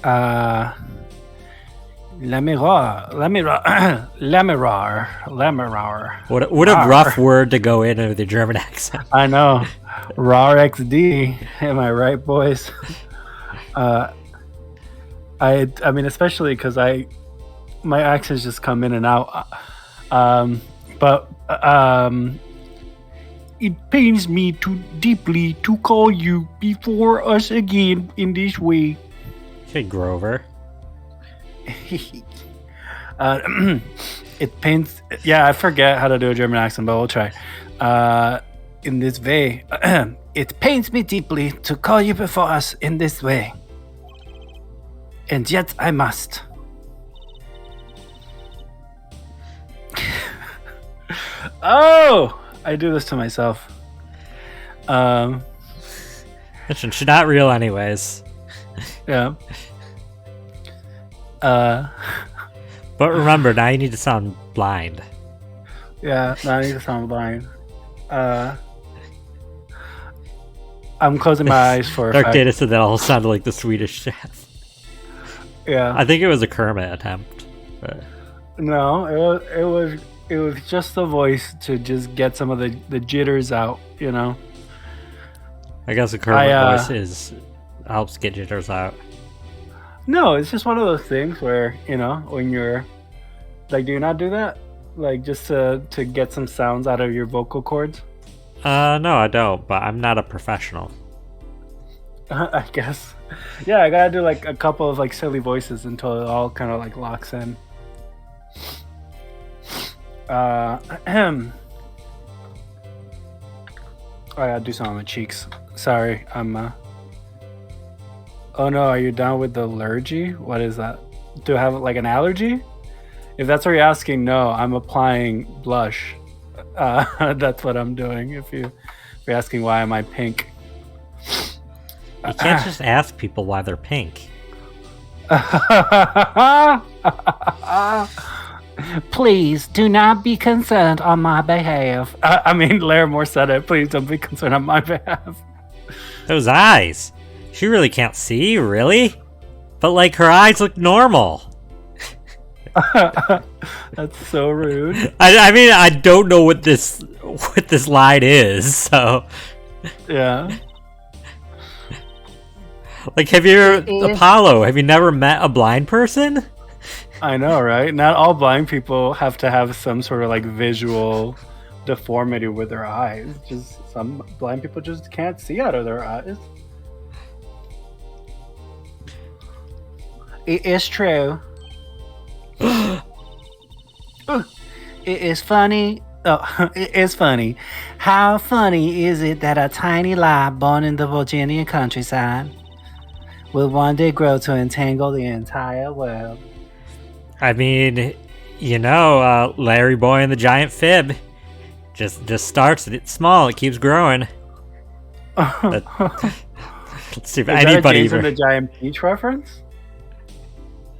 Uh, Lamirar. What a rough word to go in with the German accent. I know. Rar XD. Am I right, boys? I mean, especially because my accents just come in and out. But it pains me too deeply to call you before us again in this way. Okay, Grover. It pains. Yeah, I forget how to do a German accent, but we'll try. In this way, it pains me deeply to call you before us in this way, and yet I must. Oh, I do this to myself. She's not real, anyways. Yeah. But remember, now you need to sound blind. Yeah, now I need to sound blind. I'm closing my eyes for Dark Data said that all sounded like the Swedish chef. Yeah. I think it was a Kermit attempt. But... No, it was just the voice to just get some of the jitters out, you know. I guess a Kermit voice helps get jitters out. No, it's just one of those things where, you know, when you're like, do you not do that? Like, just to get some sounds out of your vocal cords? No, I don't, but I'm not a professional. I guess. Yeah, I gotta do like a couple of like silly voices until it all kind of like locks in. I gotta do something on my cheeks. Sorry, I'm Oh no, are you down with the allergy? What is that? Do I have like an allergy? If that's what you're asking, no, I'm applying blush. That's what I'm doing. If you're asking why am I pink. You can't just ask people why they're pink. Please do not be concerned on my behalf. I mean, Larimore said it. Please don't be concerned on my behalf. Those eyes. She really can't see, really? But, like, her eyes look normal. That's so rude. I mean, I don't know what this line is, so... Yeah. Like, Apollo, have you never met a blind person? I know, right? Not all blind people have to have some sort of, like, visual deformity with their eyes. Just some blind people just can't see out of their eyes. It is true. It is funny. Oh, it is funny. How funny is it that a tiny lad born in the Virginia countryside will one day grow to entangle the entire world? I mean, you know, Larry Boy and the Giant Fib just starts it small. It keeps growing. Let's see if anybody. Is that a James and the Giant Peach reference?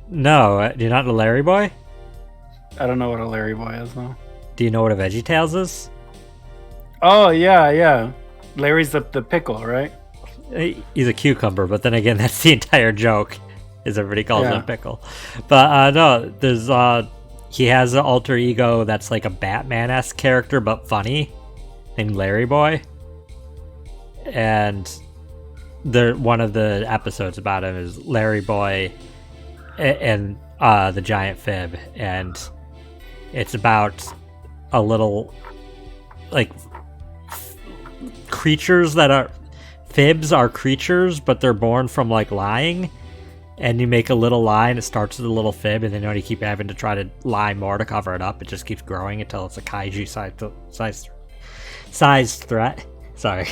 No, do you not know Larry Boy? I don't know what a Larry Boy is, though. Do you know what a VeggieTales is? Oh, yeah. Larry's the pickle, right? He's a cucumber, but then again, that's the entire joke, is everybody calls him a pickle. But no, there's he has an alter ego that's like a Batman-esque character, but funny, named Larry Boy. And one of the episodes about him is Larry Boy and the Giant Fib, and it's about a little like creatures that are fibs are creatures, but they're born from like lying, and you make a little lie and it starts with a little fib, and then you keep having to try to lie more to cover it up. It just keeps growing until it's a kaiju size threat. Sorry,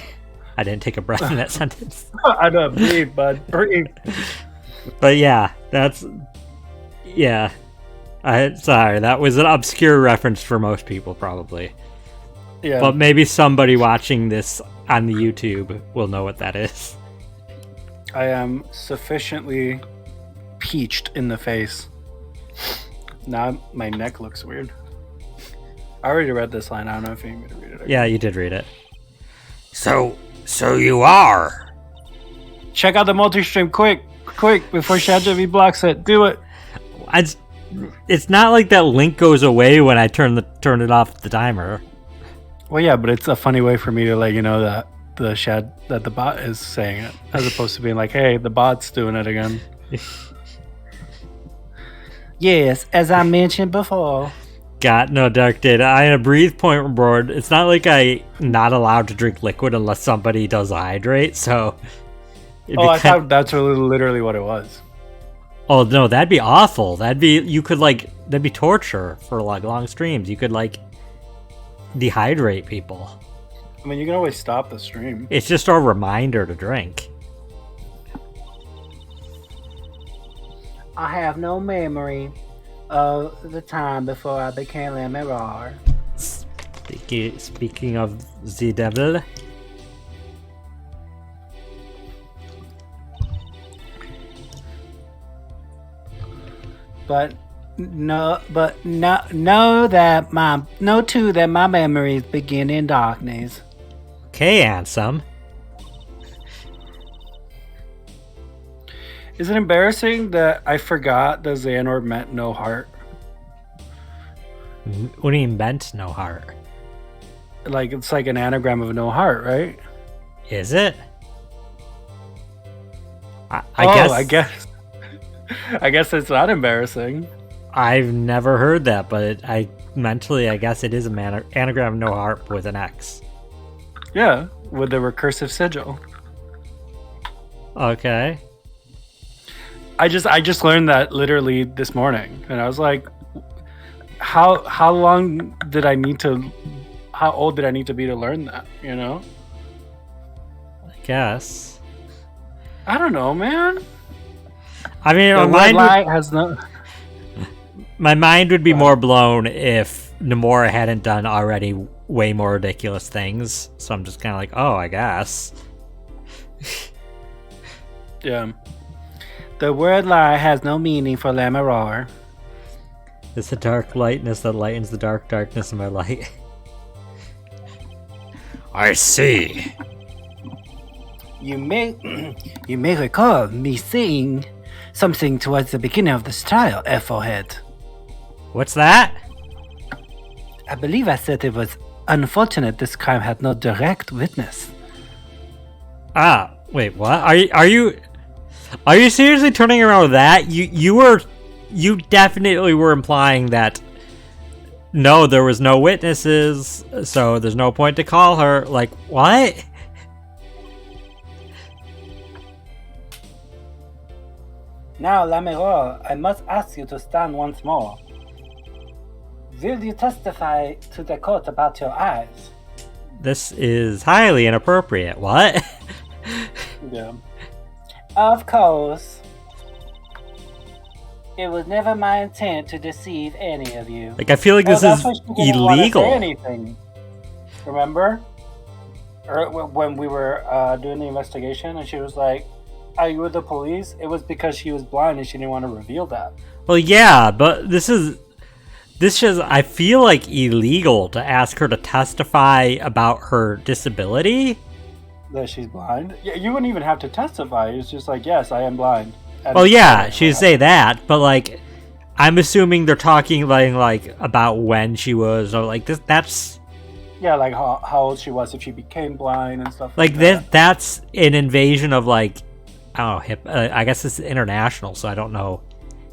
I didn't take a breath in that sentence. I know, breathe, bud, breathe. But yeah, sorry, that was an obscure reference for most people, probably. Yeah. But maybe somebody watching this on the YouTube will know what that is. I am sufficiently peached in the face. Now my neck looks weird. I already read this line. I don't know if you need me to read it again. Yeah, you did read it. So you are. Check out the multi-stream quick. quick, before ChatGPT blocks it. Do it. It's not like that link goes away when I turn it off the timer. Well, yeah, but it's a funny way for me to let you know that the bot is saying it, as opposed to being like, "Hey, the bot's doing it again." Yes, as I mentioned before. Got no dark data. I had a breathe point board. It's not like I'm not allowed to drink liquid unless somebody does hydrate. So. I thought that's literally what it was. Oh no, that'd be awful. That'd be torture for like long streams. You could like dehydrate people. I mean, you can always stop the stream. It's just a reminder to drink. I have no memory of the time before I became Lamirar. Speaking of the devil. But know that my memories begin in darkness. Okay, Ansem. Is it embarrassing that I forgot the Xehanort meant no heart? What do you mean meant no heart? Like, it's like an anagram of no heart, right? Is it? I guess it's not embarrassing. I've never heard that, but I guess it is an anagram of no heart with an X. Yeah, with the recursive sigil. Okay. I just learned that literally this morning, and I was like, how old did I need to be to learn that? You know? I guess. I don't know, man. I mean, my mind would be more blown if Nomura hadn't done already way more ridiculous things. So I'm just kind of like, oh, I guess. Yeah. The word lie has no meaning for Lamirar. It's the dark lightness that lightens the dark darkness of my light. I see. You may recall me saying something towards the beginning of this trial, Airforehead. What's that? I believe I said it was unfortunate this crime had no direct witness. Ah, wait, what? Are you seriously turning around with that? You definitely were implying that no, there was no witnesses, so there's no point to call her. Like, what? Now, Lamirar, I must ask you to stand once more. Will you testify to the court about your eyes? This is highly inappropriate. What? Yeah. Of course. It was never my intent to deceive any of you. Like, I feel like this is illegal. Say anything. Remember? When we were doing the investigation, and she was like, "Are you with the police?" It was because she was blind and she didn't want to reveal that. Well, yeah, but this is I feel like illegal to ask her to testify about her disability. That she's blind? Yeah, you wouldn't even have to testify. It's just like, yes, I am blind. Well, yeah, she'd say that, but like, I'm assuming they're talking like about when she was, or like this. That's yeah, like how old she was if she became blind and stuff. Like that. That's an invasion of like, I don't know. I guess it's international, so I don't know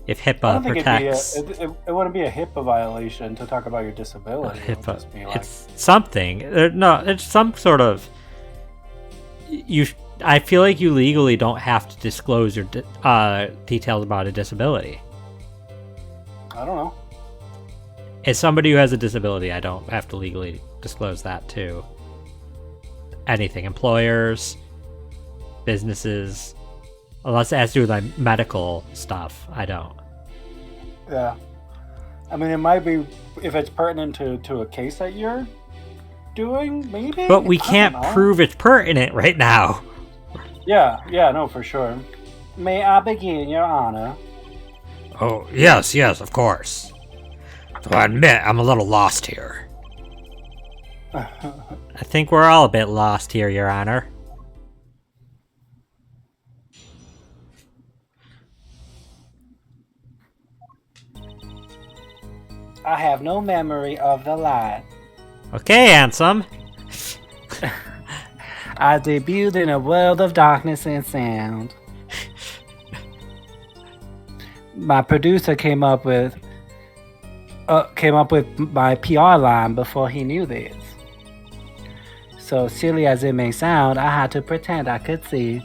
if HIPAA protects. It wouldn't be a HIPAA violation to talk about your disability. HIPAA. Like, it's something. No, it's some sort of. I feel like you legally don't have to disclose your details about a disability. I don't know. As somebody who has a disability, I don't have to legally disclose that to anything. Employers, businesses, unless it has to do with my medical stuff, I don't. Yeah. I mean, it might be if it's pertinent to a case that you're doing, maybe? But we can't prove it's pertinent right now. Yeah, no, for sure. May I begin, Your Honor? Oh, yes, of course. So I admit I'm a little lost here. I think we're all a bit lost here, Your Honor. I have no memory of the light. Okay, handsome. I debuted in a world of darkness and sound. My producer came up with my PR line before he knew this. So silly as it may sound, I had to pretend I could see.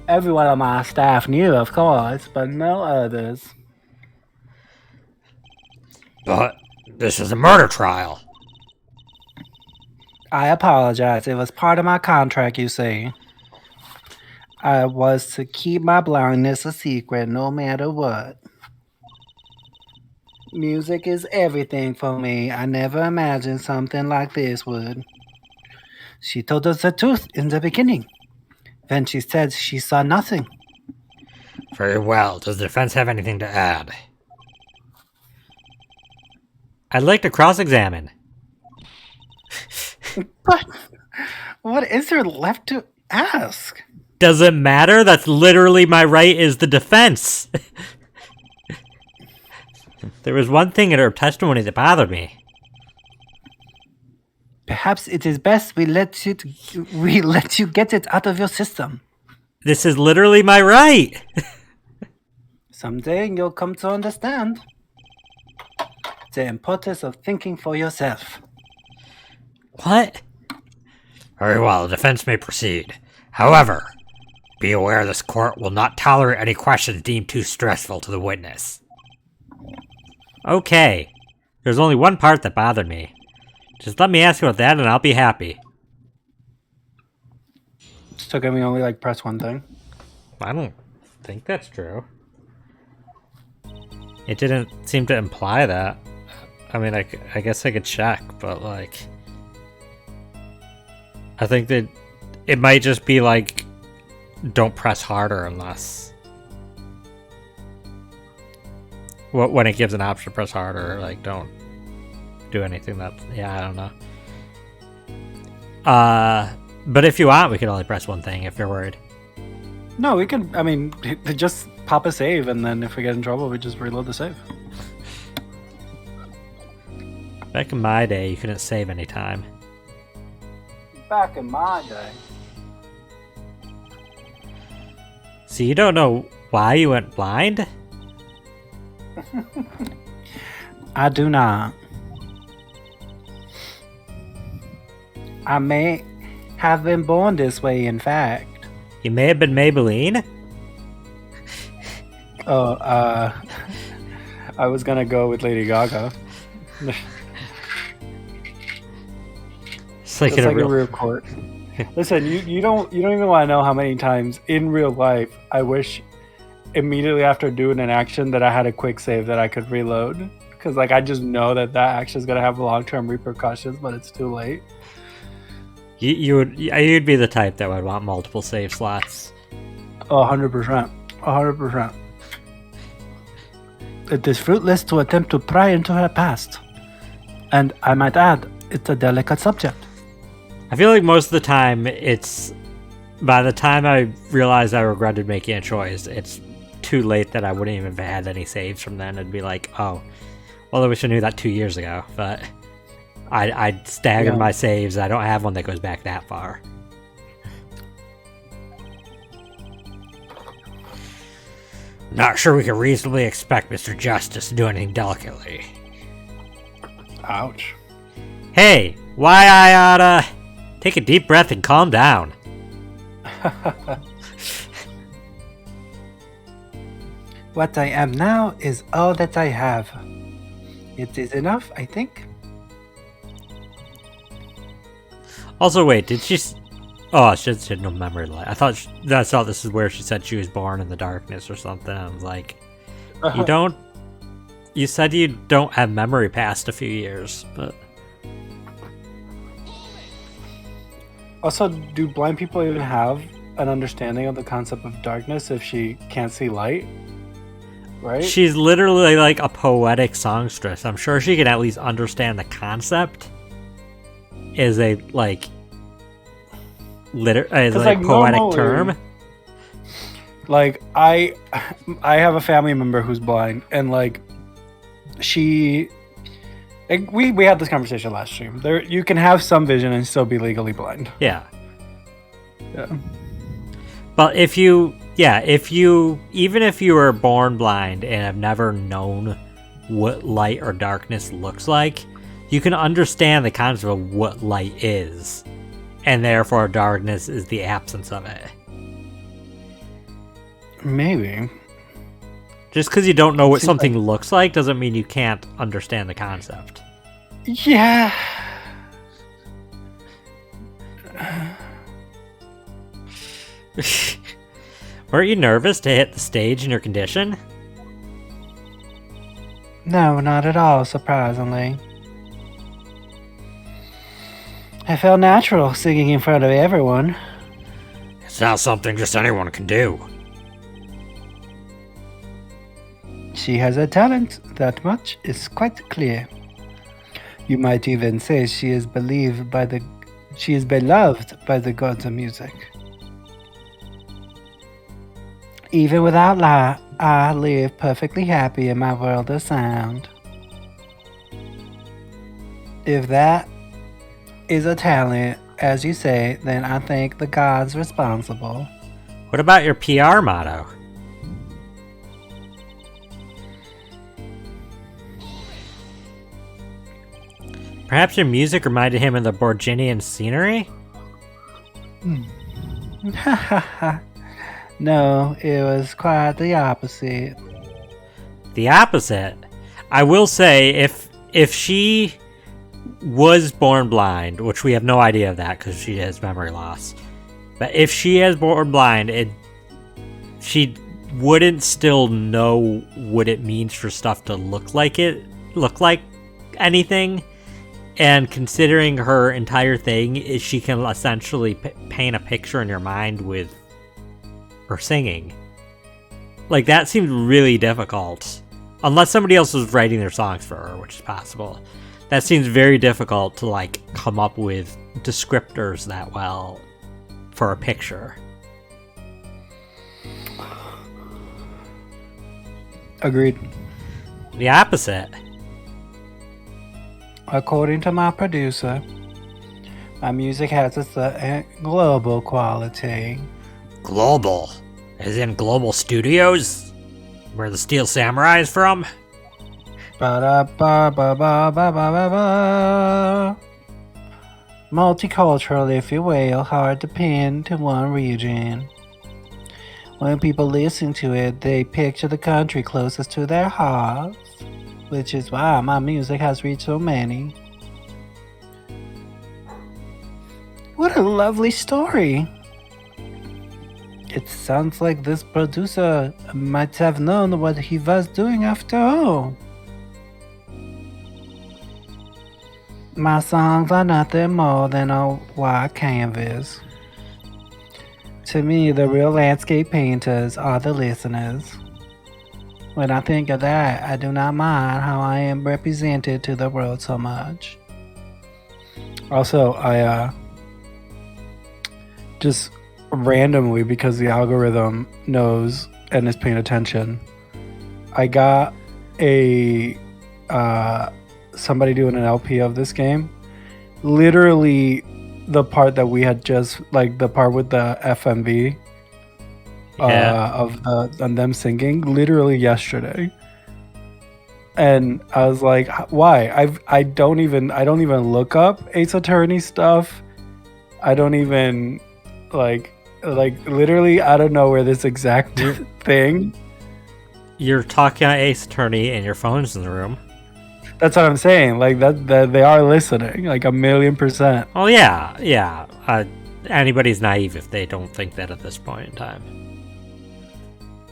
Everyone on my staff knew, of course, but no others. But this is a murder trial. I apologize. It was part of my contract, you see. I was to keep my blindness a secret no matter what. Music is everything for me. I never imagined something like this would. She told us the truth in the beginning. Then she said she saw nothing. Very well. Does the defense have anything to add? I'd like to cross-examine. But what is there left to ask? Does it matter? That's literally my right as the defense. There was one thing in her testimony that bothered me. Perhaps it is best we let you get it out of your system. This is literally my right. Someday you'll come to understand the importance of thinking for yourself. What? Very well, the defense may proceed. However, be aware this court will not tolerate any questions deemed too stressful to the witness. Okay. There's only one part that bothered me. Just let me ask you about that and I'll be happy. So can we only press one thing? I don't think that's true. It didn't seem to imply that. I mean, I guess I could check, but I think that it might just be don't press harder unless... when it gives an option to press harder, don't do anything that... Yeah, I don't know. But if you want, we could only press one thing if you're worried. No, we can, just pop a save, and then if we get in trouble, we just reload the save. Back in my day, you couldn't save any time. Back in my day. So you don't know why you went blind? I do not. I may have been born this way, in fact. You may have been Maybelline? Oh, I was gonna go with Lady Gaga. It's like, a real court. Listen, you don't even want to know how many times in real life I wish immediately after doing an action that I had a quick save that I could reload, because I just know that action is gonna have long-term repercussions, but it's too late. You'd be the type that would want multiple save slots. 100%. 100%. It is fruitless to attempt to pry into her past. And I might add, it's a delicate subject. I feel like most of the time, it's... By the time I realized I regretted making a choice, it's too late that I wouldn't even have had any saves from then. It'd be like, oh, well, I wish I knew that 2 years ago, but... I staggered my saves. I don't have one that goes back that far. Not sure we can reasonably expect Mr. Justice to do anything delicately. Ouch. Hey, why I oughta take a deep breath and calm down. What I am now is all that I have. It is enough, I think. Also, wait, did she... Oh, she had no memory light. I thought this is where she said she was born in the darkness or something. I was like, you said you don't have memory past a few years, but... Also, do blind people even have an understanding of the concept of darkness if she can't see light? Right? She's literally like a poetic songstress. I'm sure she can at least understand the concept as a poetic term. I have a family member who's blind, and she. We had this conversation last stream. There, you can have some vision and still be legally blind. Yeah. Yeah. But even if you were born blind and have never known what light or darkness looks like, you can understand the concept of what light is, and therefore darkness is the absence of it. Maybe. Just because you don't know what something looks like doesn't mean you can't understand the concept. Yeah. Weren't you nervous to hit the stage in your condition? No, not at all, surprisingly. I felt natural singing in front of everyone. It's not something just anyone can do. She has a talent, that much is quite clear. You might even say she is beloved by the gods of music. Even without lie, I live perfectly happy in my world of sound. If that is a talent, as you say, then I think the gods responsible. What about your PR motto? Perhaps your music reminded him of the Borginian scenery? No, it was quite the opposite. The opposite? I will say, if she was born blind, which we have no idea of that because she has memory loss, but if she is born blind, she wouldn't still know what it means for stuff to look like anything. And considering her entire thing is she can essentially paint a picture in your mind with her singing. Like, that seems really difficult. Unless somebody else was writing their songs for her, which is possible. That seems very difficult to, like, come up with descriptors that well for a picture. Agreed. The opposite. According to my producer, my music has a certain global quality. Global? As in Global Studios? Where the Steel Samurai is from? Ba-da-ba-ba-ba-ba-ba-ba. Multicultural, if you will, hard to pin to one region. When people listen to it, they picture the country closest to their hearts, which is why my music has reached so many. What a lovely story. It sounds like this producer might have known what he was doing after all. My songs are nothing more than a white canvas. To me, the real landscape painters are the listeners. When I think of that, I do not mind how I am represented to the world so much. Also, I just randomly, because the algorithm knows and is paying attention, I got a somebody doing an LP of this game. Literally, the part that we had just, like, the part with the FMV of them singing, literally yesterday. And I was like, why? I don't even look up Ace Attorney stuff. I don't even like literally out of nowhere this exact thing. You're talking about Ace Attorney and your phone's in the room. That's what I'm saying. Like that they are listening, like 1,000,000%. Oh yeah. Anybody's naive if they don't think that at this point in time.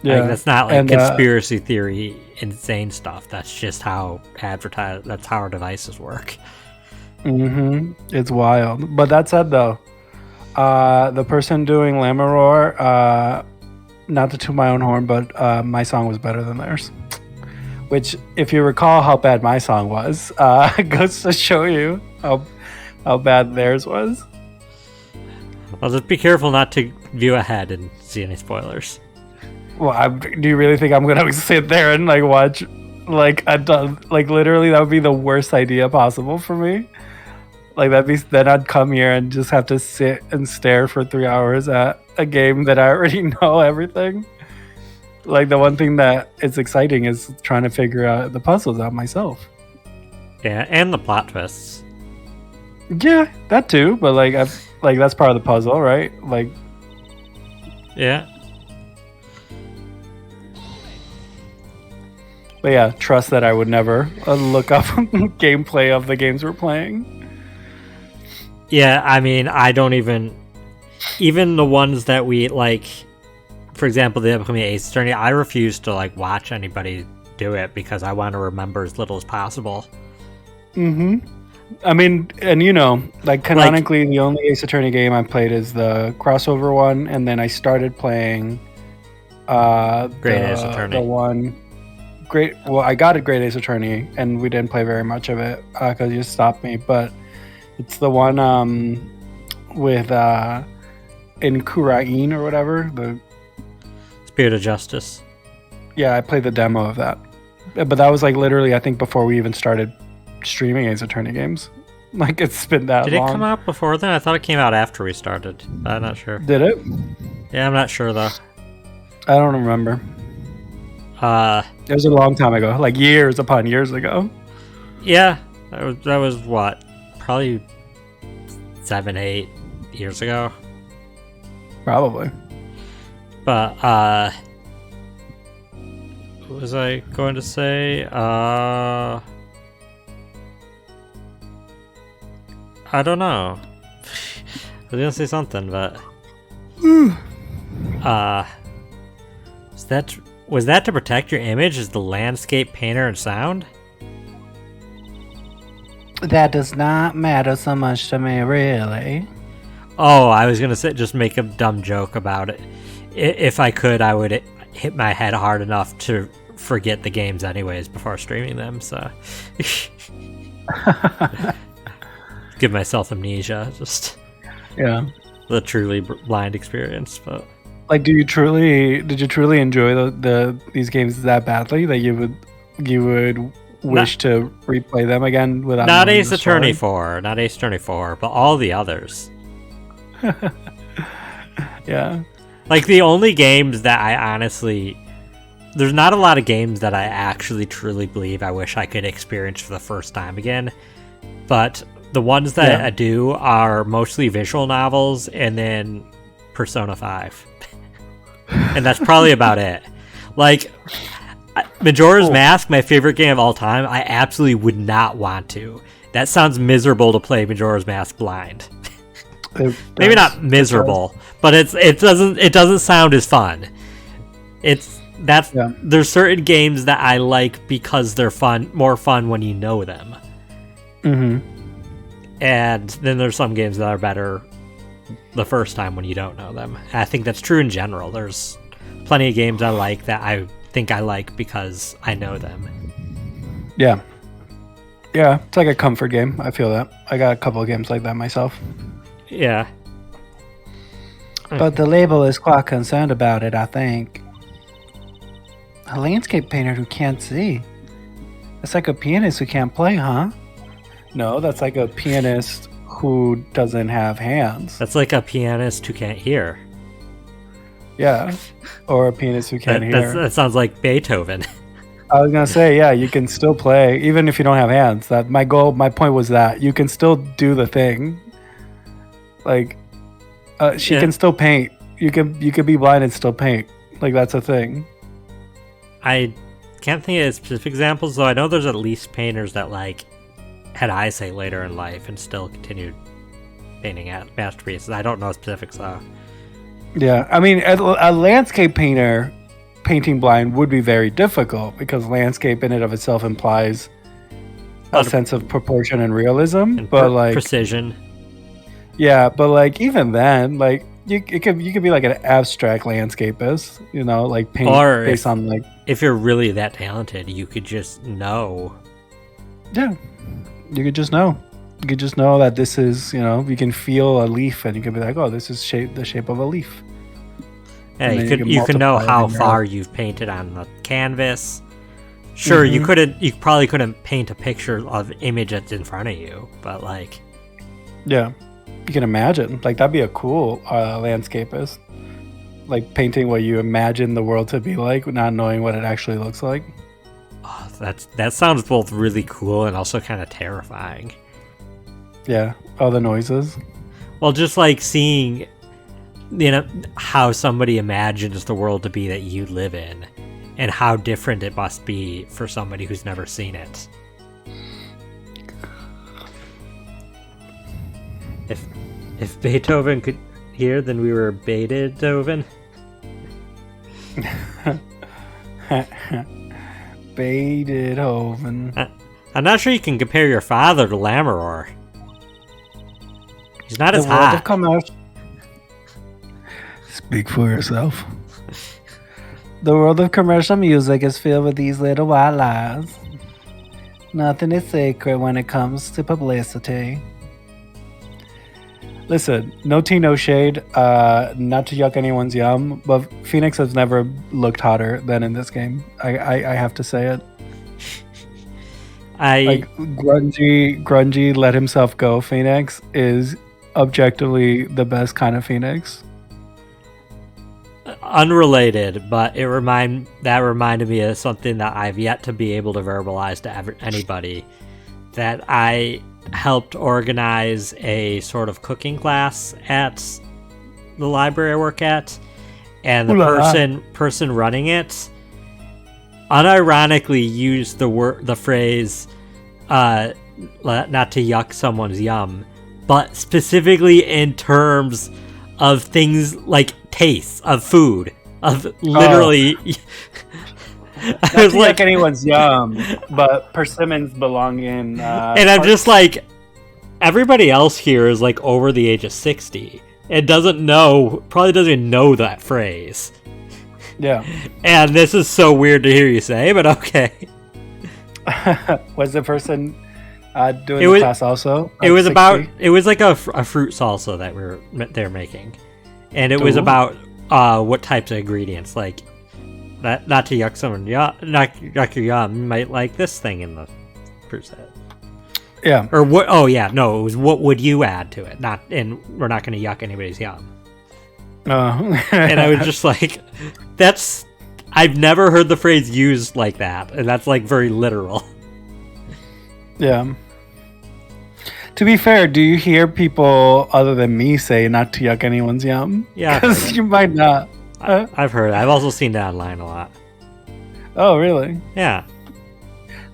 Yeah, like, that's not like conspiracy theory, insane stuff. That's just how that's how our devices work. It's wild. But that said, though, the person doing Lamaror, not to toot my own horn, but my song was better than theirs. Which, if you recall how bad my song was, goes to show you how bad theirs was. Well, just be careful not to view ahead and see any spoilers. Well, do you really think I'm gonna sit there and like watch Like I've done, like literally, that would be the worst idea possible for me. Like then I'd come here and just have to sit and stare for 3 hours at a game that I already know everything. Like the one thing that is exciting is trying to figure out the puzzles out myself. Yeah, and the plot twists. Yeah, that too. But like, that's part of the puzzle, right? Like, yeah. But yeah, trust that I would never look up gameplay of the games we're playing. Yeah, I mean, I don't even the ones that we like. For example, the upcoming Ace Attorney, I refuse to like watch anybody do it because I want to remember as little as possible. Mm-hmm. I mean, and like canonically, the only Ace Attorney game I played is the crossover one, and then I started playing Great Ace Attorney. The one. Well, I got a Great Ace Attorney, and we didn't play very much of it because you stopped me. But it's the one with in Kurain or whatever, the Spirit of Justice. Yeah, I played the demo of that, but that was like literally, I think, before we even started streaming Ace Attorney games. Like it's been that long. Did it come out before then? I thought it came out after we started. I'm not sure. Did it? Yeah, I'm not sure though. I don't remember. It was a long time ago, like years upon years ago. Yeah, that was what? Probably 7-8 years ago. Probably. But what was I going to say? I don't know. I was gonna say something, but was that to protect your image as the landscape painter and sound? That does not matter so much to me, really. Oh, I was gonna say, just make a dumb joke about it. If I could, I would hit my head hard enough to forget the games anyways before streaming them, so give myself amnesia, just the truly blind experience. But like, did you truly enjoy these games that badly that you would wish to replay them again without not Ace Attorney 4, but all the others. Yeah. Like the only games that I honestly, there's not a lot of games that I actually truly believe I wish I could experience for the first time again. But the ones that I do are mostly visual novels and then Persona 5. And that's probably about it. Like Majora's Mask, my favorite game of all time, I absolutely would not want to. That sounds miserable to play Majora's Mask blind. Maybe not miserable, but it doesn't sound as fun. There's certain games that I like because they're more fun when you know them. Mm-hmm. And then there's some games that are better the first time when you don't know them. And I think that's true in general. There's plenty of games I like that I think I like because I know them. Yeah. Yeah, it's like a comfort game. I feel that. I got a couple of games like that myself. Yeah. But the label is quite concerned about it, I think. A landscape painter who can't see. That's like a pianist who can't play, huh? No, that's like a pianist who doesn't have hands. That's like a pianist who can't hear. Yeah. Or a pianist who can't hear. That sounds like Beethoven. I was gonna say, yeah, you can still play even if you don't have hands. That my point was that you can still do the thing. Like, she can still paint. You could be blind and still paint. Like that's a thing. I can't think of specific examples, though. I know there's at least painters that like had eyesight later in life and still continued painting at masterpieces. I don't know specifics though. Yeah, I mean, a landscape painter painting blind would be very difficult because landscape in and of itself implies a sense of proportion and realism, but like precision. Yeah, but like even then, like you could be like an abstract landscapist, like paint based on like. If you're really that talented, you could just know. Yeah, you could just know. You could just know that this is, you can feel a leaf, and you can be like, oh, this is the shape of a leaf. Yeah, you can know how far you've painted on the canvas, Sure, you probably couldn't paint a picture of image that's in front of you, but like, yeah, you can imagine. Like that'd be a cool landscapist. Like painting what you imagine the world to be like, not knowing what it actually looks like. oh, that sounds both really cool and also kind of terrifying. Yeah, all the noises. Well, just like seeing, how somebody imagines the world to be that you live in, and how different it must be for somebody who's never seen it. If Beethoven could hear, then we were Beethoven. Beethoven. I'm not sure you can compare your father to Lamaror. He's not as hot. Speak for yourself. The world of commercial music is filled with these little white lies. Nothing is sacred when it comes to publicity. Listen, no tea, no shade. Not to yuck anyone's yum, but Phoenix has never looked hotter than in this game. I have to say it. Like grungy, let himself go. Phoenix is objectively the best kind of Phoenix. Unrelated, but that reminded me of something that I've yet to be able to verbalize to anybody. That I helped organize a sort of cooking class at the library I work at, and the person running it unironically used the phrase not to yuck someone's yum, but specifically in terms of things like tastes of food, of literally not to yuck anyone's yum, but persimmons belong in and I'm just like, everybody else here is like over the age of 60 and probably doesn't even know that phrase. Yeah. And this is so weird to hear you say, but okay. Was the person doing the class also? It was 60? It was like a fruit salsa that they're making. And it was about what types of ingredients, like not to yuck someone, not yuck your yum, you might like this thing in the fruit salad. Yeah. Or what? Oh yeah, no, it was what would you add to it? And we're not going to yuck anybody's yum. And I was just like, I've never heard the phrase used like that, and that's like very literal. Yeah. To be fair, do you hear people other than me say not to yuck anyone's yum? Yeah. Because you might not. I've heard it. I've also seen that online a lot. Oh, really? Yeah.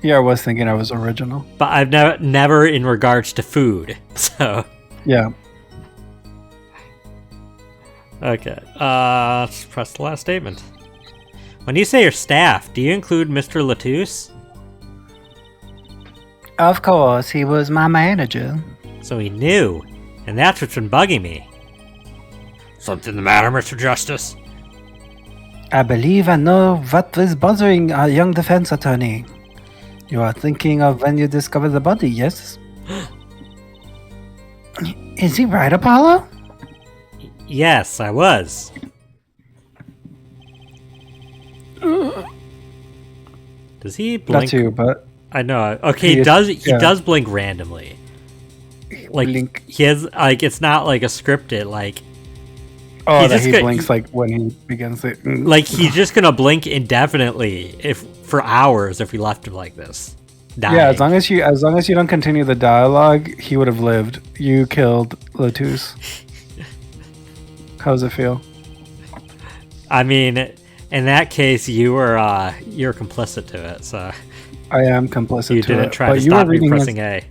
Yeah, I was thinking I was original. But I've never in regards to food, so... Yeah. Okay. Let's press the last statement. When you say your staff, do you include Mr. Latouche? Of course, he was my manager. So he knew, and that's what's been bugging me. Something the matter, Mr. Justice? I believe I know what was bothering our young defense attorney. You are thinking of when you discovered the body, yes? Is he right, Apollo? Yes, I was. Does he blink? Not you, but... I know. Okay, he does blink randomly. Like, blink. He has, like, it's not like a scripted, like... Oh, that he blinks like when he begins it. Like he's just gonna blink indefinitely for hours if we left him like this. Dying. Yeah, as long as you don't continue the dialogue, he would have lived. You killed Latouche. How does it feel? I mean, in that case, you're complicit to it. So I am complicit. You to didn't it, try to stop me pressing A.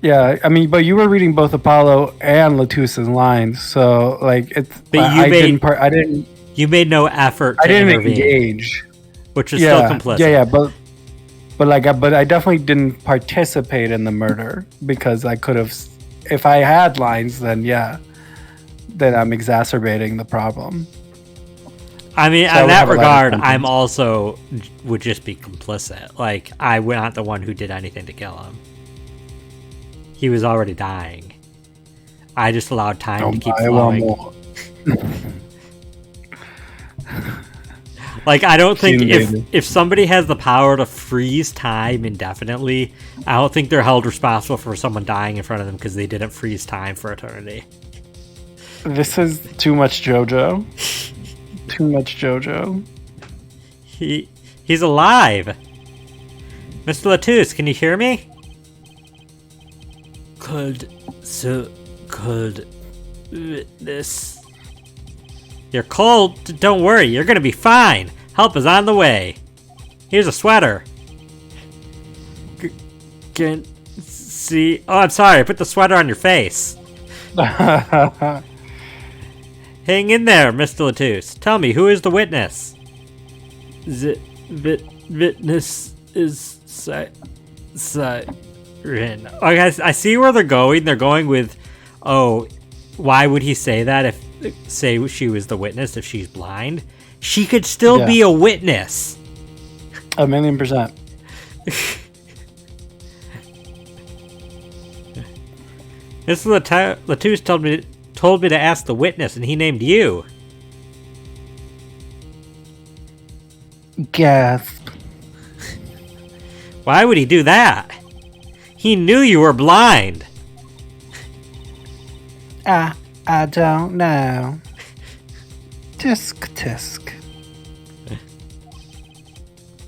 Yeah, I mean, but you were reading both Apollo and Latouche's lines, so like it's. But I didn't. You made no effort. I didn't engage, which is still complicit. Yeah, but I definitely didn't participate in the murder because I could have. If I had lines, then I'm exacerbating the problem. I mean, so in that regard, I'm also would just be complicit. Like I'm not the one who did anything to kill him. He was already dying. I just allowed time to keep flowing. Like, I don't think Baby. if somebody has the power to freeze time indefinitely, I don't think they're held responsible for someone dying in front of them because they didn't freeze time for eternity. This is too much JoJo. Too much JoJo. He's alive. Mr. Latouche, can you hear me? Could this... You're cold? Don't worry, you're gonna be fine. Help is on the way. Here's a sweater. Can see... Oh, I'm sorry, I put the sweater on your face. Hang in there, Mr. Latouche. Tell me, who is the witness? Witness is Siren. Okay, I see where they're going. They're going with, oh, why would he say that if, say she was the witness if she's blind? She could still be a witness. 1,000,000%. Mr. Latouche told me to ask the witness, and he named you. Gasp. Why would he do that? He knew you were blind. I don't know. Tisk.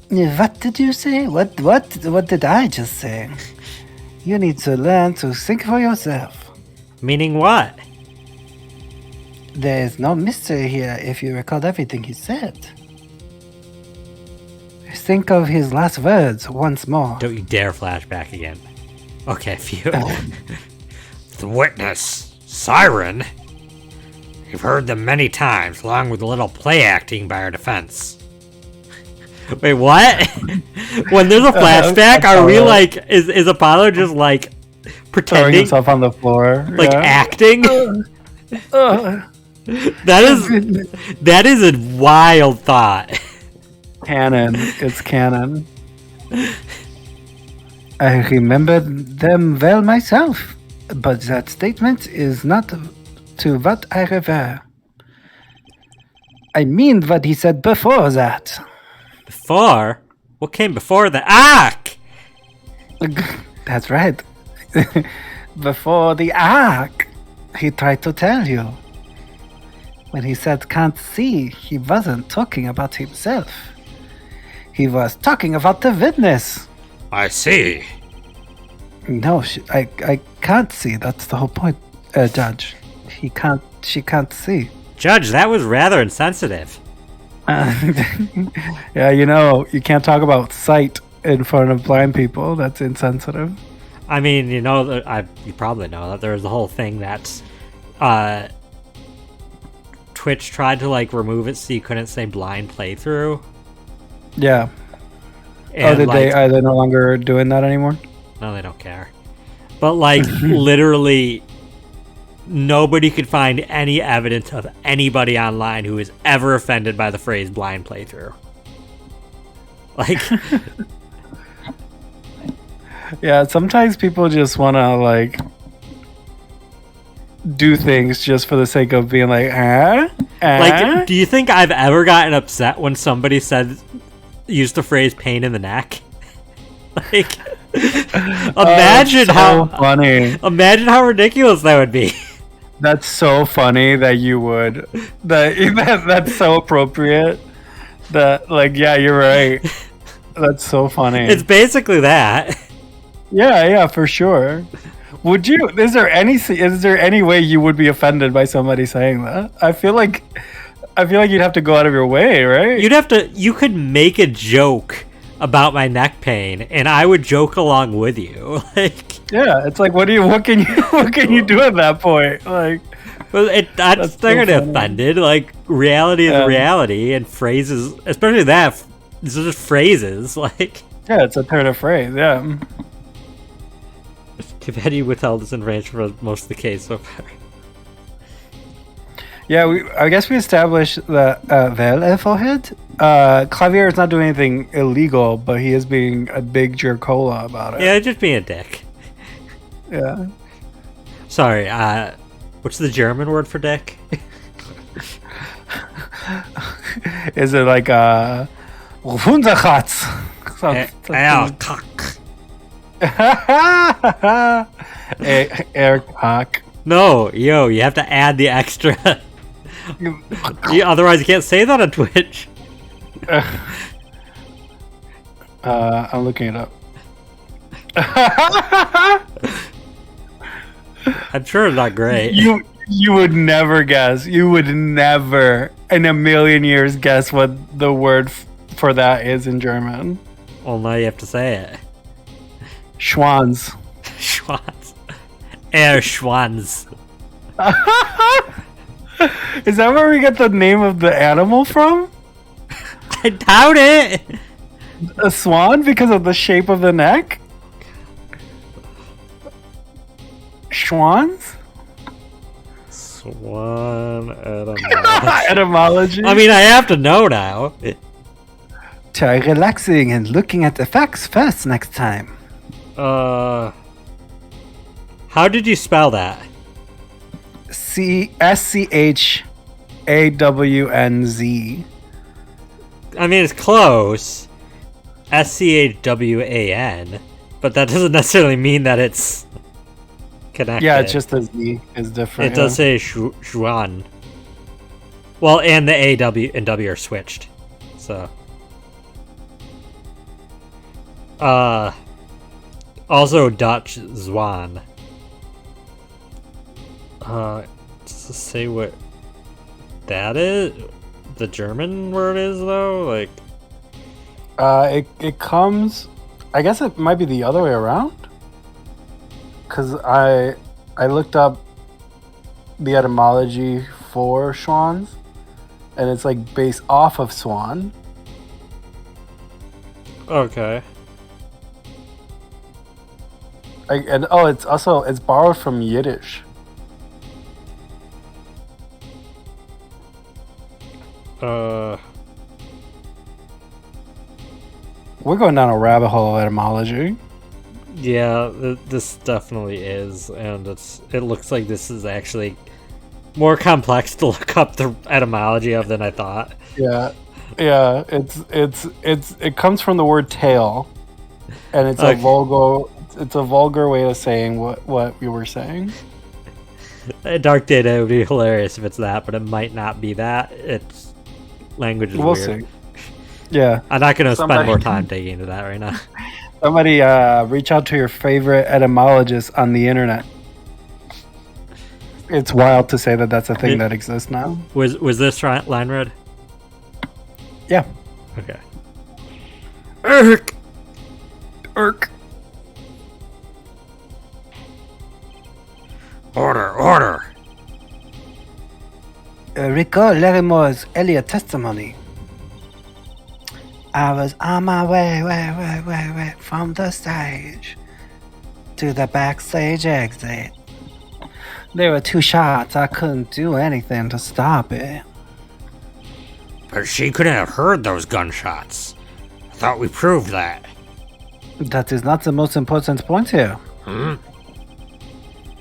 What did you say? What did I just say? You need to learn to think for yourself. Meaning what? There is no mystery here if you recall everything he said. Think of his last words once more. Don't you dare flash back again. Okay, phew. The witness, Siren. You've heard them many times, along with a little play acting by our defense. Wait, what? When there's a flashback, are we like, is Apollo just like pretending? Throwing himself on the floor. Like acting? That is a wild thought. Canon. It's canon. I remember them well myself, but that statement is not to what I refer. I mean what he said before that. Before? What came before that? Ark! That's right. Before the arc, he tried to tell you. When he said can't see, he wasn't talking about himself. He was talking about the witness. I see. No, I can't see. That's the whole point, Judge. She can't see. Judge, that was rather insensitive. Yeah, you can't talk about sight in front of blind people. That's insensitive. I mean, you probably know that there's the whole thing that Twitch tried to like remove it so you couldn't say blind playthrough. Yeah. And, are they no longer doing that anymore? No, they don't care. But like literally nobody could find any evidence of anybody online who was ever offended by the phrase blind playthrough. Like yeah, sometimes people just want to like do things just for the sake of being like, Like, do you think I've ever gotten upset when somebody used the phrase pain in the neck? Like, imagine how funny. Imagine how ridiculous that would be. That's so funny that you would. That's so appropriate. That like, yeah, you're right. That's so funny. It's basically that. Yeah, for sure. Would you? Is there any way you would be offended by somebody saying that? I feel like you'd have to go out of your way, right? You could make a joke about my neck pain and I would joke along with you. Like, yeah, it's like what can you do at that point? Like, well, that's they're gonna offended. Like, reality is reality, and phrases, especially that, these are just phrases. Like, yeah, it's a turn of phrase. Yeah. Too bad you withheld this information for most of the case so far. Yeah, I guess we established that forehead. Clavier is not doing anything illegal, but he is being a big jerkola about it. Yeah, just being a dick. Yeah. Sorry, what's the German word for dick? Is it like Wunderhatz? Air cock. No, yo, you have to add the extra. Otherwise, you can't say that on Twitch. I'm looking it up. I'm sure it's not great. You would never guess. You would never in a million years guess what the word for that is in German. Well, now you have to say it. Schwanz. Schwanz. Air Schwanz. Is that where we get the name of the animal from? I doubt it. A swan because of the shape of the neck? Schwanz? Swan etymology. Etymology? I mean, I have to know now. Try relaxing and looking at the facts first next time. How did you spell that? SCHAWNZ. I mean, it's close. SCHWAN, but that doesn't necessarily mean that it's connected. Yeah, it's just the Z is different. It does say Xuan. Well, and the A, W, and W are switched. So. Also Dutch Zwan. Does it say what that is? The German word is, though? Like. It comes. I guess it might be the other way around. Because I looked up the etymology for Schwanz, and it's like based off of swan. Okay. It's borrowed from Yiddish. We're going down a rabbit hole of etymology. Yeah, this definitely is, and it looks like this is actually more complex to look up the etymology of than I thought. Yeah, it comes from the word tail, and it's Okay. a vulgar way of saying what we were saying. Dark Data would be hilarious if it's that, but it might not be that. It's language is We'll weird. see. Yeah, I'm not going to spend Somebody- more time digging into that right now. somebody reach out to your favorite etymologist on the internet. It's wild to say that that's a thing that exists now. Was this line read? Yeah. Okay. Irk. Order. Recall Larimore's earlier testimony. I was on my way from the stage to the backstage exit. There were 2 shots. I couldn't do anything to stop it. But she couldn't have heard those gunshots. I thought we proved that. That is not the most important point here.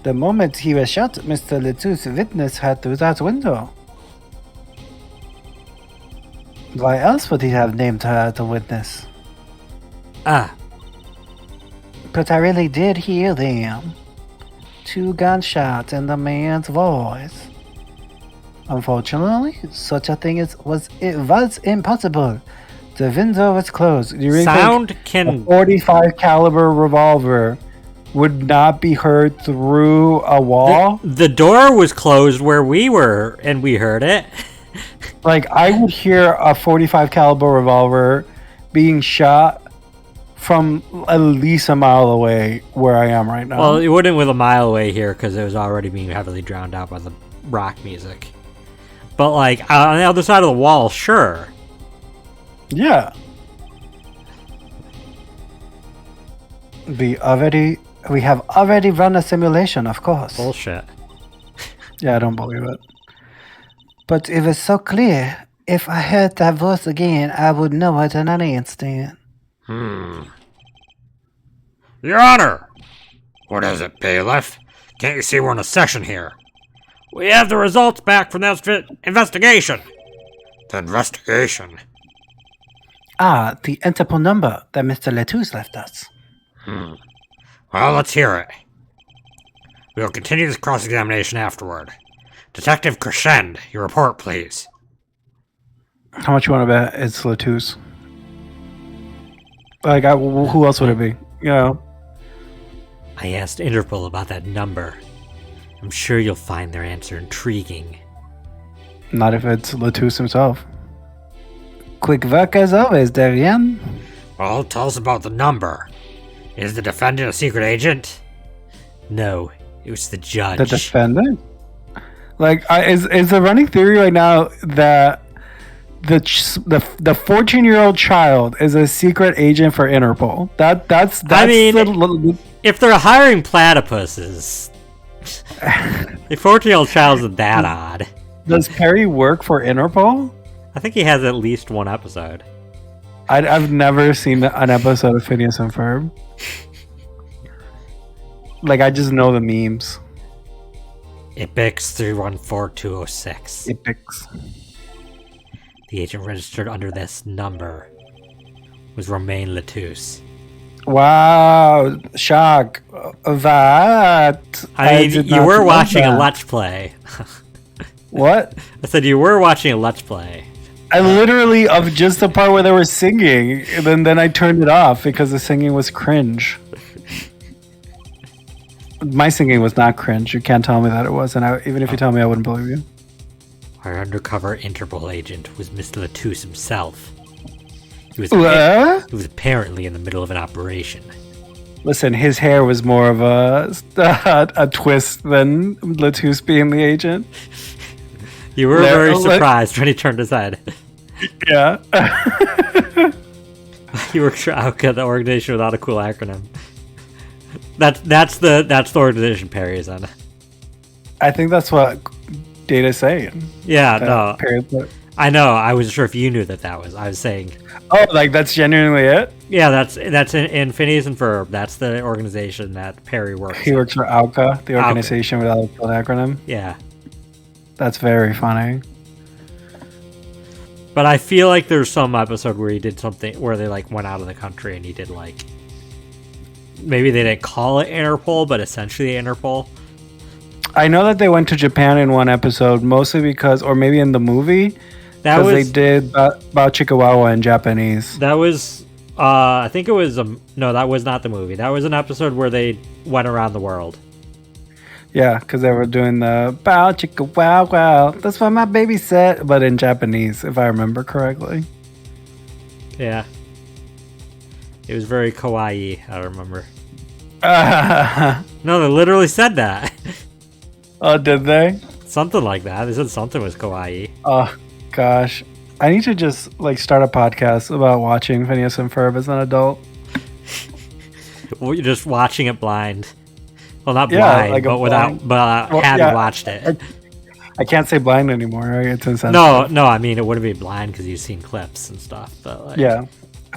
The moment he was shot, Mr. Letou's witness heard through that window. Why else would he have named her as a witness? But I really did hear them. 2 gunshots in the man's voice. Unfortunately, such a thing was impossible. The window was closed. Do you really think a 45 caliber revolver would not be heard through a wall? The door was closed where we were, and we heard it. Like, I would hear a 45 caliber revolver being shot from at least a mile away where I am right now. Well, it wouldn't with a mile away here because it was already being heavily drowned out by the rock music. But, like, on the other side of the wall, sure. Yeah. We have already run a simulation, of course. Bullshit. Yeah, I don't believe it. But it was so clear. If I heard that voice again, I would know it in an instant. Your Honor! What is it, bailiff? Can't you see we're in a session here? We have the results back from that investigation. The investigation. Ah, the Interpol number that Mr. Letouce left us. Well, let's hear it. We will continue this cross-examination afterward. Detective Crescend, your report, please. How much you want to bet it's Letouce? Like, who else would it be? You know? I asked Interpol about that number. I'm sure you'll find their answer intriguing. Not if it's Letouce himself. Quick work as always, Darian. Well, tell us about the number. Is the defendant a secret agent? No, it was the judge. The defendant? Like, is the running theory right now that the 14-year-old child is a secret agent for Interpol? That's I mean, if they're hiring platypuses, the 14-year-old child isn't that odd. Does Perry work for Interpol? I think he has at least one episode. I've never seen an episode of Phineas and Ferb. Like, I just know the memes. IPIX 314206. IPIX. The agent registered under this number was Romain Letouce. Wow, shock. That. I mean, you were watching a Let's Play. What? I said you were watching a Let's Play. I literally, of just the part where they were singing, and then I turned it off because the singing was cringe. My singing was not cringe. You can't tell me that it was, and even if you tell me, I wouldn't believe you. Our undercover Interpol agent was Mr. Letouce himself. He was apparently in the middle of an operation. Listen, his hair was more of a twist than Letouce being the agent. You were very surprised when he turned his head. Yeah. You were Trauca, the organization without a cool acronym. That's the organization Perry is on. I think that's what Data's saying. Yeah, no. I know. I wasn't sure if you knew that was. I was saying. Oh, like that's genuinely it? Yeah, that's in Phineas and Ferb. That's the organization that Perry works. He works for ALCA, the organization without a full acronym. Yeah. That's very funny. But I feel like there's some episode where he did something where they like went out of the country and he did like maybe they didn't call it Interpol, but essentially Interpol. I know that they went to Japan in one episode, mostly because, or maybe in the movie, because they did Bao Chikawawa in Japanese. That was, I think it was, no, that was not the movie. That was an episode where they went around the world. Yeah, because they were doing the Bao Chikawawa, that's what my baby said, but in Japanese, if I remember correctly. Yeah. It was very kawaii, I remember. No, they literally said that. Oh, did they? Something like that. They said something was kawaii. Oh, gosh. I need to just, like, start a podcast about watching Phineas and Ferb as an adult. Well, you're just watching it blind. Well, not blind, like but having watched it. I can't say blind anymore, right? It's insensitive. No, I mean, it wouldn't be blind because you've seen clips and stuff. But like, yeah.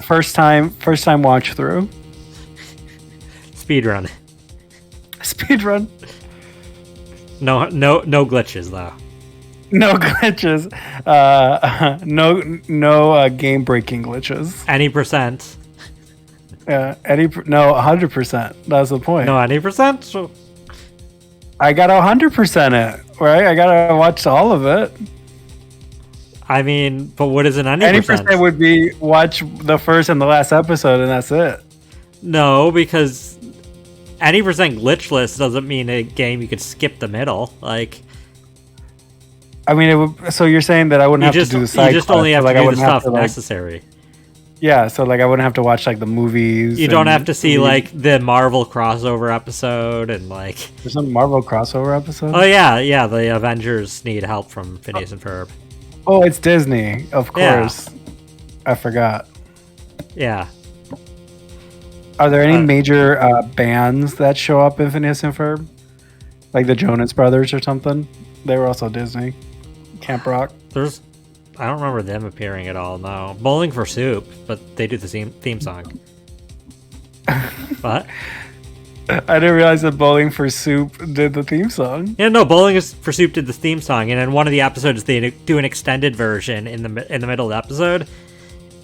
First time watch through. Speedrun. Speedrun. No glitches though. No glitches. No game breaking glitches. Any percent. Yeah, 100%. That's the point. No, any percent. So... I got 100% it, right? I gotta watch all of it. I mean, but what is an any percent? 80% would be watch the first and the last episode, and that's it. No, because any percent glitchless doesn't mean a game you could skip the middle. Like, I mean, it would. So you're saying that I wouldn't have to do the side. You just only have to do the stuff necessary. Yeah, so like I wouldn't have to watch like the movies. You don't have to see like the Marvel crossover episode and like. There's some Marvel crossover episode. Oh yeah, the Avengers need help from Phineas and Ferb. Oh, it's Disney, of course. Yeah. I forgot. Yeah. Are there any major bands that show up in Phineas and Ferb? Like the Jonas Brothers or something? They were also Disney. Camp Rock. I don't remember them appearing at all, no. Bowling for Soup, but they do the theme song. What? I didn't realize that Bowling for Soup did the theme song. Yeah, no, Bowling for Soup did the theme song, and in one of the episodes they do an extended version in the middle of the episode,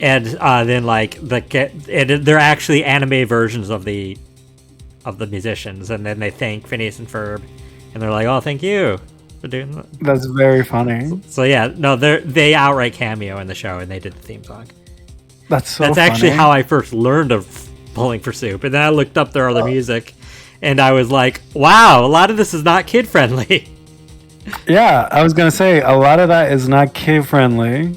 and then like they're actually anime versions of the musicians, and then they thank Phineas and Ferb, and they're like, "Oh, thank you for doing that." That's very funny. So yeah, no, they outright cameo in the show, and they did the theme song. That's That's actually how I first learned of Bowling for Soup, and then I looked up their other music, and I was like, "Wow, a lot of this is not kid friendly." Yeah, I was gonna say a lot of that is not kid friendly.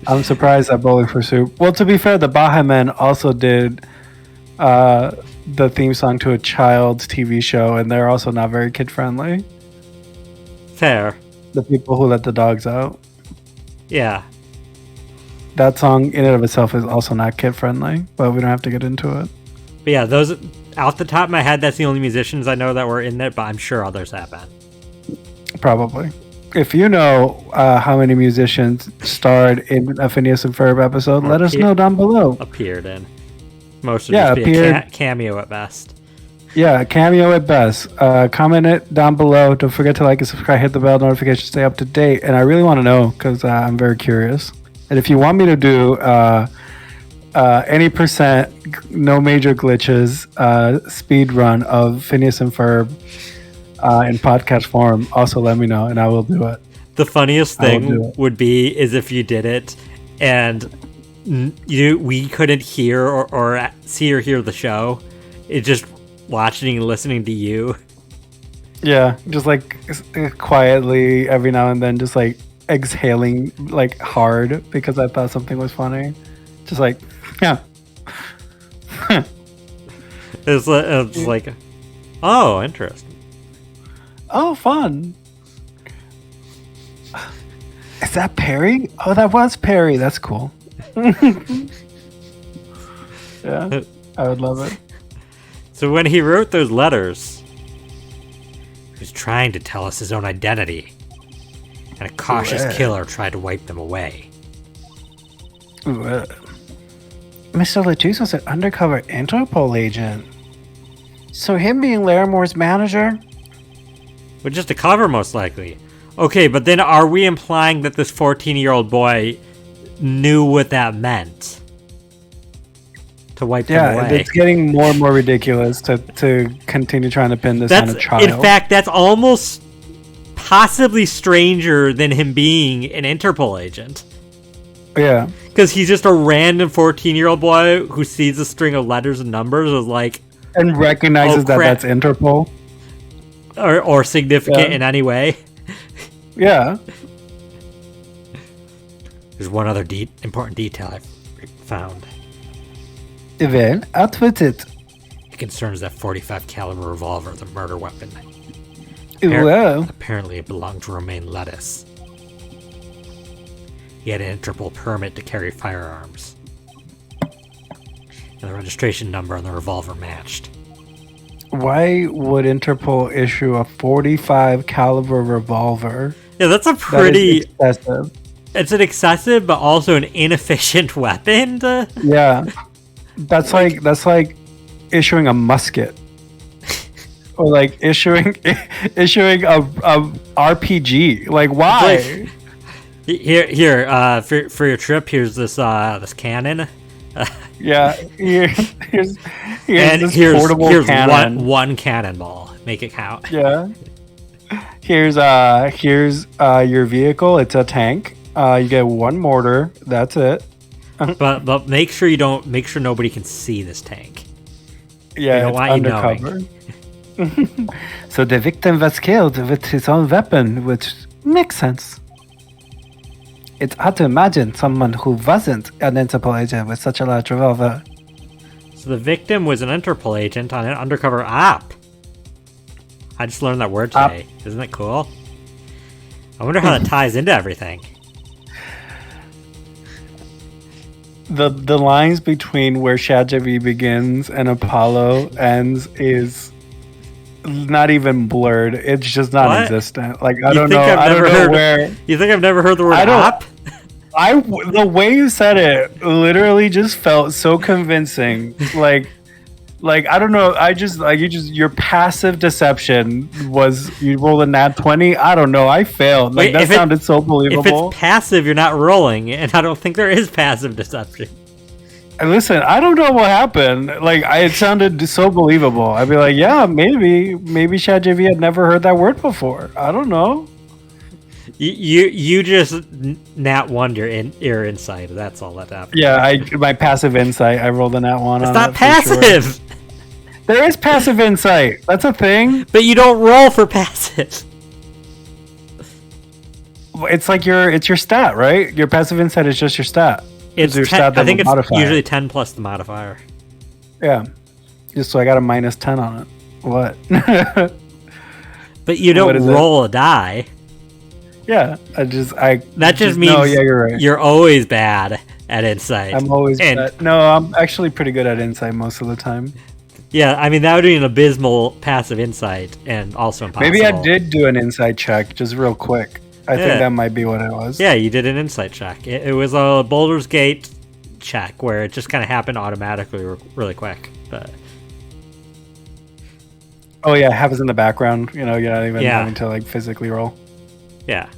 I'm surprised at Bowling for Soup. Well, to be fair, the Baja Men also did the theme song to a child's TV show, and they're also not very kid friendly. Fair. The people who let the dogs out. Yeah. That song in and of itself is also not kid friendly, but we don't have to get into it. But yeah, those out the top of my head, that's the only musicians I know that were in there, but I'm sure others have been. Probably. If you know how many musicians starred in a Phineas and Ferb episode, let us know down below. Appeared in. Most of just be a cameo at best. Yeah, cameo at best. Comment it down below. Don't forget to like and subscribe, hit the bell notification, stay up to date. And I really want to know because I'm very curious. And if you want me to do any percent, no major glitches, speed run of Phineas and Ferb in podcast form, also let me know and I will do it. The funniest thing would be is if you did it and we couldn't hear or see or hear the show. It's just watching and listening to you. Yeah, just like quietly every now and then, just like exhaling like hard because I thought something was funny. Just like, yeah. It's like, oh, interesting. Oh, fun. Is that Perry? Oh, that was Perry. That's cool. Yeah, I would love it. So when he wrote those letters, he was trying to tell us his own identity. And a cautious killer tried to wipe them away. Mr. Latrice was an undercover Interpol agent. So him being Laramore's manager? But just a cover, most likely. Okay, but then are we implying that this 14-year-old boy knew what that meant? To wipe them away? Yeah, it's getting more and more ridiculous to continue trying to pin this on a child. In fact, that's almost possibly stranger than him being an Interpol agent. Yeah. Because he's just a random 14-year-old boy who sees a string of letters and numbers and recognizes that that's Interpol. Or significant in any way. Yeah. There's one other important detail I found. Well, out with it. It concerns that 45 caliber revolver, the murder weapon. Apparently it belonged to Romain Lettuce. He had an Interpol permit to carry firearms. And the registration number on the revolver matched. Why would Interpol issue a 45 caliber revolver? Yeah, that's a pretty... That is excessive. It's an excessive, but also an inefficient weapon. Yeah. That's like issuing a musket. Or like issuing a RPG. Like, why? Here, for your trip, here's this cannon. Yeah, here's portable cannon. One cannonball. Make it count. Yeah. Here's your vehicle. It's a tank. You get one mortar. That's it. But make sure nobody can see this tank. Yeah, it's undercover. So the victim was killed with his own weapon, which makes sense. It's hard to imagine someone who wasn't an Interpol agent with such a large revolver. So the victim was an Interpol agent on an undercover op. I just learned that word today. Isn't it cool? I wonder how that ties into everything. The lines between where Shajavi begins and Apollo ends is not even blurred. It's just non-existent. Like, I don't know where. You think I've never heard the word op? The way you said it literally just felt so convincing. like Like, I don't know. I just like your passive deception was you rolled a nat 20. I don't know. I failed. Like, that sounded so believable. If it's passive, you're not rolling, and I don't think there is passive deception. And listen, I don't know what happened. Like, it sounded so believable. I'd be like, yeah, maybe ChatGPT had never heard that word before. I don't know. You just nat one your insight. That's all that happened. Yeah, my passive insight. I rolled a nat 1. It's not passive. Sure. There is passive insight. That's a thing. But you don't roll for passive. It's like it's your stat, right? Your passive insight is just your stat. It's your 10, stat. I think it's usually 10 plus the modifier. Yeah. Just so I got a minus 10 on it. What? But you don't roll a die. Yeah, that just means no, yeah, you're right. You're always bad at insight. I'm always bad. No, I'm actually pretty good at insight most of the time. Yeah, I mean, that would be an abysmal passive insight and also impossible. Maybe I did do an insight check just real quick. I think that might be what it was. Yeah, you did an insight check. It was a Baldur's Gate check where it just kind of happened automatically really quick. But oh, yeah, it happens in the background. You're not even having to, like, physically roll. Yeah.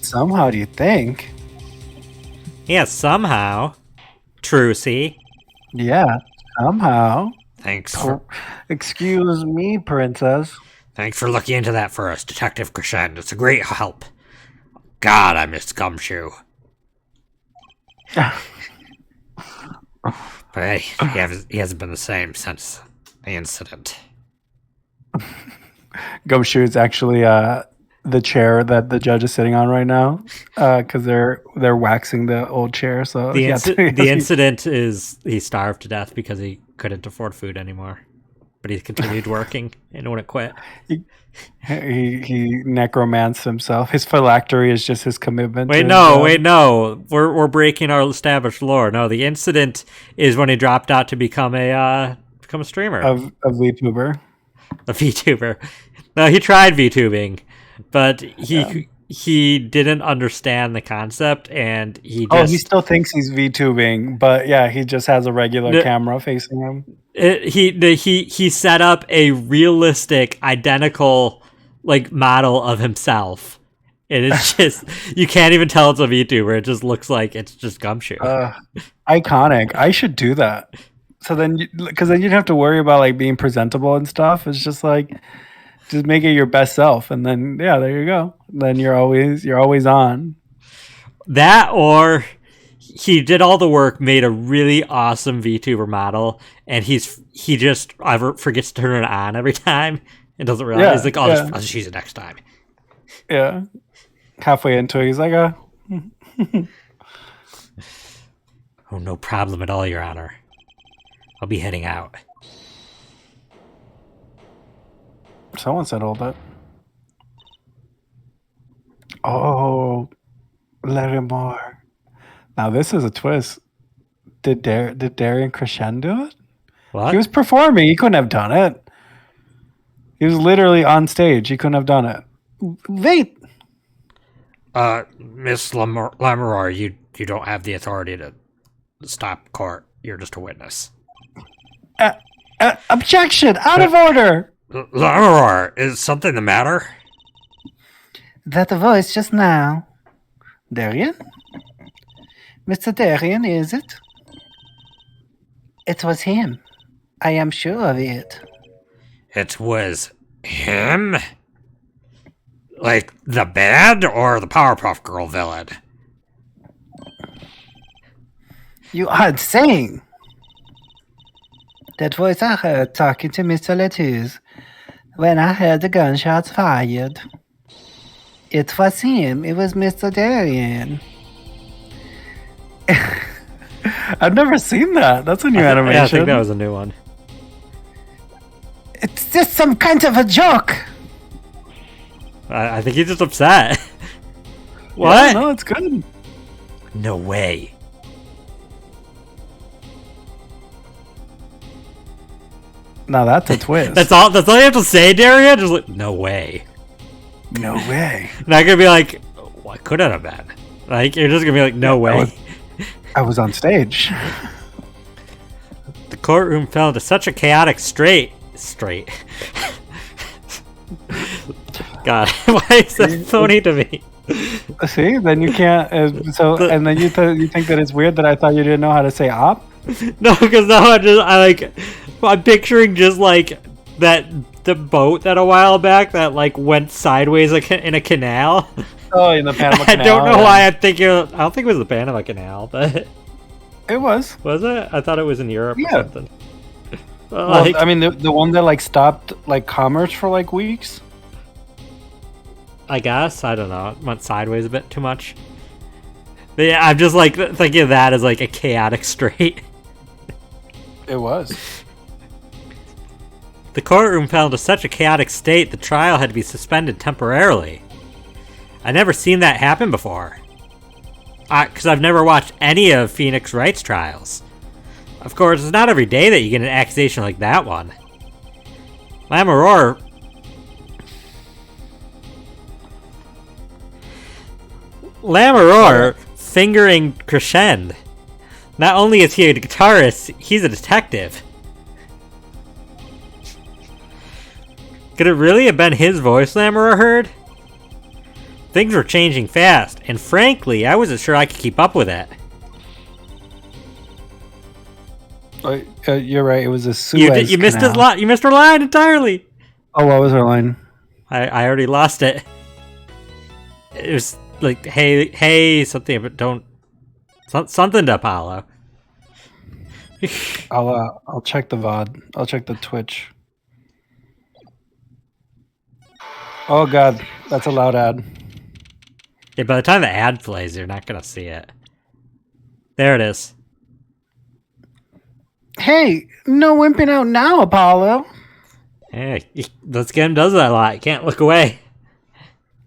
Somehow, do you think? Yeah, somehow. True, see? Yeah, somehow. Thanks. Excuse me, princess. Thanks for looking into that for us, Detective Crescent. It's a great help. God, I miss Gumshoe. But hey, he hasn't been the same since the incident. Gumshoe is actually the chair that the judge is sitting on right now, because they're waxing the old chair. So the incident is he starved to death because he couldn't afford food anymore, but he continued working and wouldn't quit. He necromanced himself. His phylactery is just his commitment. Wait, no. We're breaking our established lore. No, the incident is when he dropped out to become a streamer, a VTuber. A VTuber. No, he tried VTubing, but he didn't understand the concept, and he still thinks he's VTubing, but yeah, he just has a regular camera facing him. He set up a realistic, identical, like, model of himself, and it's just you can't even tell it's a VTuber. It just looks like it's just Gumshoe. Iconic. I should do that. So then, because then you'd have to worry about, like, being presentable and stuff. It's just like, just make it your best self, and then there you go. Then you're always on. That, or he did all the work, made a really awesome VTuber model, and he just forgets to turn it on every time and doesn't realize. He's like, I'll just use it next time. Yeah. Halfway into it, he's like, oh, no problem at all, Your Honor. I'll be heading out. Someone said all that. Oh, Larimore. Now this is a twist. Did Darian Crescent do it? What? He was performing. He couldn't have done it. He was literally on stage. He couldn't have done it. Wait. Miss Larimore, you don't have the authority to stop court. You're just a witness. Objection! Out of order! Larimore, is something the matter? That voice just now. Darian? Mr. Darian, is it? It was him. I am sure of it. It was him? Like the bad or the Powerpuff Girl villain? You are insane. That voice I heard talking to Mr. Lettuce when I heard the gunshots fired. It was him. It was Mr. Darian. I've never seen that. That's a new animation. Yeah, I think that was a new one. It's just some kind of a joke. I think he's just upset. What? Yeah, no, it's good. No way. Now that's a twist. That's all you have to say, Darian? Just like, no way. No way. Not gonna be like, what could it have been? Like, you're just gonna be like, no way. I was on stage. The courtroom fell into such a chaotic straight. God, why is that funny to me? See, then you can't. And then you think that it's weird that I thought you didn't know how to say op. No, because now I'm picturing just like the boat that a while back that like went sideways in a canal. Oh, in the Panama Canal. I don't know why I'm thinking. I don't think it was the Panama Canal, but it was. Was it? I thought it was in Europe or something. Well, I mean, the one that like stopped like commerce for like weeks. I guess, I don't know. It went sideways a bit too much. But yeah, I'm just like thinking of that as like a chaotic strait. It was. The courtroom fell into such a chaotic state the trial had to be suspended temporarily. I'd never seen that happen before. Because I've never watched any of Phoenix Wright's trials. Of course, it's not every day that you get an accusation like that one. Lamoureux fingering Crescend. Not only is he a guitarist, he's a detective. Could it really have been his voice Lamoureux heard? Things were changing fast, and frankly, I wasn't sure I could keep up with it. You're right. It was a Suez You missed Canal. his line. You missed her line entirely. Oh, what was her line? I already lost it. It was like, hey, something, but don't something to Apollo. I'll check the VOD. I'll check the Twitch. Oh God, that's a loud ad. Yeah, by the time the ad plays, you're not gonna see it. There it is. Hey, no wimping out now, Apollo. Hey, this game does that a lot. You can't look away.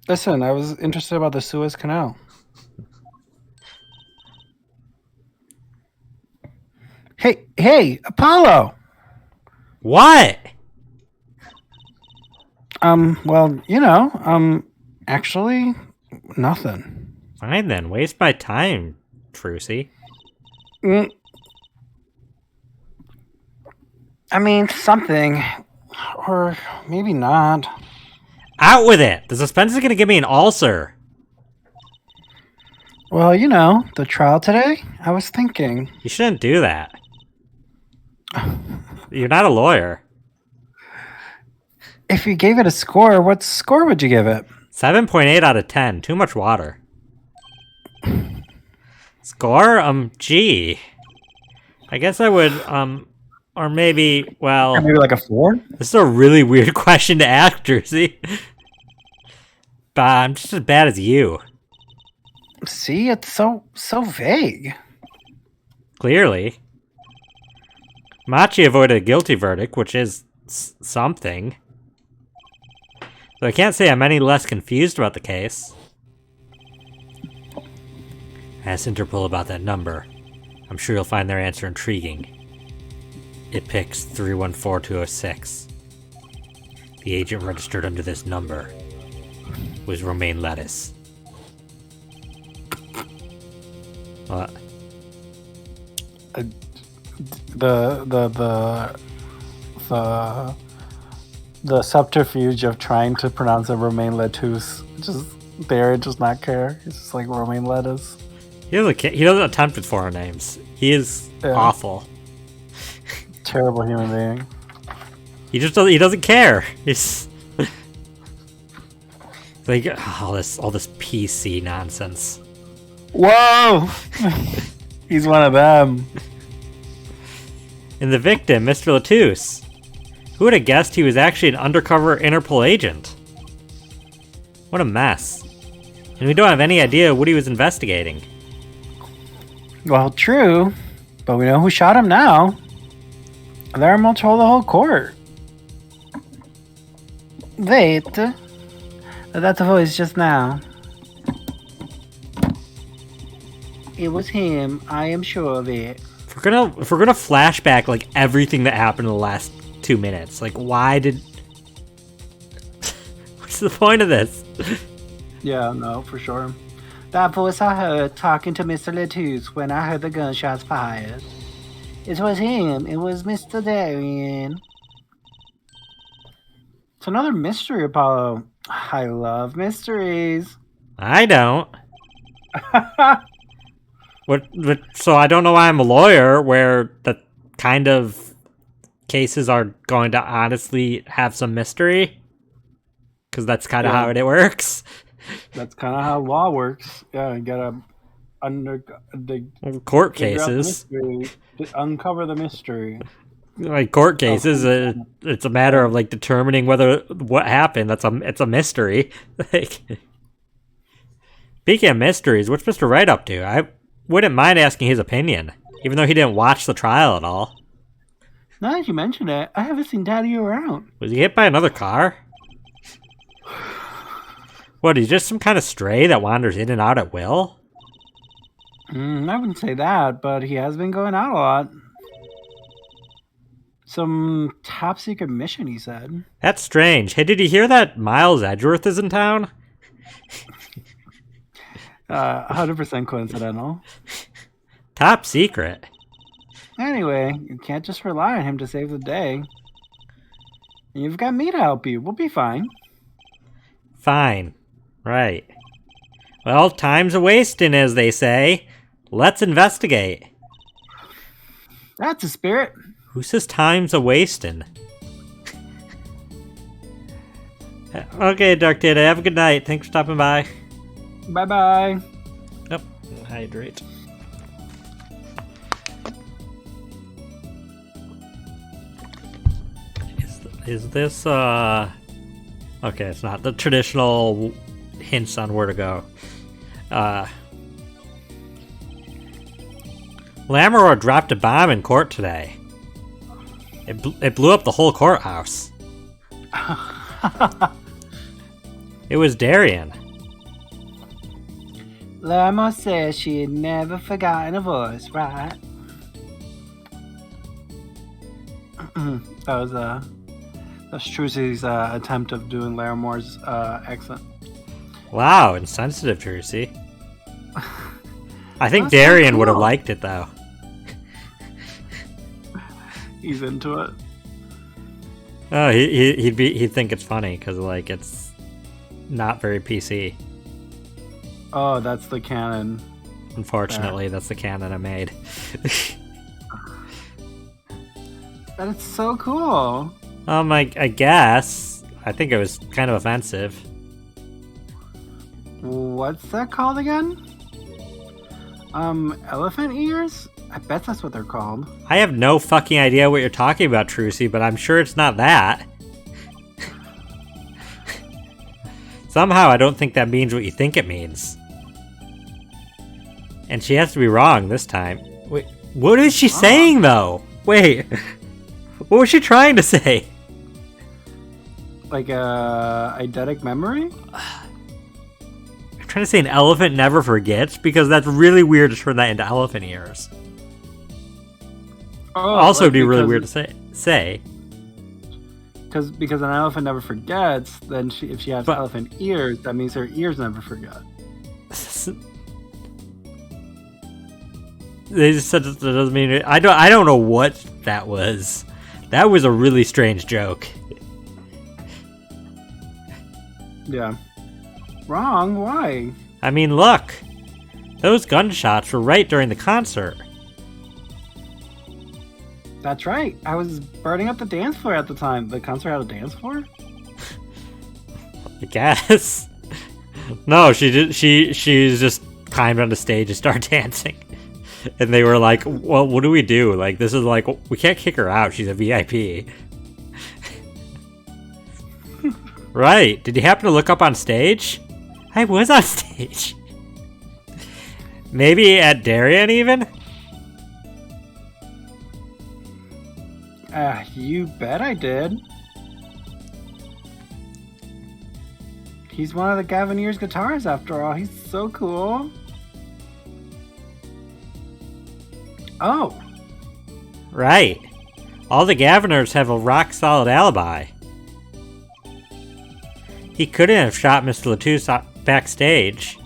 Listen, I was interested about the Suez Canal. Hey, Apollo. What? Well, actually, nothing. Fine then, waste my time, Trucy. I mean, something. Or maybe not. Out with it! The suspense is gonna give me an ulcer. Well, the trial today, I was thinking. You shouldn't do that. You're not a lawyer. If you gave it a score, what score would you give it? 7.8 out of 10. Too much water. Score? G. I guess I would, or maybe, well... Maybe like a 4? This is a really weird question to ask, Jersey. But I'm just as bad as you. See, it's so vague. Clearly. Machi avoided a guilty verdict, which is something. So I can't say I'm any less confused about the case. Ask Interpol about that number. I'm sure you'll find their answer intriguing. It picks 314206. The agent registered under this number was Romaine Lettuce. What? The subterfuge of trying to pronounce it Romaine Lettuce, just not care. It's just like Romaine Lettuce. He doesn't attempt with foreign names. He is awful. Terrible human being. He doesn't care. He's like all this PC nonsense. Whoa! He's one of them. And the victim, Mr. Lettuce. Who would have guessed he was actually an undercover Interpol agent? What a mess. And we don't have any idea what he was investigating. Well, true, but we know who shot him now. Larimel told the whole court. Wait, that voice just now. It was him, I am sure of it. If we're gonna flashback like everything that happened in the last 2 minutes, like why did? What's the point of this? Yeah, no, for sure. That voice I heard talking to Mr. Lettuce when I heard the gunshots fired. It was him. It was Mr. Darien. It's another mystery, Apollo. I love mysteries. I don't. So I don't know why I'm a lawyer where the kind of cases are going to honestly have some mystery. Because that's kind of how it works. That's kind of how law works. Yeah, you gotta court figure out the cases. mystery, uncover the mystery. Like court cases, it's a matter of like determining what happened. It's a mystery. Like, speaking of mysteries, what's Mr. Wright up to? I wouldn't mind asking his opinion, even though he didn't watch the trial at all. Now that you mention it, I haven't seen Daddy around. Was he hit by another car? What, he's just some kind of stray that wanders in and out at will? I wouldn't say that, but he has been going out a lot. Some top secret mission, he said. That's strange. Hey, did you hear that Miles Edgeworth is in town? 100% coincidental. Top secret. Anyway, you can't just rely on him to save the day. You've got me to help you. We'll be fine. Fine. Right. Well, time's a-wasting, as they say. Let's investigate. That's a spirit. Who says time's a-wasting? Okay, Dark Data, have a good night. Thanks for stopping by. Bye-bye. Yep. Hydrate. Is this, okay, it's not the traditional hints on where to go. Lamoureux dropped a bomb in court today. It blew up the whole courthouse. It was Darien. Lamar says she had never forgotten a voice, right? That's Trucy's attempt of doing Laramore's accent. Wow, insensitive, Trucy. I think That's so Darien would have cool. liked it, though. He's into it. Oh, he'd think it's funny because like it's not very PC. Oh, that's the canon. Unfortunately, that's the canon I made. But it's so cool. I guess I think it was kind of offensive. What's that called again? Elephant ears? I bet that's what they're called. I have no fucking idea what you're talking about, Trucy, but I'm sure it's not that. Somehow, I don't think that means what you think it means. And she has to be wrong this time. Wait, what is she saying, though? Wait, what was she trying to say? Like a eidetic memory? I'm trying to say an elephant never forgets, because that's really weird to turn that into elephant ears. Oh, Also, like it'd be really because- weird to say. Because an elephant never forgets, then if she has But- elephant ears, that means her ears never forget. They just said that doesn't mean it. I don't know what that was. That was a really strange joke. Yeah. Wrong? Why? I mean, look. Those gunshots were right during the concert. That's right. I was burning up the dance floor at the time. The concert had a dance floor? I guess. No, she did. She just climbed on the stage and started dancing. And they were like, "Well, what do we do? Like, this is like we can't kick her out. She's a VIP." Right? Did you happen to look up on stage? I was on stage. Maybe at Darien even. You bet I did. He's one of the Gavineer's guitars after all. He's so cool. Oh. Right. All the Gaviners have a rock-solid alibi. He couldn't have shot Mr. Latouche backstage.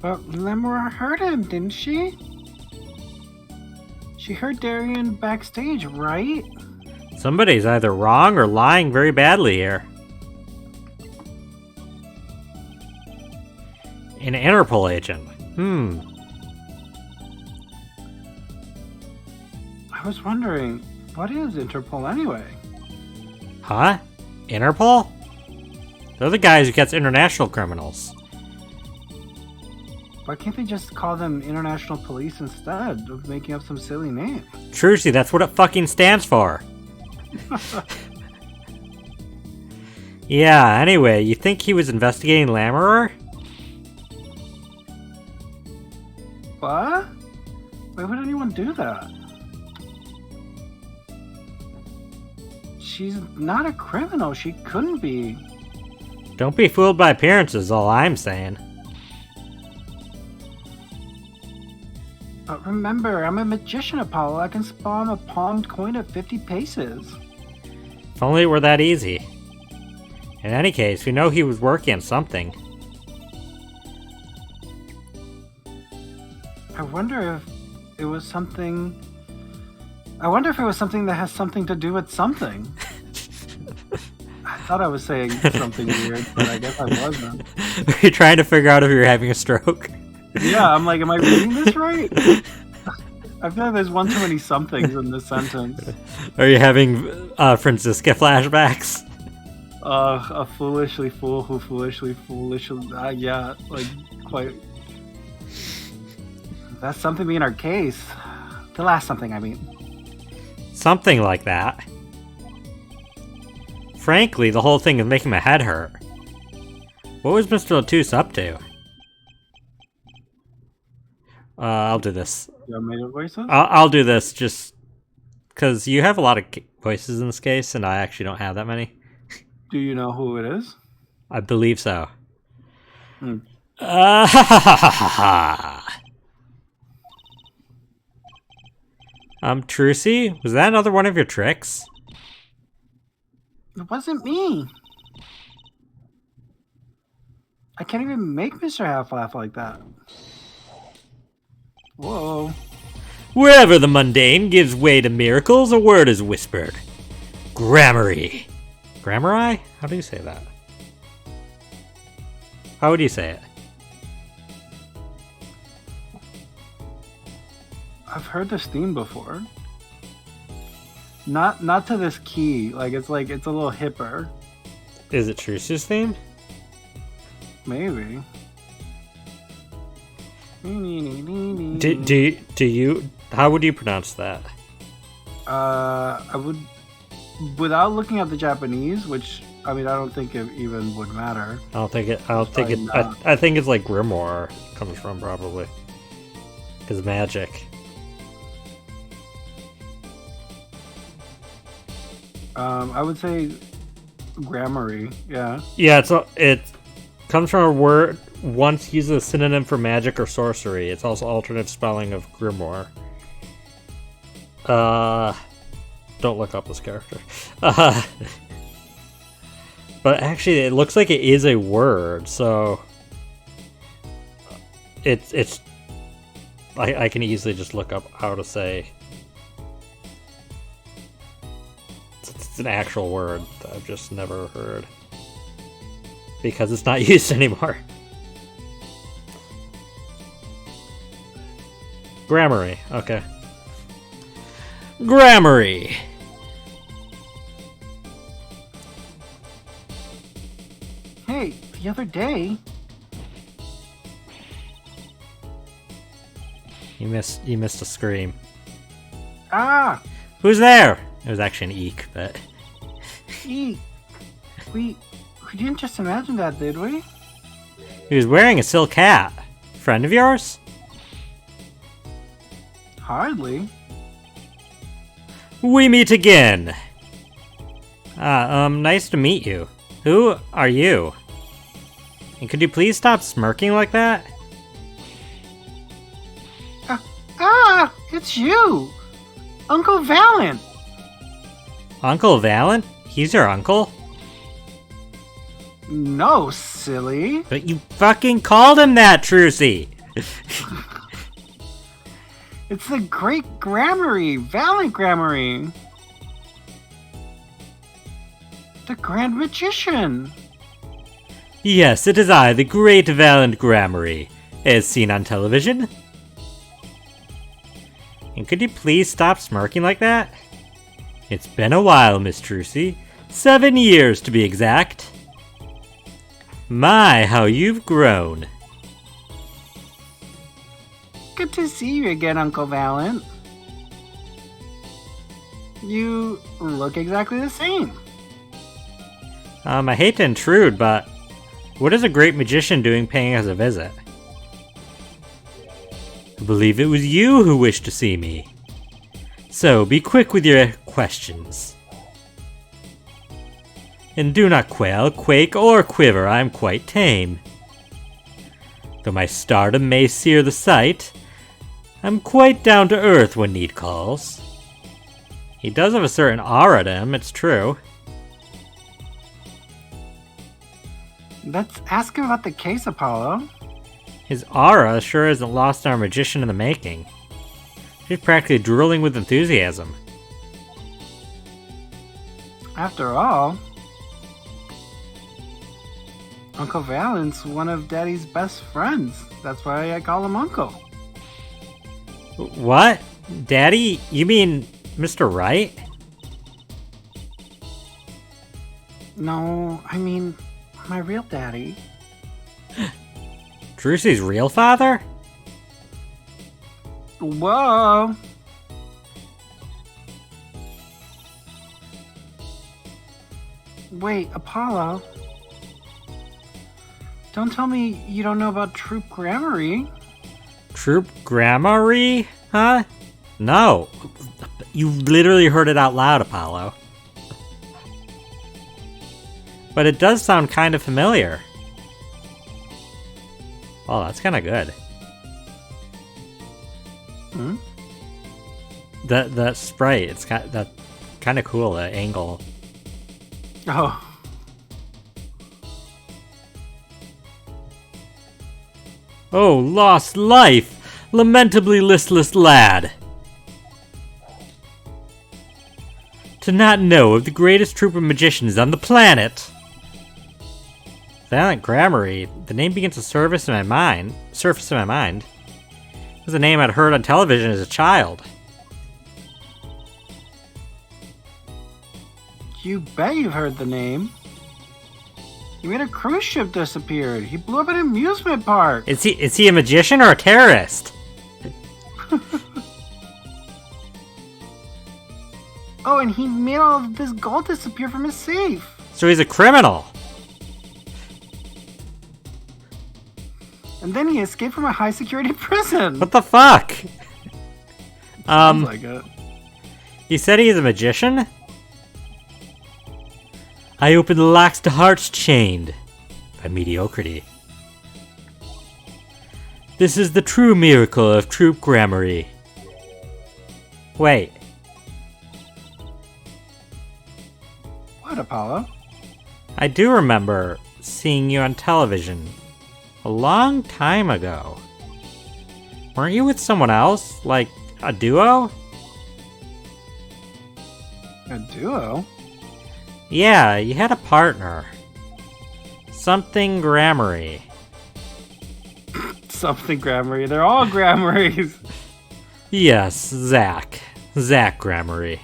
But Lemora heard him, didn't she? She heard Darian backstage, right? Somebody's either wrong or lying very badly here. An Interpol agent. I was wondering, what is Interpol anyway? Huh? Interpol? They're the guys who catch international criminals. Why can't they just call them international police instead of making up some silly name? Trucy, that's what it fucking stands for. Yeah, anyway, you think he was investigating Lamoureux? What? Why would anyone do that? She's not a criminal. She couldn't be. Don't be fooled by appearances, all I'm saying. But remember, I'm a magician, Apollo. I can spawn a palmed coin at 50 paces. If only it were that easy. In any case, we know he was working on something. I wonder if it was something... I wonder if it was something that has something to do with something. I thought I was saying something weird, but I guess I wasn't. Are you trying to figure out if you're having a stroke? Yeah, I'm like, am I reading this right? I feel like there's one too many somethings in this sentence. Are you having Francisca flashbacks? A foolishly fool who foolishly, yeah, like, quite... That's something being our case. The last something, I mean. Something like that. Frankly, the whole thing is making my head hurt. What was Mr. Latouche up to? I'll do this. You made a voices? I'll do this just because you have a lot of voices in this case, and I actually don't have that many. Do you know who it is? I believe so. Trucy, was that another one of your tricks? It wasn't me. I can't even make Mr. Half laugh like that. Whoa. Wherever the mundane gives way to miracles, a word is whispered. Gramarye. Gramarye? How do you say that? How would you say it? I've heard this theme before. Not to this key. It's a little hipper. Is it Trucy's theme? Maybe. Do you? How would you pronounce that? I would, without looking at the Japanese, which I mean I don't think it even would matter. I think it's like Grimoire comes from probably. Because magic. I would say Gramarye, yeah. Yeah, it comes from a word once used as a synonym for magic or sorcery. It's also alternative spelling of Grimoire. Don't look up this character. But actually, it looks like it is a word, so it's. I can easily just look up how to say. It's an actual word that I've just never heard because it's not used anymore. Gramarye, okay. Gramarye. Hey, the other day. You missed a scream. Ah! Who's there? It was actually an eek, but... We didn't just imagine that, did we? He was wearing a silk hat. Friend of yours? Hardly. We meet again. Nice to meet you. Who are you? And could you please stop smirking like that? It's you! Uncle Valant! Uncle Valant? He's your uncle? No, silly. But you fucking called him that, Trucy! It's the great Grammary, Valant Grammary. The Grand Magician. Yes, it is I, the great Valant Grammary, as seen on television. And could you please stop smirking like that? It's been a while, Miss Trucy. 7 years to be exact. My, how you've grown. Good to see you again, Uncle Valant. You look exactly the same. I hate to intrude, but what is a great magician doing paying us a visit? I believe it was you who wished to see me. So be quick with your questions. And do not quail, quake, or quiver, I am quite tame. Though my stardom may sear the sight, I'm quite down to earth when need calls. He does have a certain aura to him, it's true. Let's ask him about the case, Apollo. His aura sure isn't lost on our magician in the making. She's practically drooling with enthusiasm. After all, Uncle Valant's one of Daddy's best friends. That's why I call him Uncle. What? Daddy? You mean Mr. Wright? No, I mean my real daddy. Drucy's real father? Whoa! Wait, Apollo. Don't tell me you don't know about Troop Grammary. Troop Grammary? Huh? No. You literally heard it out loud, Apollo. But it does sound kind of familiar. Oh, that's kind of good. Hmm? The sprite, it's got that kind of cool, the angle. Oh. Oh, lost life! Lamentably listless lad! To not know of the greatest troop of magicians on the planet! Valant Grammary, the name begins to surface in my mind. It was a name I'd heard on television as a child. You bet you've heard the name. He made a cruise ship disappear. He blew up an amusement park. Is he a magician or a terrorist? Oh, and he made all of this gold disappear from his safe. So he's a criminal. And then he escaped from a high security prison. What the fuck? Sounds like it. You said he's a magician? I open the locks to hearts chained by mediocrity. This is the true miracle of Troop Grammary. Wait. What, Apollo? I do remember seeing you on television a long time ago. Weren't you with someone else? Like a duo? A duo? Yeah, you had a partner. Something Grammary. Something Grammary. They're all Grammaries. Yes, Zach. Zach Grammary.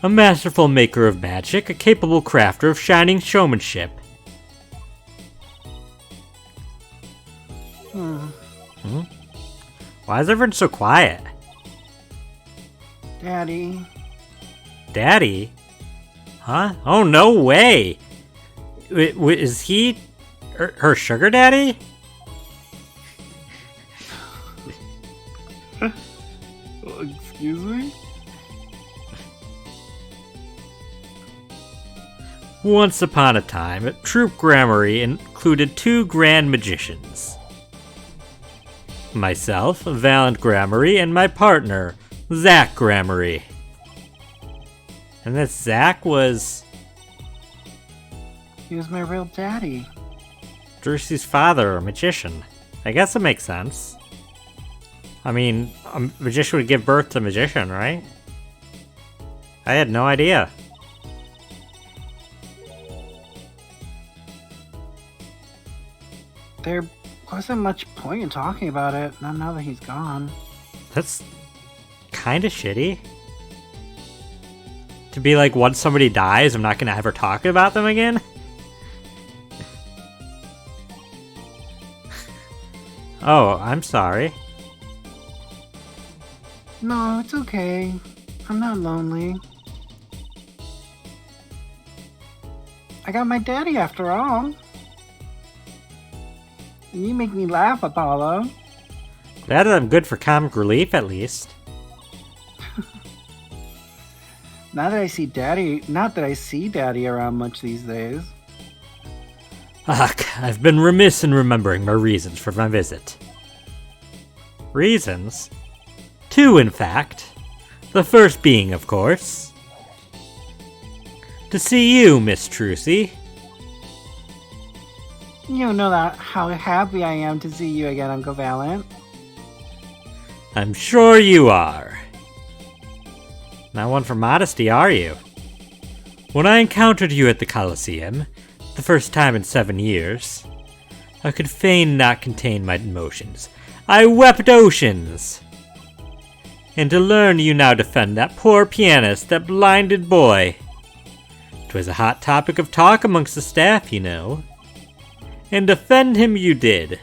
A masterful maker of magic, a capable crafter of shining showmanship. Why is everyone so quiet? Daddy. Daddy? Huh? Oh, no way! Is he her sugar daddy? Excuse me? Once upon a time, Troop Grammary included 2 grand magicians. Myself, Valant Grammary, and my partner, Zach Grammary. And this Zach was He was my real daddy. Drucy's father, a magician. I guess it makes sense. I mean, a magician would give birth to a magician, right? I had no idea. There wasn't much point in talking about it, not now that he's gone. That's kind of shitty. To be like, once somebody dies, I'm not going to ever talk about them again? Oh, I'm sorry. No, it's okay. I'm not lonely. I got my daddy after all. You make me laugh, Apollo. Glad that I'm good for comic relief, at least. Not that I see daddy around much these days. Ugh, I've been remiss in remembering my reasons for my visit. Reasons? 2, in fact. The first being, of course, to see you, Miss Trucy. You know that how happy I am to see you again, Uncle Valant. I'm sure you are. Not one for modesty, are you? When I encountered you at the Colosseum, the first time in 7 years, I could fain not contain my emotions. I wept oceans! And to learn you now defend that poor pianist, that blinded boy. 'Twas a hot topic of talk amongst the staff, you know. And defend him you did.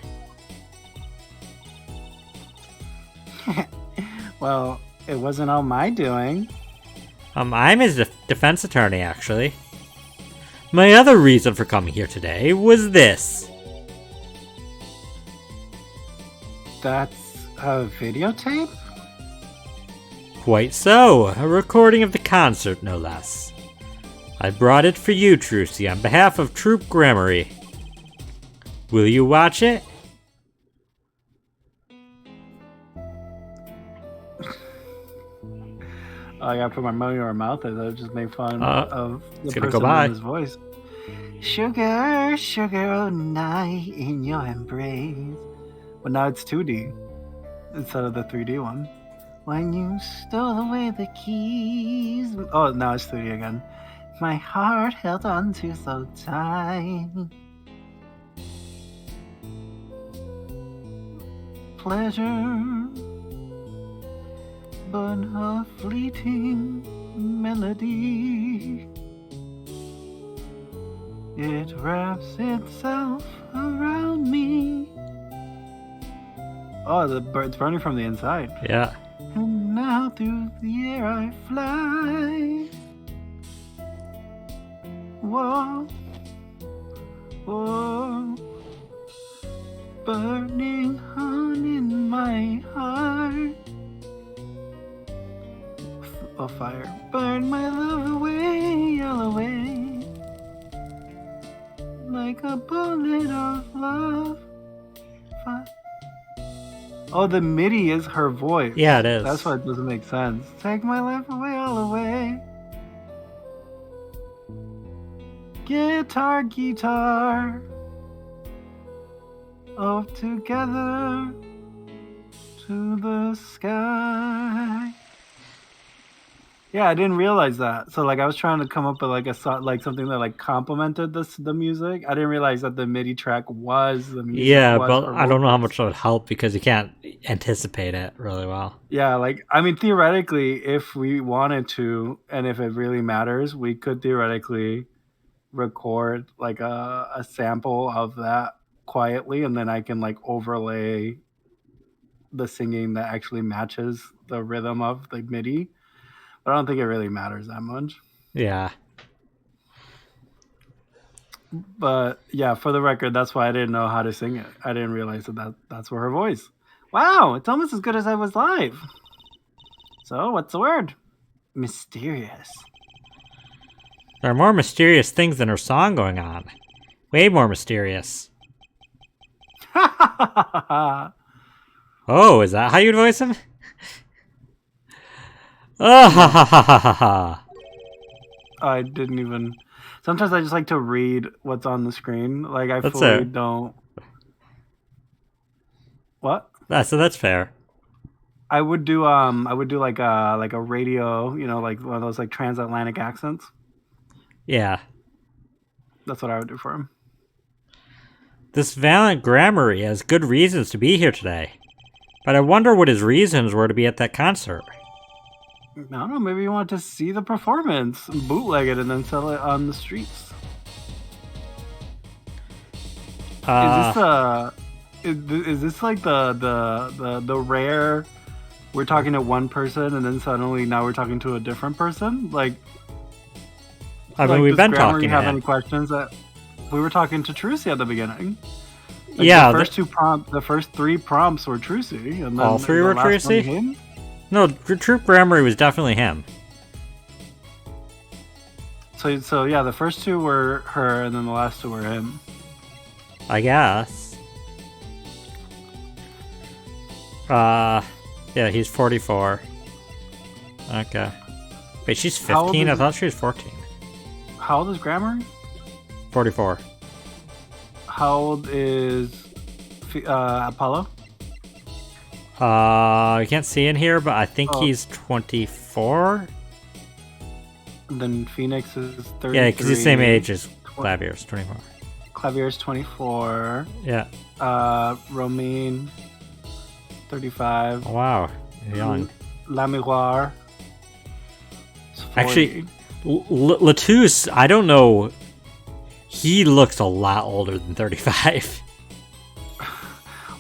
Well, it wasn't all my doing. I'm his defense attorney, actually. My other reason for coming here today was this. That's a videotape? Quite so, a recording of the concert, no less. I brought it for you, Trucy, on behalf of Troop Grammary. Will you watch it? I gotta put my money where my mouth is. I just make fun of the gonna person go by. in his voice. Sugar, sugar, oh night in your embrace. But now it's 2D instead of the 3D one. When you stole away the keys. Oh, now it's 3D again. My heart held on to so tight. Pleasure, but a fleeting melody. It wraps itself around me. Oh, it's burning from the inside. Yeah. And now through the air I fly. Whoa, whoa. Burning on in my heart. Oh, fire. Burn my love away, all away. Like a bullet of love. Oh, the MIDI is her voice. Yeah, it is. That's why it doesn't make sense. Take my life away, all away. Guitar, guitar. Off together to the sky. Yeah, I didn't realize that. So like I was trying to come up with like a something that like complemented the music. I didn't realize that the MIDI track was the music. Yeah, but I don't know how much that would help because you can't anticipate it really well. Yeah, like I mean theoretically if we wanted to and if it really matters, we could theoretically record like a sample of that quietly and then I can like overlay the singing that actually matches the rhythm of the MIDI. But I don't think it really matters that much. Yeah. But yeah, for the record, that's why I didn't know how to sing it. I didn't realize that's for her voice. Wow, it's almost as good as I was live. So, what's the word? Mysterious. There are more mysterious things than her song going on. Way more mysterious. Oh, is that how you'd voice him? Oh, ha ha ha ha ha ha. I didn't even. Sometimes I just like to read what's on the screen. Like I That's fully it. don't. What? So that's fair. I would do like a radio, like one of those like transatlantic accents. Yeah. That's what I would do for him. This Valant Grammary has good reasons to be here today. But I wonder what his reasons were to be at that concert. I don't know, maybe you want to see the performance, bootleg it, and then sell it on the streets. Is this like the rare? We're talking to one person, and then suddenly now we're talking to a different person. Like, I mean, we've been Grammar, talking. You have any questions? That we were talking to Trucy at the beginning. Like yeah, the first three prompts were Trucy, and then all three were Trucy. No, Troop Grammary was definitely him. So yeah, the first two were her, and then the last two were him. I guess. Yeah, he's 44. Okay. Wait, she's 15? I thought she was 14. How old is Grammar? 44. How old is Apollo? I can't see in here, but I think he's 24. Then Phoenix is 33. Yeah, because he's the same age as Clavier's, 24. Clavier's 24. Yeah. Romaine, 35. Oh, wow. Young. La Miroir. Actually, Latouche, I don't know. He looks a lot older than 35.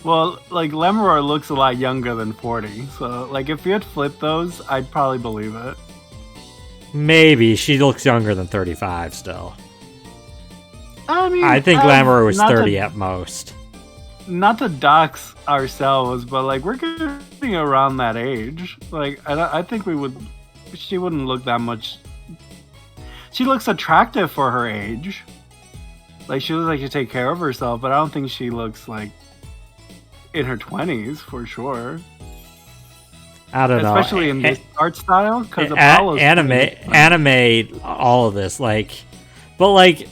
Well, like, Lemuroir looks a lot younger than 40. So, like, if you had flipped those, I'd probably believe it. Maybe. She looks younger than 35 still. I mean, I think Lemuroir was 30 at most. Not to dox ourselves, but, like, we're getting around that age. Like, I think she wouldn't look that much. She looks attractive for her age. Like, she looks like she take care of herself, but I don't think she looks, like, in her 20s, for sure. I don't know. Especially in this art style, because anime, all of this, like, but like,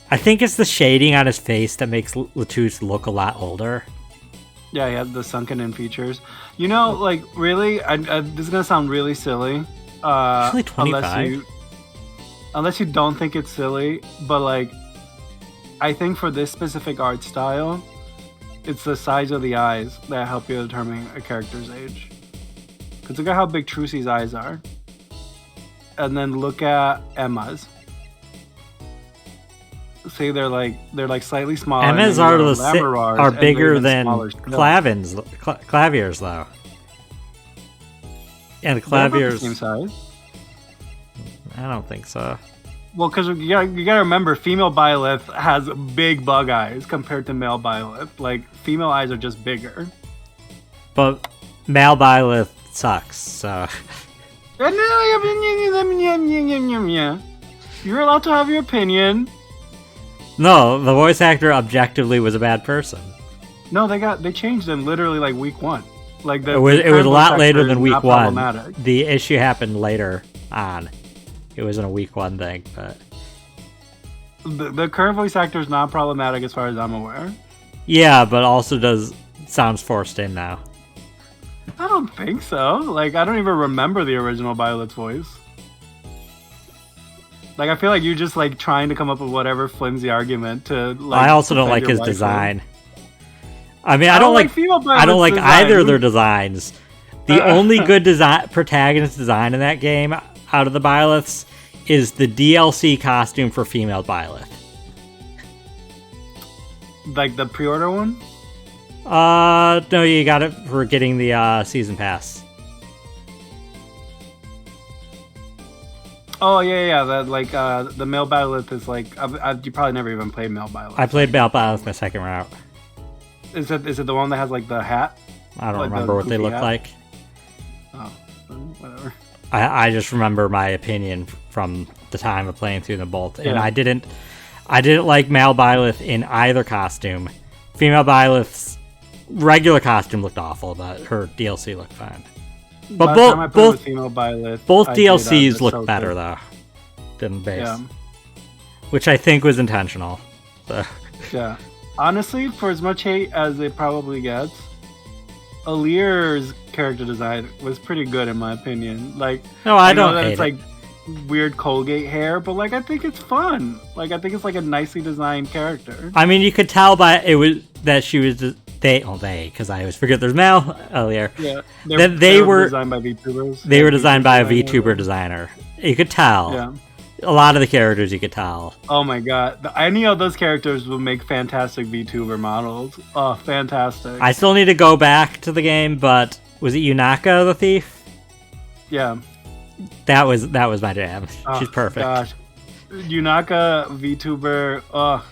I think it's the shading on his face that makes Latouche look a lot older. Yeah, he has the sunken in features. You know, like, really, this is gonna sound really silly. Really 25. Unless you don't think it's silly, but like, I think for this specific art style, it's the size of the eyes that help you determine a character's age. Because look at how big Trucy's eyes are. And then look at Emma's. See, they're like slightly smaller. Emma's are bigger than Clavier's though. And Clavier's the same size. I don't think so. Well, because you gotta remember, female Byleth has big bug eyes compared to male Byleth. Like, female eyes are just bigger. But male Byleth sucks, so... You're allowed to have your opinion. No, the voice actor objectively was a bad person. No, they changed him literally like week 1. Like it was a lot later than week 1. The issue happened later on. It wasn't a week 1 thing, but the current voice actor is not problematic as far as I'm aware. Yeah, but also sounds forced in now. I don't think so. Like, I don't even remember the original Violet's voice. Like, I feel like you're just like trying to come up with whatever flimsy argument to. Like, I also don't like his design. I mean, I don't like design. Either of their designs. The only good protagonist design in that game out of the Byleths is the DLC costume for female Byleth. Like the pre-order one? No, you got it for getting the season pass. Oh yeah. That like the male Byleth is like you probably never even played male Byleth. I played male Byleth my second route. Is it the one that has like the hat? I don't remember what they look like. Oh, whatever. I just remember my opinion from the time of playing through them both, and I didn't like male Byleth in either costume. Female Byleth's regular costume looked awful, but her DLC looked fine. But both DLCs look better though than base, which I think was intentional. So. Yeah, honestly, for as much hate as it probably gets, Alir's character design was pretty good in my opinion. Like, No, I know don't that hate it's it. like weird Colgate hair, but like I think it's fun. Like I think it's like a nicely designed character. I mean, you could tell by it was that she was they because I always forget there's Mel earlier. Yeah, They were designed by VTubers. They were designed by a VTuber designer. You could tell. Yeah. A lot of the characters you could tell. Oh my god, any of those characters would make fantastic VTuber models. Oh, fantastic. I still need to go back to the game, but was it Yunaka the thief? Yeah. That was my jam. Oh, She's perfect. Gosh. Yunaka VTuber.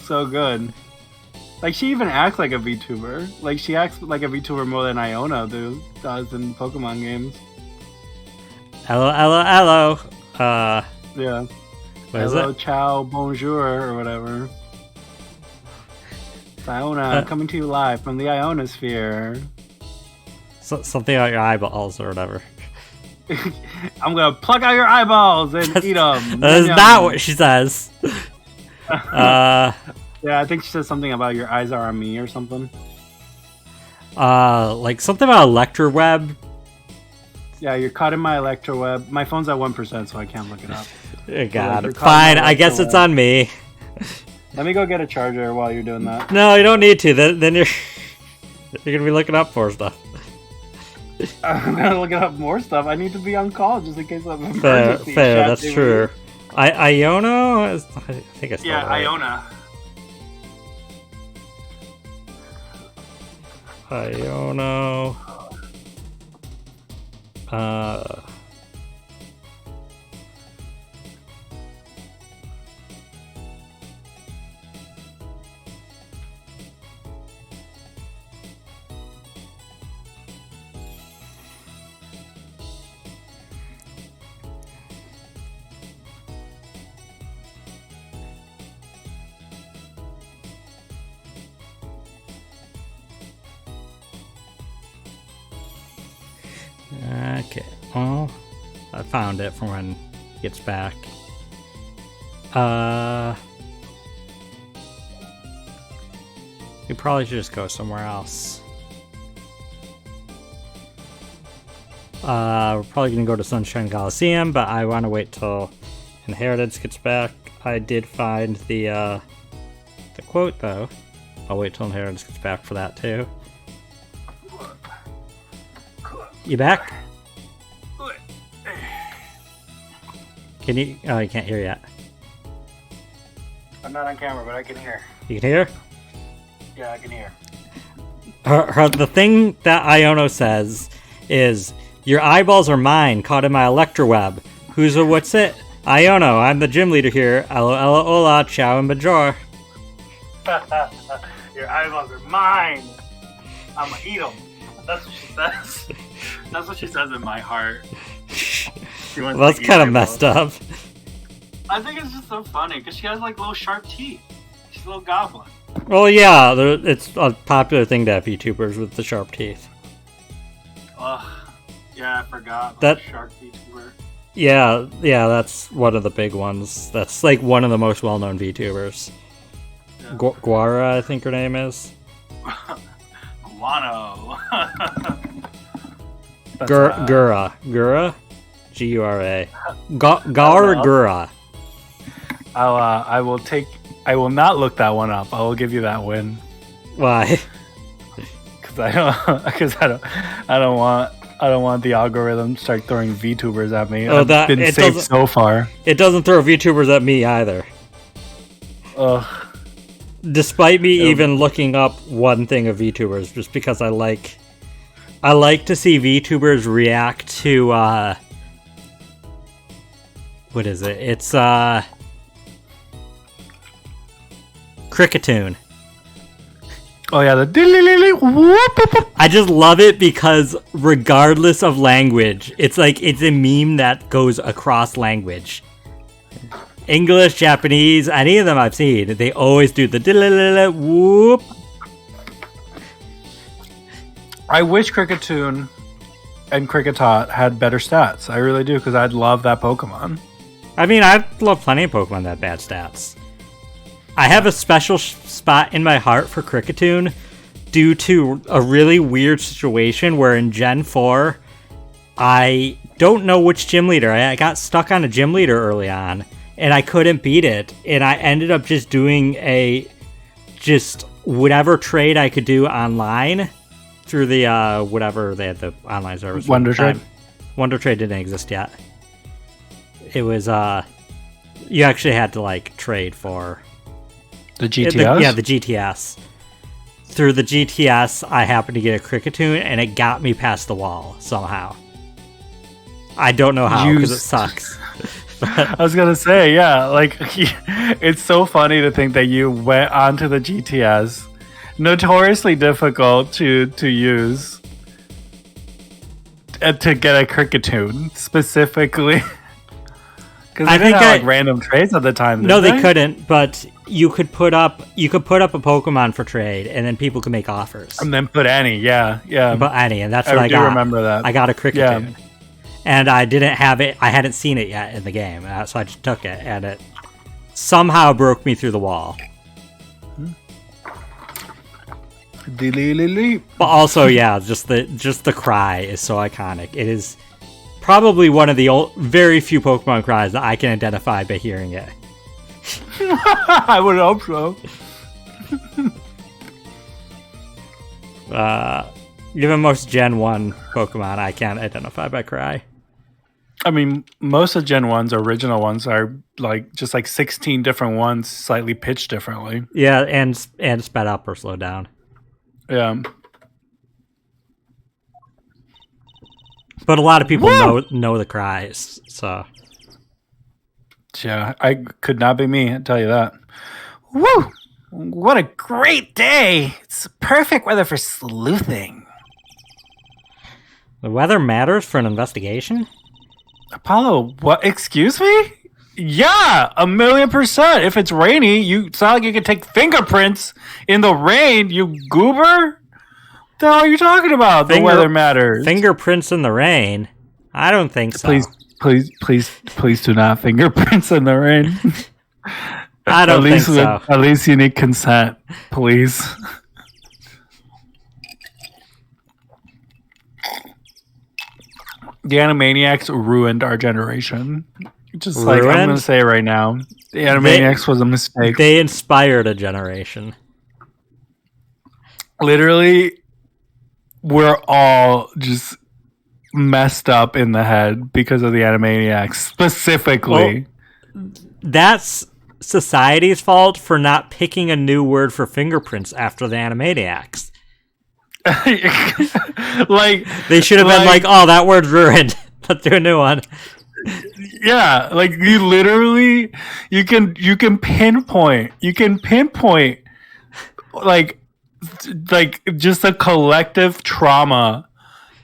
So good. Like she even acts like a VTuber. Like she acts like a VTuber more than Iona does in Pokemon games. Hello. Yeah. What is Hello, it? ciao, bonjour, or whatever. It's Iona coming to you live from the Ionosphere. Something about your eyeballs or whatever. I'm gonna pluck out your eyeballs and eat them. That's not what she says. Yeah, I think she says something about your eyes are on me or something. Like something about Electroweb. Yeah, you're caught in my electroweb. My phone's at 1%, so I can't look it up. God, you're caught in fine. my I guess it's electroweb. on me. Let me go get a charger while you're doing that. No, you don't need to. Then you're gonna be looking up for stuff. I'm gonna look up more stuff. I need to be on call just in case of an Fair, emergency. that's Chat true. Iona? I think I spelled Yeah, it right. Iona. Iono. Okay, well, I found it from when he gets back. We probably should just go somewhere else. We're probably gonna go to Sunshine Coliseum, but I want to wait till Inheritance gets back. I did find the quote though. I'll wait till Inheritance gets back for that too. You back? Can you? Oh, you can't hear yet. I'm not on camera, but I can hear. You can hear? Yeah, I can hear. The thing that Iono says is, "Your eyeballs are mine, caught in my electroweb. Who's a what's it? Iono, I'm the gym leader here. Ella hola, ciao and bajor." Your eyeballs are mine. I'm gonna eat them. That's what she says. That's what she says in my heart. Well, that's kind of messed up. I think it's just so funny because she has like little sharp teeth. She's a little goblin. Well, yeah, it's a popular thing to have YouTubers with the sharp teeth. Ugh. Yeah, I forgot. That- shark VTuber. Yeah, that's one of the big ones. That's like one of the most well-known VTubers. Yeah. Guara, I think her name is. Guano. Gura? Gura? Gura. I will not look that one up. I will give you that win. Why? Because I don't want the algorithm to start throwing VTubers at me. Oh, I've been it safe doesn't- so far. It doesn't throw VTubers at me either. Ugh. Despite me even looking up one thing of VTubers, just because I like to see VTubers react to what is it? It's Cricketune. Oh yeah, I just love it because regardless of language, it's a meme that goes across language. English, Japanese, any of them I've seen, they always do the whoop. I wish Cricketune and Cricketot had better stats. I really do, because I'd love that Pokemon. I mean, I love plenty of Pokemon that have bad stats. I have a special spot in my heart for Cricketune due to a really weird situation where in Gen 4, I don't know which gym leader. I got stuck on a gym leader early on, and I couldn't beat it. And I ended up just doing whatever trade I could do online through the whatever they had the online service. Wonder Trade? Wonder Trade didn't exist yet. It was you actually had to like trade for the GTS. The GTS. Through the GTS, I happened to get a Cricketune, and it got me past the wall somehow. I don't know how because it sucks. I was gonna say, yeah, like it's so funny to think that you went onto the GTS, notoriously difficult to use, to get a Cricketune specifically. Because I think like random trades at the time. No, they couldn't. But you could put up a Pokemon for trade, and then people could make offers. And then put any, yeah. Put any, and that's what I got. I do remember that. I got a Cricketune. Yeah. And I didn't have it. I hadn't seen it yet in the game, so I just took it, and it somehow broke me through the wall. But also, yeah, just the cry is so iconic. It is probably one of the very few Pokemon cries that I can identify by hearing it. I would hope so. Even most Gen 1 Pokemon, I can't identify by cry. I mean, most of Gen 1's original ones are just 16 different ones, slightly pitched differently. Yeah, and sped up or slowed down. Yeah. But a lot of people know the cries, so. Yeah, I could not be me, I'll tell you that. Woo! What a great day! It's perfect weather for sleuthing. The weather matters for an investigation? Apollo, what? Excuse me? Yeah, 1,000,000%. If it's rainy, it's not like you can take fingerprints in the rain, you goober. What the hell are you talking about? The weather matters. Fingerprints in the rain? I don't think so. Please do not fingerprints in the rain. I don't think so. At least you need consent, please. The Animaniacs ruined our generation. Just ruined? Like I'm going to say it right now. The Animaniacs was a mistake. They inspired a generation. Literally, we're all just messed up in the head because of the Animaniacs, specifically. Well, that's society's fault for not picking a new word for fingerprints after the Animaniacs. Like they should have been like, oh, that word's ruined. Let's do a new one. Yeah, like you literally you can pinpoint like just a collective trauma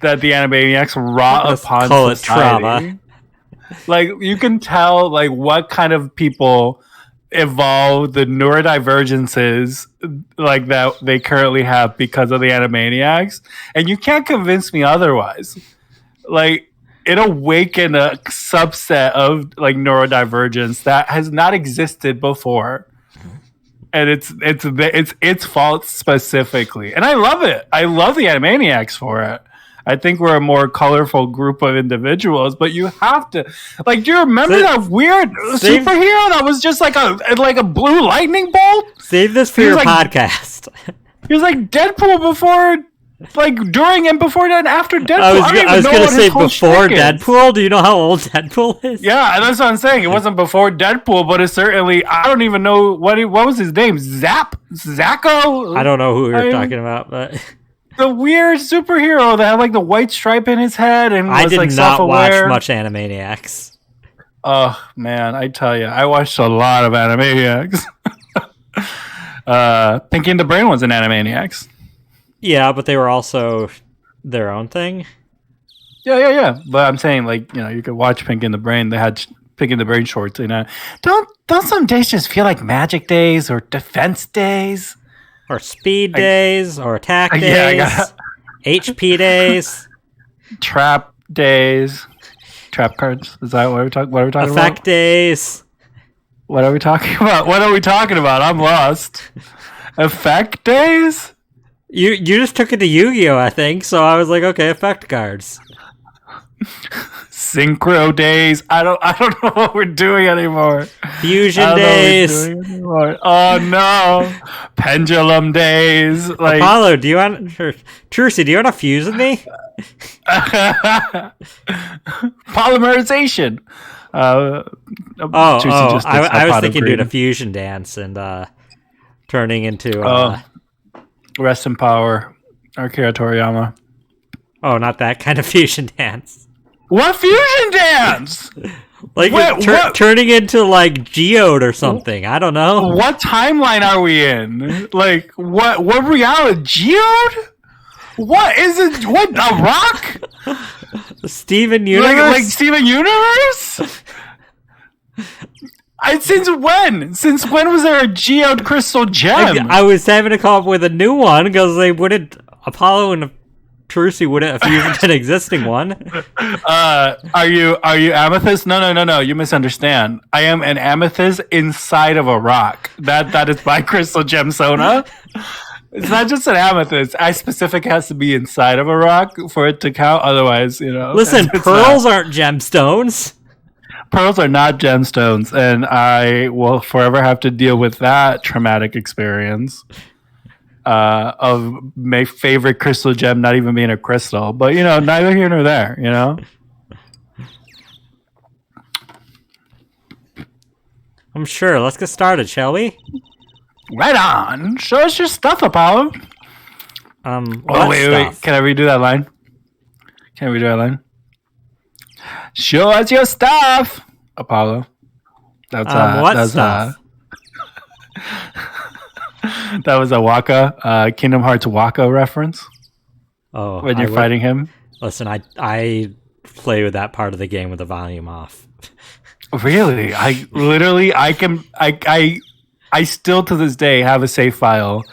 that the Animaniacs wrought upon society. Trauma. Like you can tell like what kind of people evolved the neurodivergences like that they currently have because of the Animaniacs, and you can't convince me otherwise. Like it awakened a subset of like neurodivergence that has not existed before, and it's fault specifically, and I love it. I love the Animaniacs for it. I think we're a more colorful group of individuals, but you have to like. Do you remember that weird superhero that was just like a blue lightning bolt? Save this for your podcast. He was like Deadpool before, like during and before and after Deadpool. I was going to say before Deadpool. Do you know how old Deadpool is? Yeah, that's what I'm saying. It wasn't before Deadpool, but it's certainly. I don't even know what was his name. Zacko. I don't know who you're talking about, but. The weird superhero that had like the white stripe in his head and was I did like not self-aware. Watch much Animaniacs. Oh man, I tell you, I watched a lot of Animaniacs. Pinky and the Brain was an Animaniacs. Yeah, but they were also their own thing. Yeah. But I'm saying, like, you could watch Pinky and the Brain. They had Pinky and the Brain shorts. Don't some days just feel like Magic Days or Defense Days? Or speed days, or attack days, HP days, trap days, trap cards. Is that what we're talking about? Effect days. What are we talking about? I'm lost. Effect days? You just took it to Yu-Gi-Oh, I think. So I was like, okay, effect cards. Synchro days. I don't know what we're doing anymore. Fusion days. Oh no. Pendulum days. Like Apollo, do you want Trucy, do you want to fuse with me? Polymerization. I was thinking doing a fusion dance and turning into rest in power, Akira Toriyama. Oh, not that kind of fusion dance. What fusion dance? Like turning into like Geode or something. I don't know. What timeline are we in? Like what reality? Geode? What is it? What, a rock? Steven Universe? Like Steven Universe? Since when? Since when was there a Geode crystal gem? I was having to come up with a new one because they wouldn't. Apollo and Trucy wouldn't have used an existing one. Are you amethyst? No. You misunderstand. I am an amethyst inside of a rock. That is my crystal gem Sona. It's not just an amethyst. I specific has to be inside of a rock for it to count. Otherwise, Listen, pearls aren't gemstones. Pearls are not gemstones, and I will forever have to deal with that traumatic experience of my favorite crystal gem not even being a crystal. But neither here nor there. I'm sure. Let's get started, shall we? Right on. Show us your stuff, Apollo. Wait. Can I redo that line? Show us your stuff, Apollo. That's stuff? That was a Waka, Kingdom Hearts Waka reference. Oh, when you're fighting him. Listen, I play with that part of the game with the volume off. Really? I still to this day have a save file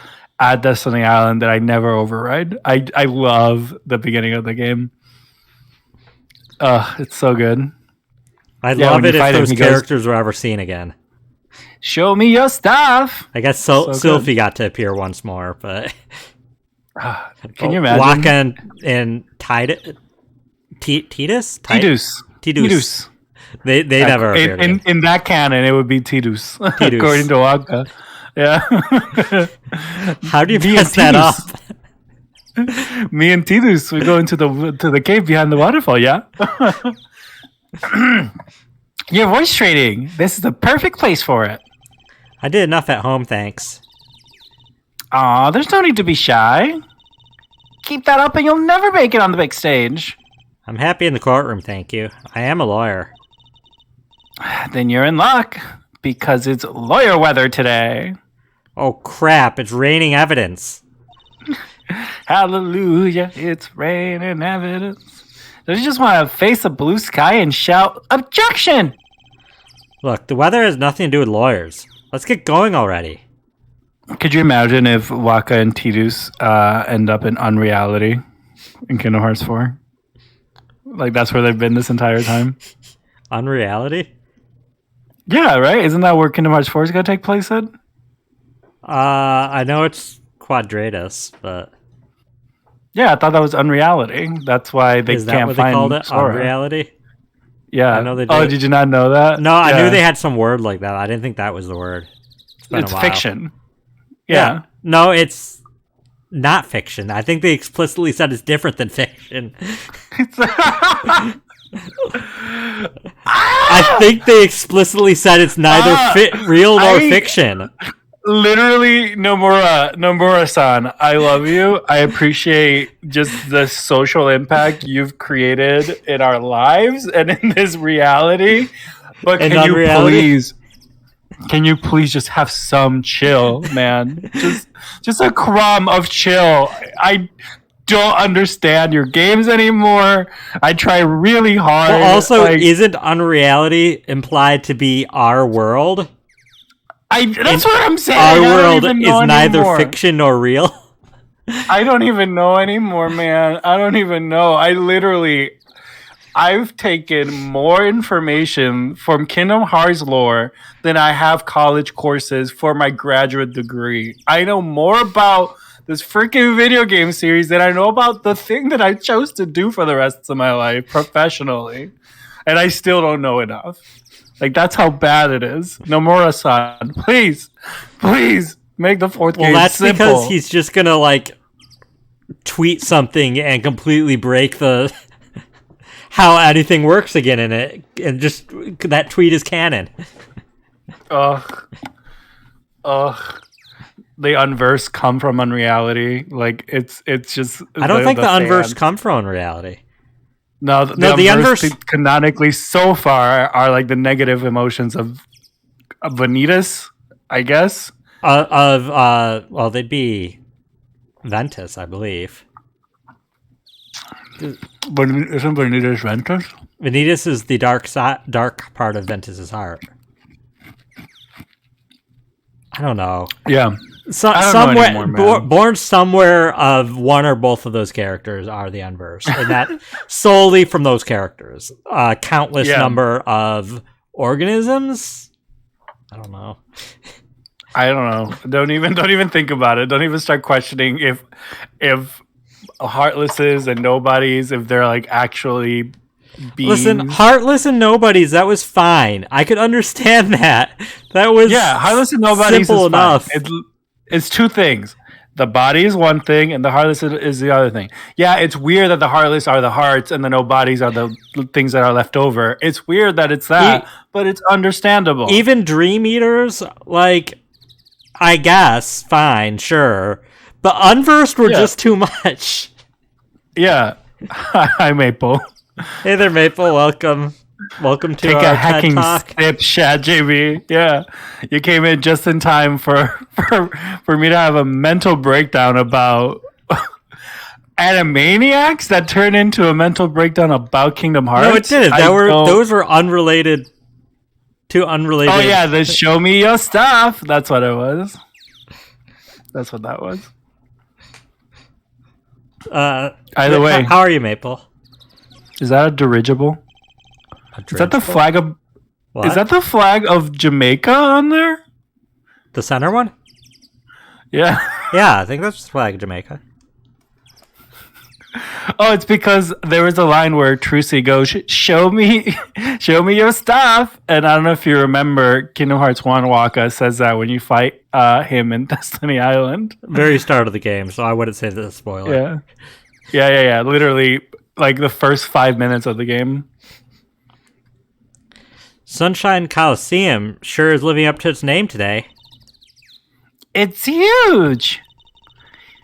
at Destiny Island that I never override. I love the beginning of the game. It's so good. I'd love it if those characters were ever seen again. Show me your stuff. I guess Sylphie got to appear once more, but can you imagine? Waka and Tidus? Tidus. They never appeared in that canon. It would be Tidus. According to Waka. Yeah. How do you mess that up? Me and Tidus, we go into the cave behind the waterfall. Yeah. Your voice trading. This is the perfect place for it. I did enough at home, thanks. Aw, there's no need to be shy. Keep that up and you'll never make it on the big stage. I'm happy in the courtroom, thank you. I am a lawyer. Then you're in luck, because it's lawyer weather today. Oh crap, it's raining evidence. Hallelujah, it's raining evidence. Don't you just want to face a blue sky and shout, objection! Look, the weather has nothing to do with lawyers. Let's get going already. Could you imagine if Waka and Tidus end up in unreality in Kingdom Hearts 4? Like, that's where they've been this entire time? Unreality? Yeah, right? Isn't that where Kingdom Hearts 4 is going to take place at? I know it's Quadratus, but... Yeah, I thought that was unreality. That's why they Is that can't what find they called it? Sora. Unreality? Yeah. I know they did. Oh, did you not know that? No, I knew they had some word like that. I didn't think that was the word. It's fiction. Yeah. No, it's not fiction. I think they explicitly said it's different than fiction. I think they explicitly said it's neither real nor fiction. Literally, Nomura-san, I love you. I appreciate just the social impact you've created in our lives and in this reality. But can you please just have some chill, man? Just a crumb of chill. I don't understand your games anymore. I try really hard. Well, also, isn't unreality implied to be our world? That's what I'm saying. Our world is neither fiction nor real. I don't even know anymore, man. I don't even know. I've taken more information from Kingdom Hearts lore than I have college courses for my graduate degree. I know more about this freaking video game series that I know about the thing that I chose to do for the rest of my life professionally, and I still don't know enough. Like, that's how bad it is. Nomura-san, please make the fourth game that's simple. because he's just gonna like tweet something and completely break the how anything works again in it, and just that tweet is canon. Ugh. The unverse come from unreality. Like, it's just. I don't think the unverse fans. come from unreality. No, the unverse canonically so far are like the negative emotions of Vanitas, I guess. Well, they'd be Ventus, I believe. But isn't Vanitas Ventus? Vanitas is the dark part of Ventus's heart. I don't know. Yeah. Somewhere born somewhere of one or both of those characters are the unverse, and that solely from those characters. Countless number of organisms. I don't know. Don't even think about it. Don't even start questioning if heartlesses and nobodies, if they're like actually beings. Listen, heartless and nobodies, that was fine. I could understand that. That was heartless and nobodies simple is enough. It's two things. The body is one thing, and the heartless is the other thing. Yeah, it's weird that the heartless are the hearts, and the nobodies are the things that are left over. It's weird that it's that, but it's understandable. Even Dream Eaters, like, I guess, fine, sure. But Unversed were just too much. Yeah. Hi, Maple. Hey there, Maple. Welcome to Take our a hacking TED Talk. sip, Shad JB. Yeah, you came in just in time for me to have a mental breakdown about Animaniacs that turned into a mental breakdown about Kingdom Hearts. No, it didn't. Those were unrelated. Two unrelated. Oh yeah, the show me your stuff. That's what it was. That's what that was. Either way, how are you, Maple? Is that a dirigible? Is that the flag of? What? Is that the flag of Jamaica on there? The center one? Yeah. Yeah, I think that's the flag of Jamaica. Oh, it's because there was a line where Trucy goes, show me your stuff. And I don't know if you remember, Kingdom Hearts 1 Waka says that when you fight him in Destiny Island. Very start of the game, so I wouldn't say that's a spoiler. Yeah. Literally, like the first 5 minutes of the game. Sunshine Coliseum sure is living up to its name today. It's huge.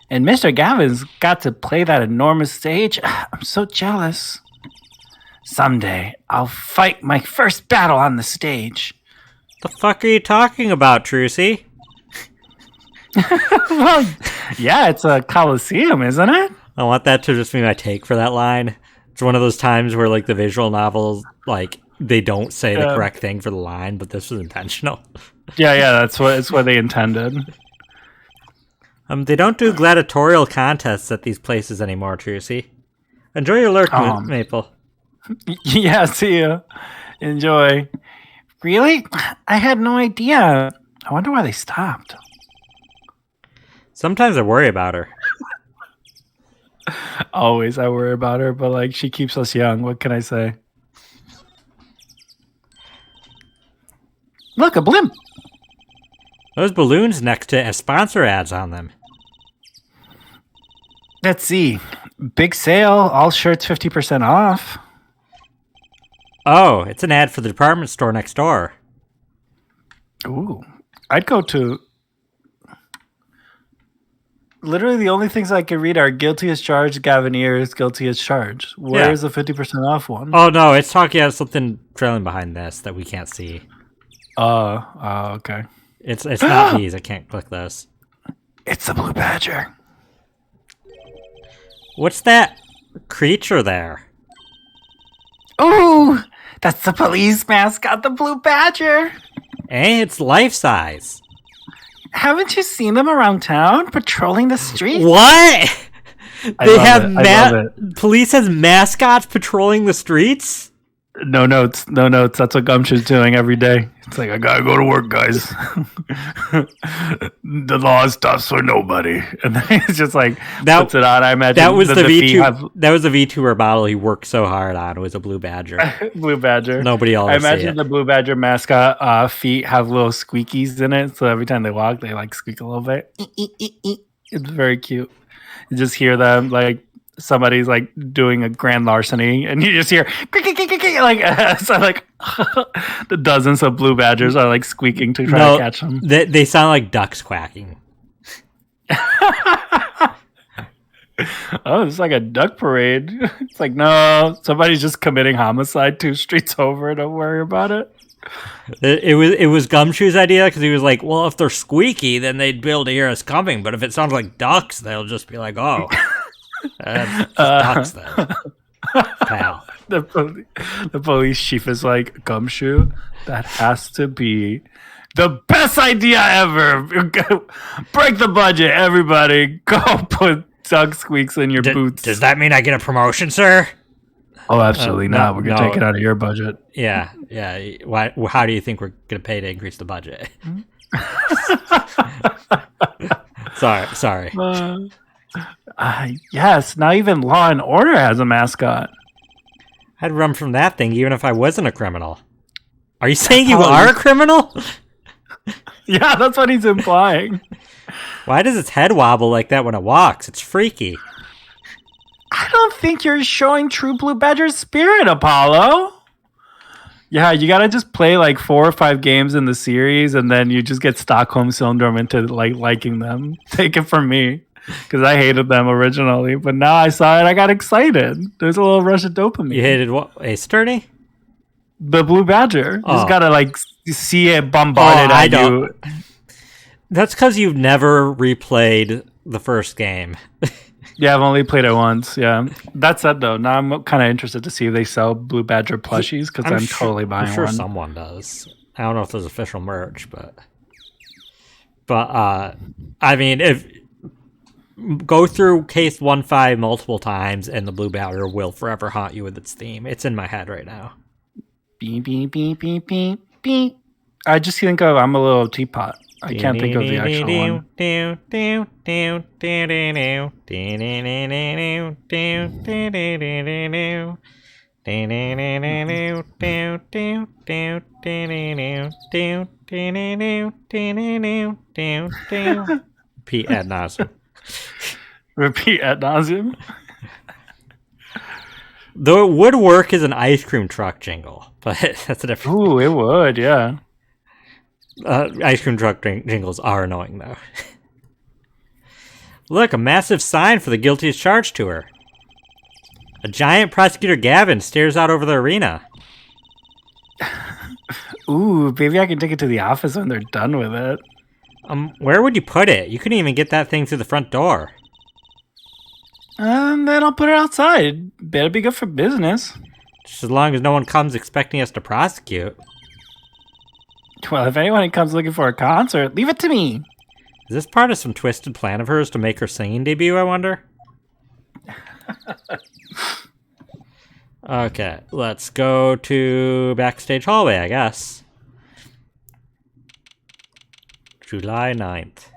And Mr. Gavin's got to play that enormous stage. I'm so jealous. Someday, I'll fight my first battle on the stage. The fuck are you talking about, Trucy? Well, yeah, it's a Coliseum, isn't it? I want that to just be my take for that line. It's one of those times where, like, the visual novels, like, they don't say the correct thing for the line, but this was intentional. Yeah, it's what they intended. They don't do gladiatorial contests at these places anymore, Trucy. Enjoy your lurk, Maple. Yeah, see ya. Enjoy. Really? I had no idea. I wonder why they stopped. Sometimes I worry about her. Always I worry about her, but like she keeps us young. What can I say? Look, a blimp. Those balloons next to have sponsor ads on them. Let's see. Big sale. All shirts 50% off. Oh, it's an ad for the department store next door. Ooh. I'd go to... Literally the only things I can read are guilty as charged, Gavineers, guilty as charged. Where's the 50% off one? Oh, no, it's talking about something trailing behind this that we can't see. Okay. It's not these. I can't click this. It's the Blue Badger. What's that creature there? Ooh, that's the police mascot, the Blue Badger. Hey, it's life size. Haven't you seen them around town patrolling the streets? What? I love it. Police has mascots patrolling the streets? No notes, no notes. That's what Gumshoe's doing every day. It's like, I gotta go to work, guys. The law stops for nobody. And then he's just like, puts it on. I imagine that was the V2. That was the VTuber model he worked so hard on. Was a blue badger. Blue badger. Nobody else. I imagine the blue badger mascot feet have little squeakies in it, so every time they walk, they like squeak a little bit. It's very cute. You just hear them like somebody's like doing a grand larceny, and you just hear like so like the dozens of blue badgers are like squeaking to try to catch them. They sound like ducks quacking. Oh, it's like a duck parade. It's like, no, somebody's just committing homicide 2 streets over. Don't worry about it. It was Gumshoe's idea because he was like, well, if they're squeaky, then they'd be able to hear us coming. But if it sounds like ducks, they'll just be like, oh, ducks then. Pal. The police chief is like, Gumshoe, that has to be the best idea ever. Break the budget, everybody. Go put duck squeaks in your boots. Does that mean I get a promotion, sir? Oh, absolutely not. We're going to take it out of your budget. Yeah. Why? How do you think we're going to pay to increase the budget? Sorry. Yes, now even Law and Order has a mascot. I'd run from that thing even if I wasn't a criminal. Are you saying you are a criminal? Yeah, that's what he's implying. Why does its head wobble like that when it walks? It's freaky. I don't think you're showing true Blue Badger's spirit, Apollo. Yeah, you gotta just play like 4 or 5 games in the series, and then you just get Stockholm Syndrome into like liking them. Take it from me, because I hated them originally, but now I saw it, I got excited. There's a little rush of dopamine. You hated what? Ace Attorney? The Blue Badger. You just gotta like see it bombarded at you. That's because you've never replayed the first game. Yeah, I've only played it once. Yeah. That said, though, now I'm kind of interested to see if they sell Blue Badger plushies because I'm totally buying one. I'm sure someone does. I don't know if there's official merch, but I mean, if go through case 1-5 multiple times, and the Blue Badger will forever haunt you with its theme. It's in my head right now. Beep beep beep beep beep beep. I just think of I'm a Little Teapot. I can't think of the actual one. Repeat ad nauseum. Repeat ad nauseum. Though it would work as an ice cream truck jingle, but that's a different. Ooh, it would, yeah. Ice cream truck jingles are annoying, though. Look, a massive sign for the guilty as charged tour. A giant Prosecutor Gavin stares out over the arena. Ooh, maybe I can take it to the office when they're done with it. Where would you put it? You couldn't even get that thing through the front door. Then I'll put it outside. Better be good for business. Just as long as no one comes expecting us to prosecute. Well, if anyone comes looking for a concert, leave it to me. Is this part of some twisted plan of hers to make her singing debut, I wonder? Okay, let's go to backstage hallway, I guess. July 9th.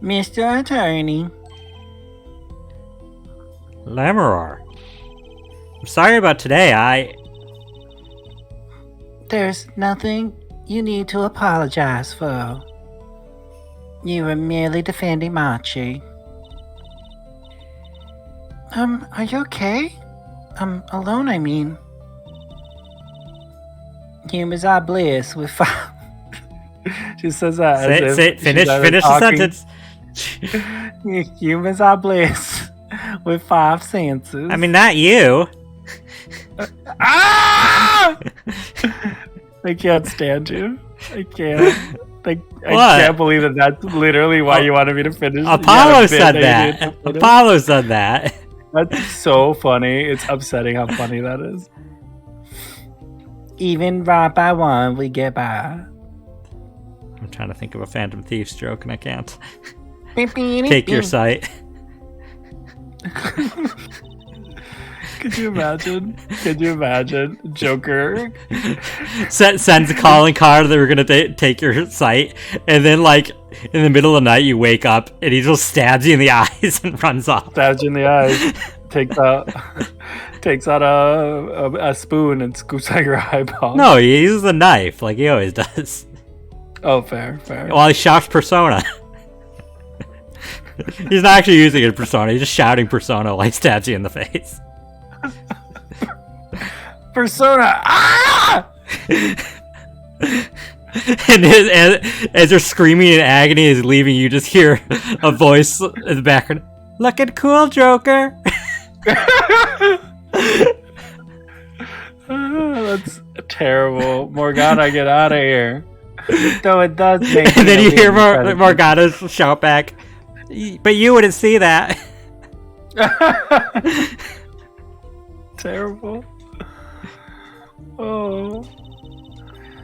Mr. Attorney. Lamorar. I'm sorry about today. There's nothing you need to apologize for. You were merely defending Machi. Are you okay? Alone, I mean. Humans are bliss with fire. She says that. Finish the sentence. Humans are bliss with 5 senses. I mean, not you. Ah! I can't stand you. I can't. I can't believe that that's literally why you wanted me to finish. Apollo said that. Apollo said that. That's so funny. It's upsetting how funny that is. Even right by one, we get by. I'm trying to think of a Phantom Thieves joke and I can't. Take your sight. Could you imagine? Could you imagine? Joker. Sends a calling card that we're gonna take your site, and then like in the middle of the night you wake up and he just stabs you in the eyes and runs off. Stabs you in the eyes. Takes out a spoon and scoops out your eyeball. No, he uses a knife like he always does. Oh, fair. While he shouts Persona. He's not actually using a Persona, he's just shouting Persona while he stabs you in the face. Persona! Ah! And as you're screaming in agony is leaving, you just hear a voice in the background. Looking cool, Joker! That's terrible. Morgana, get out of here. Though it does make And then you hear Morgana shout back, but you wouldn't see that. Terrible. Oh.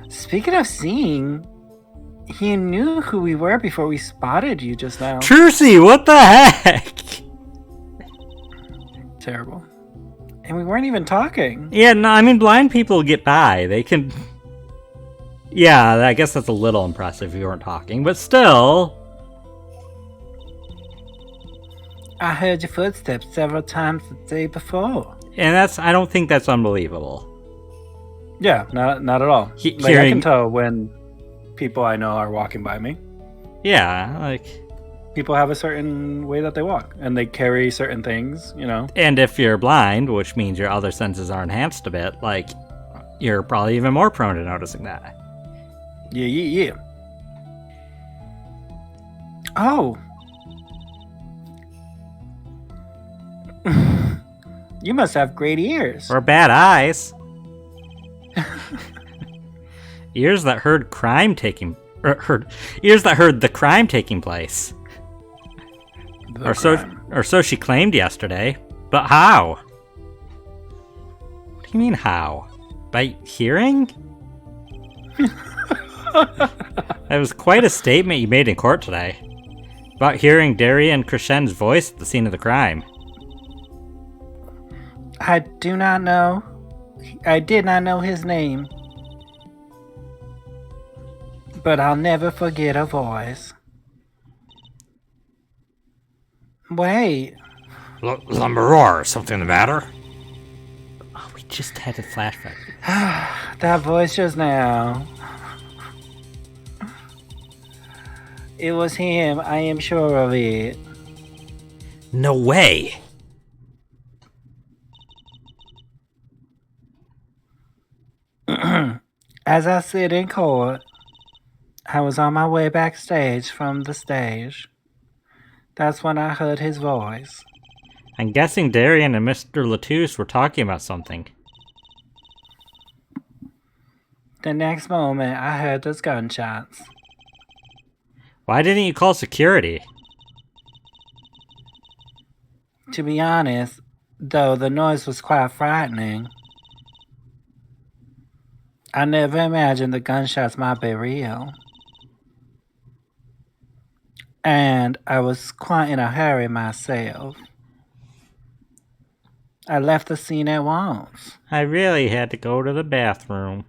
Speaking of seeing, he knew who we were before we spotted you just now. Trucy, what the heck? Terrible. And we weren't even talking. Yeah, no, I mean, blind people get by. They can... Yeah, I guess that's a little impressive if you weren't talking, but still... I heard your footsteps several times the day before. And I don't think that's unbelievable. Yeah, not at all. I can tell when people I know are walking by me. Yeah, like... People have a certain way that they walk, and they carry certain things, you know? And if you're blind, which means your other senses are enhanced a bit, like, you're probably even more prone to noticing that. Yeah. Oh. You must have great ears. Or bad eyes. Ears that heard the crime taking place. Or so she claimed yesterday. But how? What do you mean how? By hearing? That was quite a statement you made in court today. About hearing Darian Crescen's voice at the scene of the crime. I do not know. I did not know his name. But I'll never forget a voice. Wait. Lumberoar, something the matter? Oh, we just had a flashback. That voice just now. It was him, I am sure of it. No way! As I sit in court, I was on my way backstage from the stage. That's when I heard his voice. I'm guessing Darian and Mr. Latouche were talking about something. The next moment, I heard those gunshots. Why didn't you call security? To be honest, though, the noise was quite frightening. I never imagined the gunshots might be real. And I was quite in a hurry myself. I left the scene at once. I really had to go to the bathroom.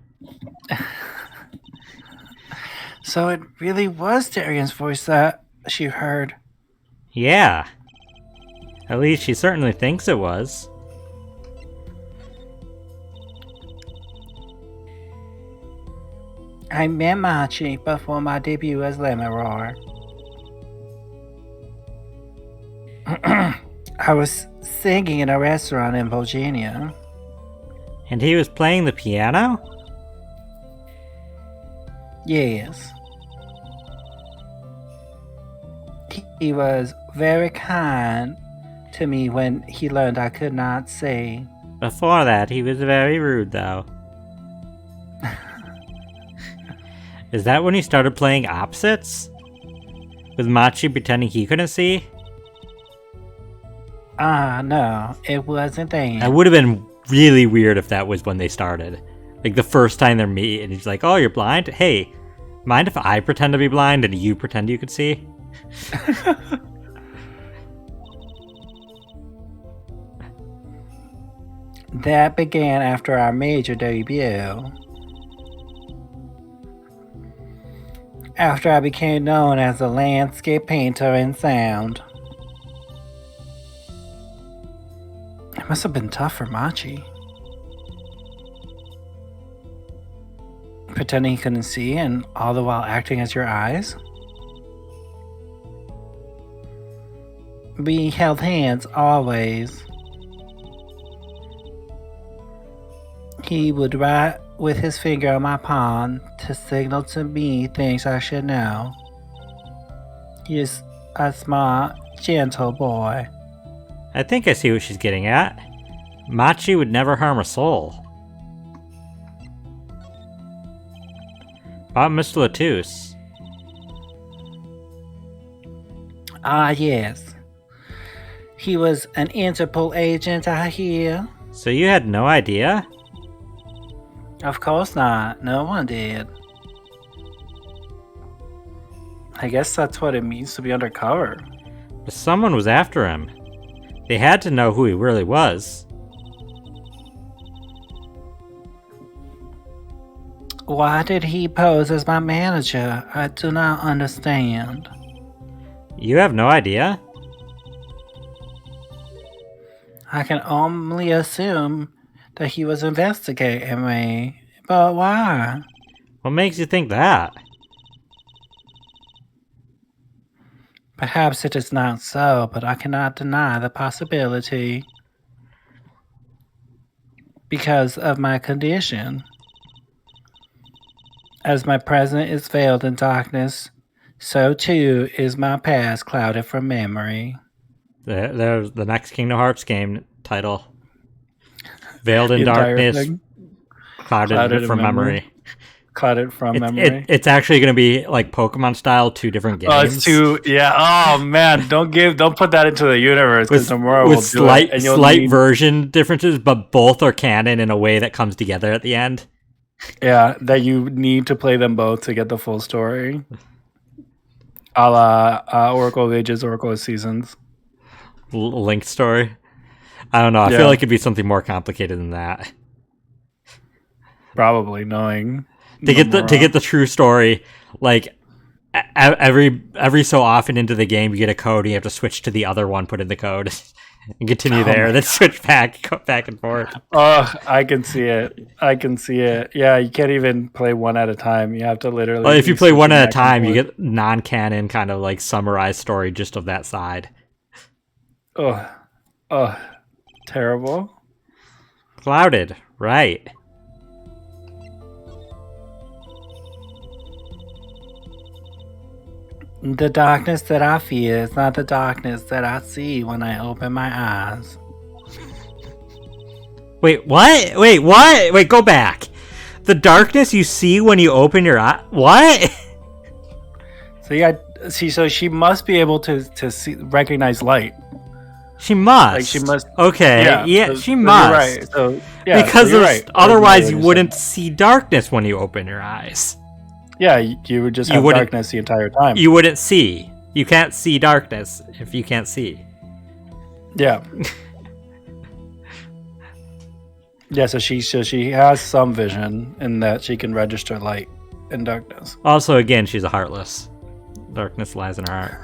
So it really was Darian's voice that she heard. Yeah. At least she certainly thinks it was. I met Machi before my debut as Lemuror. I was singing in a restaurant in Virginia. And he was playing the piano? Yes. He was very kind to me when he learned I could not see. Before that, he was very rude, though. Is that when he started playing opposites? With Machi pretending he couldn't see? No, it wasn't then. That would have been really weird if that was when they started. Like the first time they're meet and he's like, oh, you're blind? Hey, mind if I pretend to be blind and you pretend you could see? That began after our major debut. After I became known as a landscape painter in sound. It must have been tough for Machi. Pretending he couldn't see and all the while acting as your eyes. We held hands always. He would write with his finger on my palm to signal to me things I should know. He is a smart, gentle boy. I think I see what she's getting at. Machi would never harm a soul. About Mr. Latouche. Ah, yes. He was an Interpol agent, I hear. So you had no idea? Of course not. No one did. I guess that's what it means to be undercover. But someone was after him. They had to know who he really was. Why did he pose as my manager? I do not understand. You have no idea? I can only assume that he was investigating me. But why? What makes you think that? Perhaps it is not so, but I cannot deny the possibility. Because of my condition. As my present is veiled in darkness, so too is my past clouded from memory. There's the next Kingdom Hearts game title. Veiled in The entire darkness, thing? clouded from memory. Clouded from memory. It's actually going to be like Pokemon style, 2 different games. Oh, it's too. Yeah. Oh man, don't put that into the universe because tomorrow we'll do it. And slight version differences, but both are canon in a way that comes together at the end. Yeah, that you need to play them both to get the full story. A la Oracle of Ages, Oracle of Seasons. Link story. I don't know. I feel like it'd be something more complicated than that. Probably knowing to get the true story, like every so often into the game, you get a code, and you have to switch to the other one, put in the code, and continue there. Then switch go back and forth. Oh, I can see it. Yeah, you can't even play one at a time. You have to literally. Well, if you play one at a time, you get non-canon kind of like summarized story just of that side. Oh, terrible. Clouded, right? The darkness that I fear is not the darkness that I see when I open my eyes. Wait, what? Wait, what? Wait, go back. The darkness you see when you open your eye. What? So she must be able to recognize light. She must. Like she must. Okay. Yeah, so, she must. You're right. So yeah, because you're right. Otherwise you wouldn't see darkness when you open your eyes. Yeah, you would just have darkness the entire time. You wouldn't see. You can't see darkness if you can't see. Yeah. Yeah, so she has some vision in that she can register light and darkness. Also, again, she's a heartless. Darkness lies in her heart.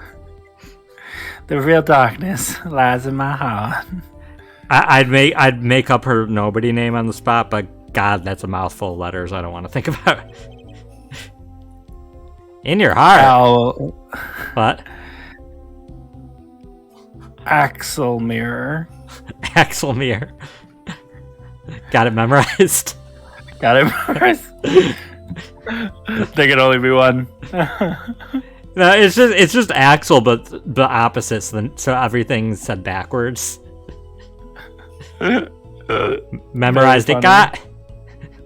The real darkness lies in my heart. I'd make up her nobody name on the spot, but God, that's a mouthful of letters I don't want to think about. In your heart. What? Axel Mirror. Axel Mirror. Got it memorized. Got it memorized. There can only be one. No, it's just Axel, but the opposites. So everything's said backwards. Memorized it, got.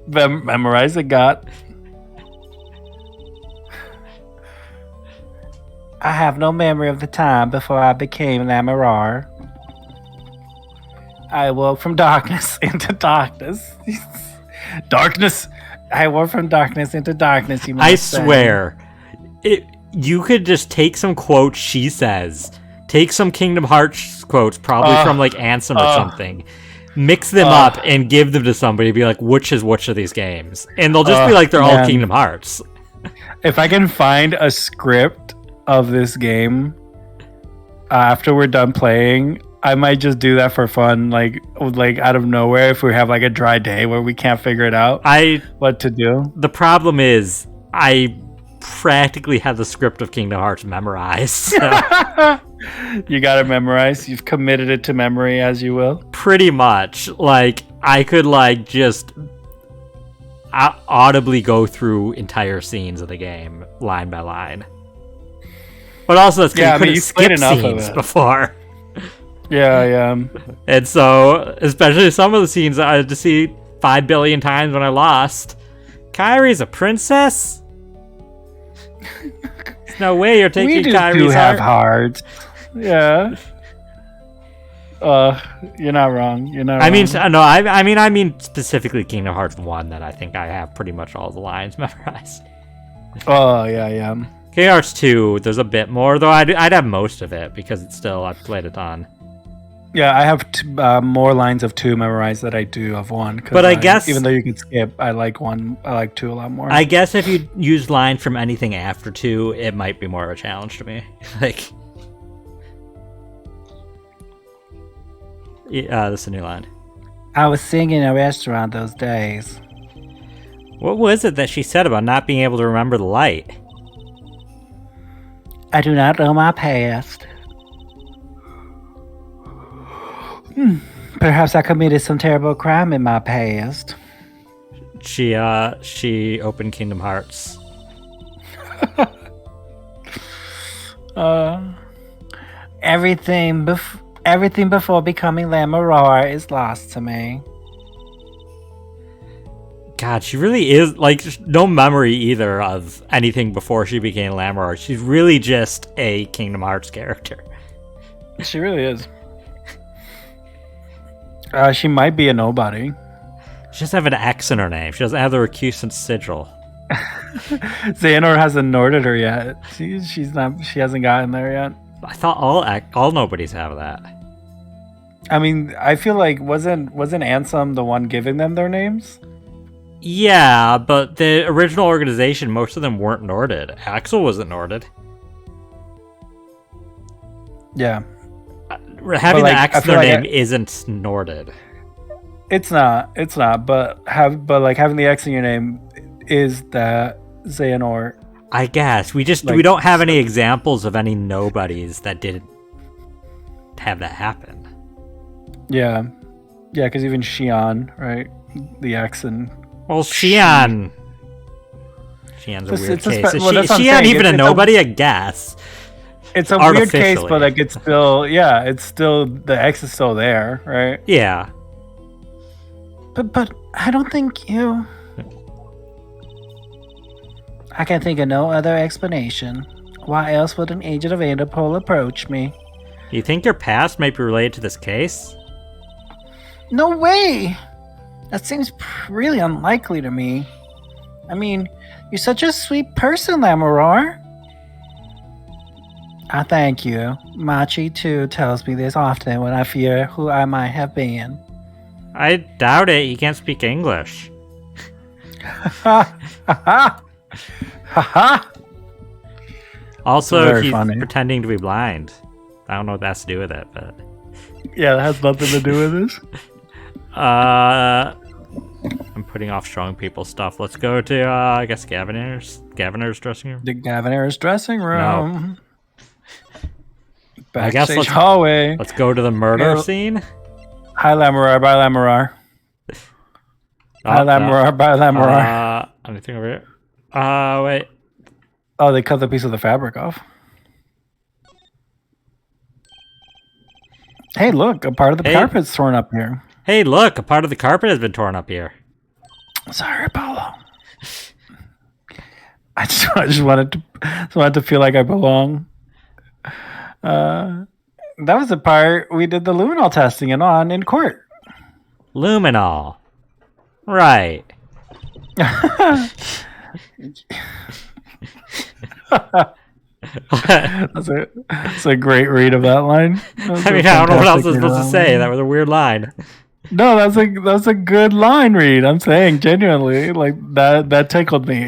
Memorized it, got. I have no memory of the time before I became an Amirar. I woke from darkness into darkness. Darkness? I woke from darkness into darkness, you I swear. You could just take some quotes she says. Take some Kingdom Hearts quotes, probably from like Ansem or something. mix them up and give them to somebody, be like, which is which of these games? And they'll just be like, they're all Kingdom Hearts. If I can find a script of this game after we're done playing, I might just do that for fun, like out of nowhere. If we have like a dry day where we can't figure it out, what to do. The problem is, I practically have the script of Kingdom Hearts memorized. So. You got it memorized. You've committed it to memory, as you will. Pretty much. Like, I could just audibly go through entire scenes of the game line by line. But also, that's because you couldn't skip scenes before. Yeah. And so, especially some of the scenes I had to see 5 billion times when I lost. Kyrie's a princess? There's no way you're taking Kyrie's heart. We do have hearts. Yeah. You're not wrong. I mean specifically Kingdom Hearts 1 that I think I have pretty much all the lines memorized. Oh, yeah. Kingdom Hearts 2, there's a bit more, though I'd have most of it because it's still, I've played a ton. Yeah, I have more lines of 2 memorized than I do of 1. But I guess... Even though you can skip, I like 2 a lot more. I guess if you use line from anything after 2, it might be more of a challenge to me. Like... this is a new line. I was singing in a restaurant those days. What was it that she said about not being able to remember the light? I do not know my past. Perhaps I committed some terrible crime in my past. She opened Kingdom Hearts. Everything before becoming Lamoror is lost to me. God, she really is, no memory either of anything before she became Lamoror. She's really just a Kingdom Hearts character. She really is. She might be a nobody. She doesn't have an X in her name. She doesn't have the recusant sigil. Xehanort hasn't Norded her yet. She hasn't gotten there yet. I thought all nobodies have that. I mean, I feel like wasn't Ansem the one giving them their names? Yeah, but the original organization, most of them weren't Norded. Axel wasn't Norded. Yeah. Having the X in their name isn't Norded. It's not, but having the X in your name is that Xehanort. I guess. We don't have any examples of any nobodies that didn't have that happen. Yeah. Yeah, because even Xion, right? The X and... Well, Xion... Xion's a weird case. Is Xion even a nobody? I guess. It's a weird case, but it's still... Yeah, it's still... The X is still there, right? Yeah. But I don't think you... I can think of no other explanation. Why else would an agent of Interpol approach me? You think your past might be related to this case? No way! That seems really unlikely to me. I mean, you're such a sweet person, Lamoror. I thank you. Machi, too, tells me this often when I fear who I might have been. I doubt it. You can't speak English. Ha ha! Also, he's pretending to be blind. I don't know what that has to do with it, but... Yeah, that has nothing to do with this. I'm putting off showing people stuff. Let's go to, I guess, Gaviner's dressing room. The Gaviner's dressing room. No. Backstage hallway. Let's go to the murder scene. Hi, Lamoror. Bye, Lamoror. Hi, Lamoror. Bye, Lamoror. Anything over here? Wait. Oh, they cut the piece of the fabric off. Hey, look, a part of the carpet's torn up here. Hey, look, a part of the carpet has been torn up here. Sorry, Apollo. I just wanted to feel like I belong. That was the part we did the luminol testing in court. Luminol. Right. That's a great read of that line. I don't know what else I was supposed to say. That was a weird line. No, that's a good line read. I'm saying genuinely, like that tickled me.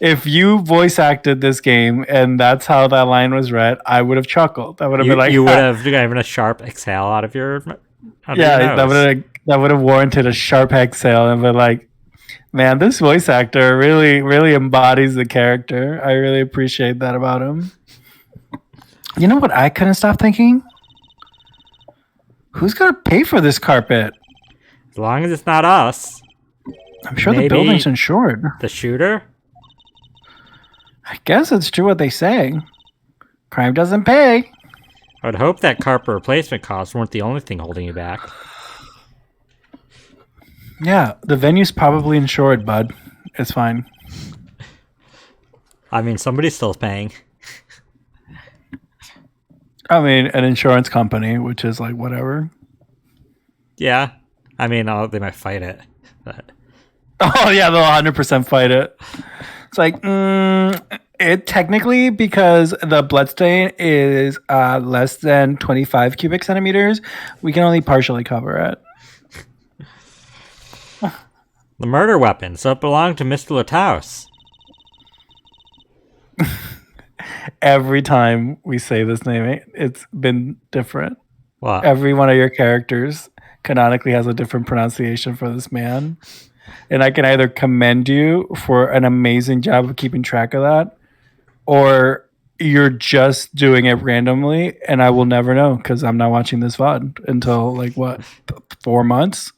If you voice acted this game and that's how that line was read, I would have chuckled. I would have been like, you would have given a sharp exhale out of your yeah, nose. that would have warranted a sharp exhale and been like, man, this voice actor really embodies the character. I really appreciate that about him. You know what I couldn't stop thinking? Who's gonna pay for this carpet? As long as it's not us. I'm sure Maybe the building's insured. The shooter? I guess it's true what they say. Crime doesn't pay. I would hope that carpet replacement costs weren't the only thing holding you back. Yeah, the venue's probably insured, bud. It's fine. I mean, somebody's still paying. I mean, an insurance company, which is like whatever. Yeah. I mean, they might fight it. But Oh, yeah, they'll 100% fight it. It's like, it technically, because the bloodstain is less than 25 cubic centimeters, we can only partially cover it. the murder weapon, so it belonged to Mr. Lataus. Every time we say this name, it's been different. What? Every one of your characters canonically has a different pronunciation for this man. And I can either commend you for an amazing job of keeping track of that, or you're just doing it randomly, and I will never know because I'm not watching this VOD until, like, what, 4 months?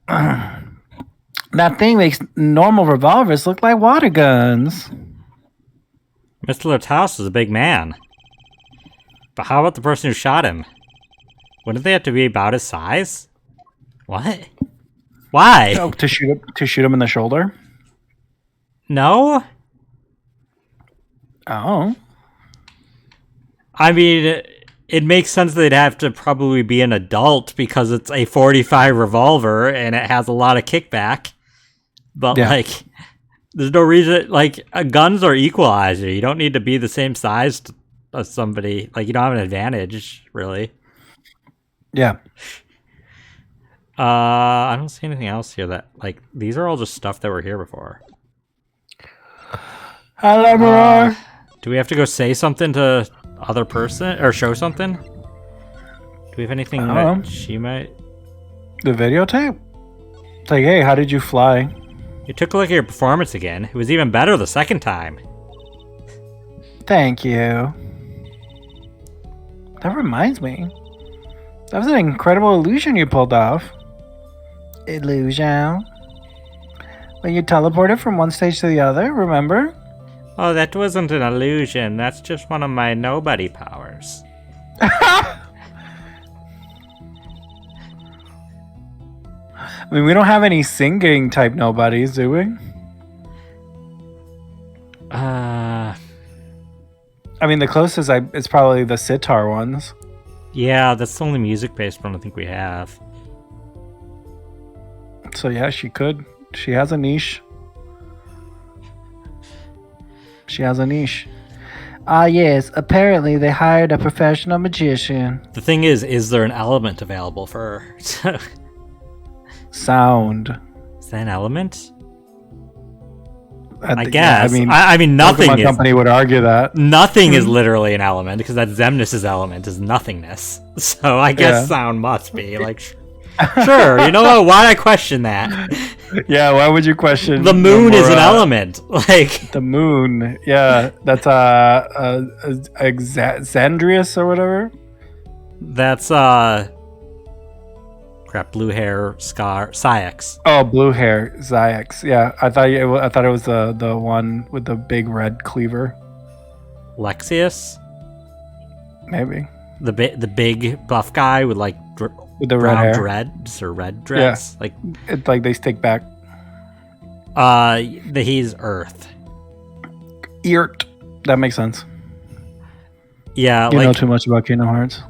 That thing makes normal revolvers look like water guns. Mr. Lataus is a big man. But how about the person who shot him? Wouldn't they have to be about his size? What? Why? Oh, to shoot him in the shoulder? No? Oh. I mean, it makes sense they'd have to probably be an adult because it's a 45 revolver and it has a lot of kickback. But, Yeah. like, there's no reason... Like, guns are equalizer. You don't need to be the same size as somebody. Like, you don't have an advantage, really. Yeah. I don't see anything else here that... Like, these are all just stuff that were here before. Hello, Maror. Do we have to go say something to other person or show something? Do we have anything that she might? The videotape? It's like, hey, how did you fly? You took a look at your performance again. It was even better the second time. Thank you. That reminds me. That was an incredible illusion you pulled off. Illusion? When you teleported from one stage to the other, remember? Oh, that wasn't an illusion. That's just one of my nobody powers. I mean, we don't have any singing type nobodies, do we? I mean, the closest it's probably the sitar ones. Yeah, that's the only music-based one I think we have. So yeah, she could. She has a niche. She has a niche. Ah, yes. Apparently, they hired a professional magician. The thing is there an element available for her? Sound. Is that an element? I guess. Yeah, I mean, nothing Pokemon company would argue that. Nothing is literally an element because that Xemnas' element is nothingness. So I guess sound must be like. Sure, you know what? Why'd I question that? Yeah, why would you question? The moon is an element. Like the moon. Yeah, that's Xandrius or whatever. That's crap. Blue hair Scar Sayax. Oh, blue hair Zayax. Yeah, I thought it was the one with the big red cleaver. Lexius. Maybe the big buff guy with like. With the brown red hair. dreads or red dreads, yeah. It's like they stick back. He's Earth. Eart. That makes sense. Yeah, you know too much about Kingdom Hearts.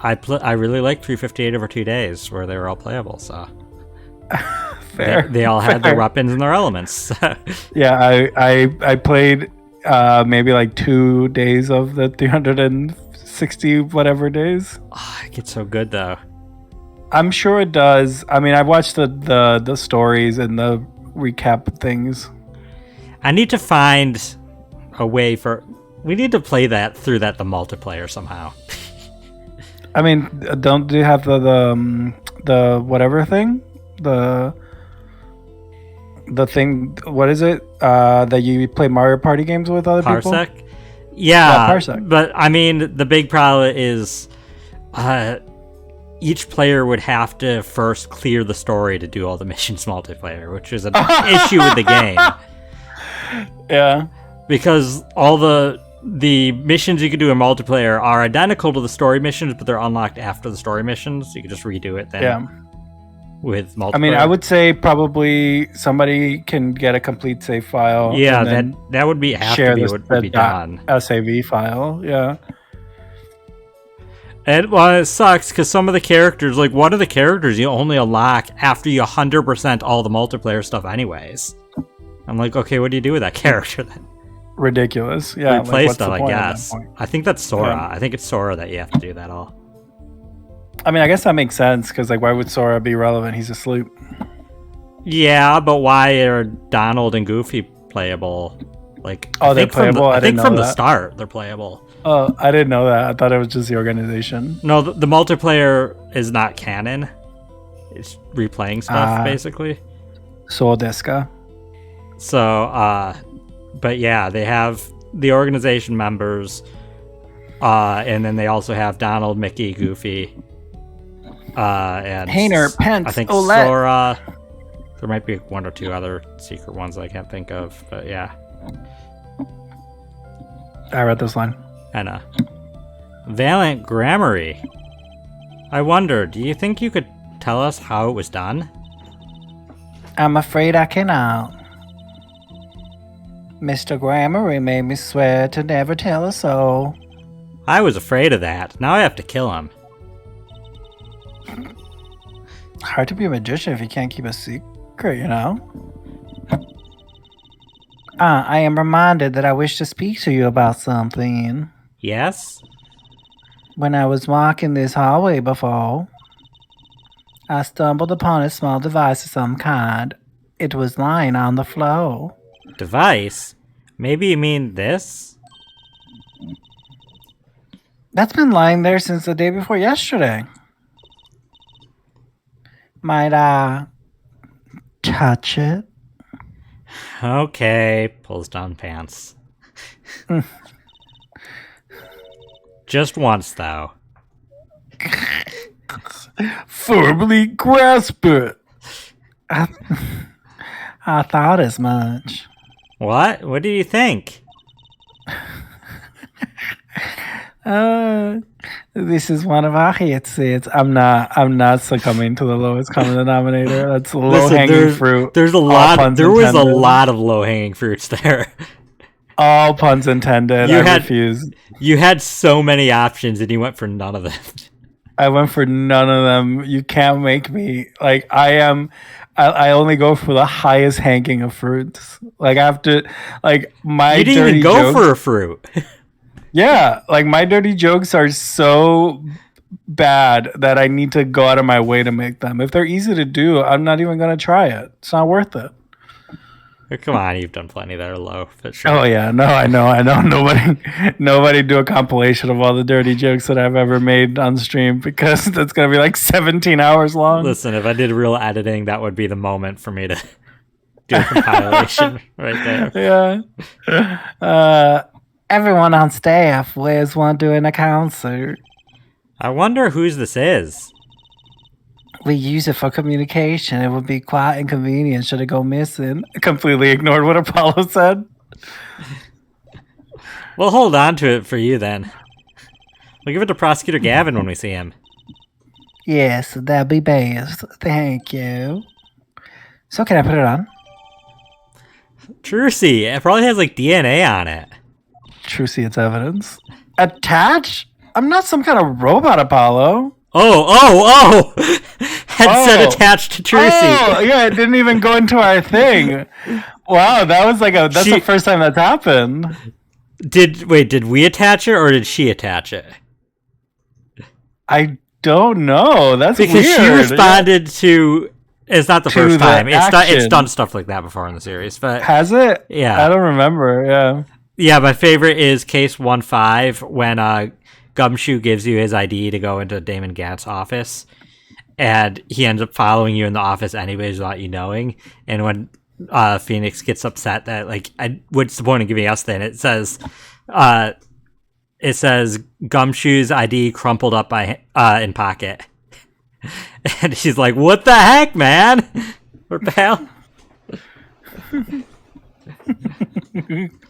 I really liked 358 over 2 days where they were all playable. So fair. They all had their weapons and their elements. Yeah, I played maybe like 2 days of the 360 60 whatever days. Oh, it gets so good though. I'm sure it does. I mean, I watched the stories and the recap things. I need to find a way we need to play that through the multiplayer somehow. I mean, don't you have the whatever thing? The thing, what is it? That you play Mario Party games with other people? Parsec? Yeah, Parsec. But I mean, the big problem is each player would have to first clear the story to do all the missions multiplayer, which is an issue with the game. Yeah. Because all the missions you can do in multiplayer are identical to the story missions, but they're unlocked after the story missions. You can just redo it then. Yeah. With multiplayer. I mean, I would say probably somebody can get a complete save file. Yeah, and that would be what would be done. .sav file, yeah. And well, it sucks because some of the characters, like one of the characters, you only unlock after you 100% all the multiplayer stuff, anyways. I'm like, okay, what do you do with that character then? Ridiculous, yeah. Replace what's the them, I point at guess. that point? I think that's Sora. Yeah. I think it's Sora that you have to do that all. I mean, I guess that makes sense because, like, why would Sora be relevant? He's asleep. Yeah, but why are Donald and Goofy playable? Like, Oh, they're playable? I I think didn't from know the that. start they're playable. Oh, I didn't know that. I thought it was just the organization. No, the multiplayer is not canon. It's replaying stuff, basically. So Deska. So, but yeah, they have the organization members, and then they also have Donald, Mickey, Goofy, and Painter, Pence, I think Olette. Sora. There might be one or two other secret ones I can't think of, but yeah. I read this line. And Valant Grammary. I wonder, do you think you could tell us how it was done? I'm afraid I cannot. Mr. Grammary made me swear to never tell a soul. I was afraid of that. Now I have to kill him. Hard to be a magician if you can't keep a secret, you know? I am reminded that I wish to speak to you about something. Yes? When I was walking this hallway before, I stumbled upon a small device of some kind. It was lying on the floor. Device? Maybe you mean this? That's been lying there since the day before yesterday. Might I touch it? Okay, pulls down pants. Just once, though. Firmly grasp it. I thought as much. What? What do you think? This is one of our hits. I'm not succumbing to the lowest common denominator. That's low hanging fruit. There was a lot of low hanging fruits there. All puns intended. I refuse. You had so many options and you went for none of them. I went for none of them. You can't make me. Like, I only go for the highest hanging of fruits. Like, I have to, like, my You didn't dirty even go jokes, for a fruit. Yeah, like, my dirty jokes are so bad that I need to go out of my way to make them. If they're easy to do, I'm not even going to try it. It's not worth it. Come on, you've done plenty that are low. But sure. Oh yeah, no, I know. Nobody do a compilation of all the dirty jokes that I've ever made on stream because that's gonna be like 17 hours long. Listen, if I did real editing, that would be the moment for me to do a compilation right there. Yeah. Everyone on staff wears one during a concert. I wonder whose this is. We use it for communication. It would be quite inconvenient should it go missing. Completely ignored what Apollo said. We'll hold on to it for you then. We'll give it to Prosecutor Gavin when we see him. Yes, that'd be best. Thank you. So can I put it on? Trucy, it probably has like DNA on it. Trucy, it's evidence. Attach? I'm not some kind of robot, Apollo. Oh! Headset attached to Trucy. Oh, yeah, it didn't even go into our thing. Wow, that's the first time that's happened. Did we attach it or did she attach it? I don't know. That's Because weird. she responded to. It's not the To first the time. It's action. done stuff like that before in the series, but Has it? yeah. I don't remember. Yeah. Yeah, my favorite is case 1-5 when Gumshoe gives you his ID to go into Damon Gatt's office, and he ends up following you in the office anyways without you knowing. And when Phoenix gets upset that like, what's the point of giving us then? It says Gumshoe's ID crumpled up in pocket, and she's like, "What the heck, man? What the hell?"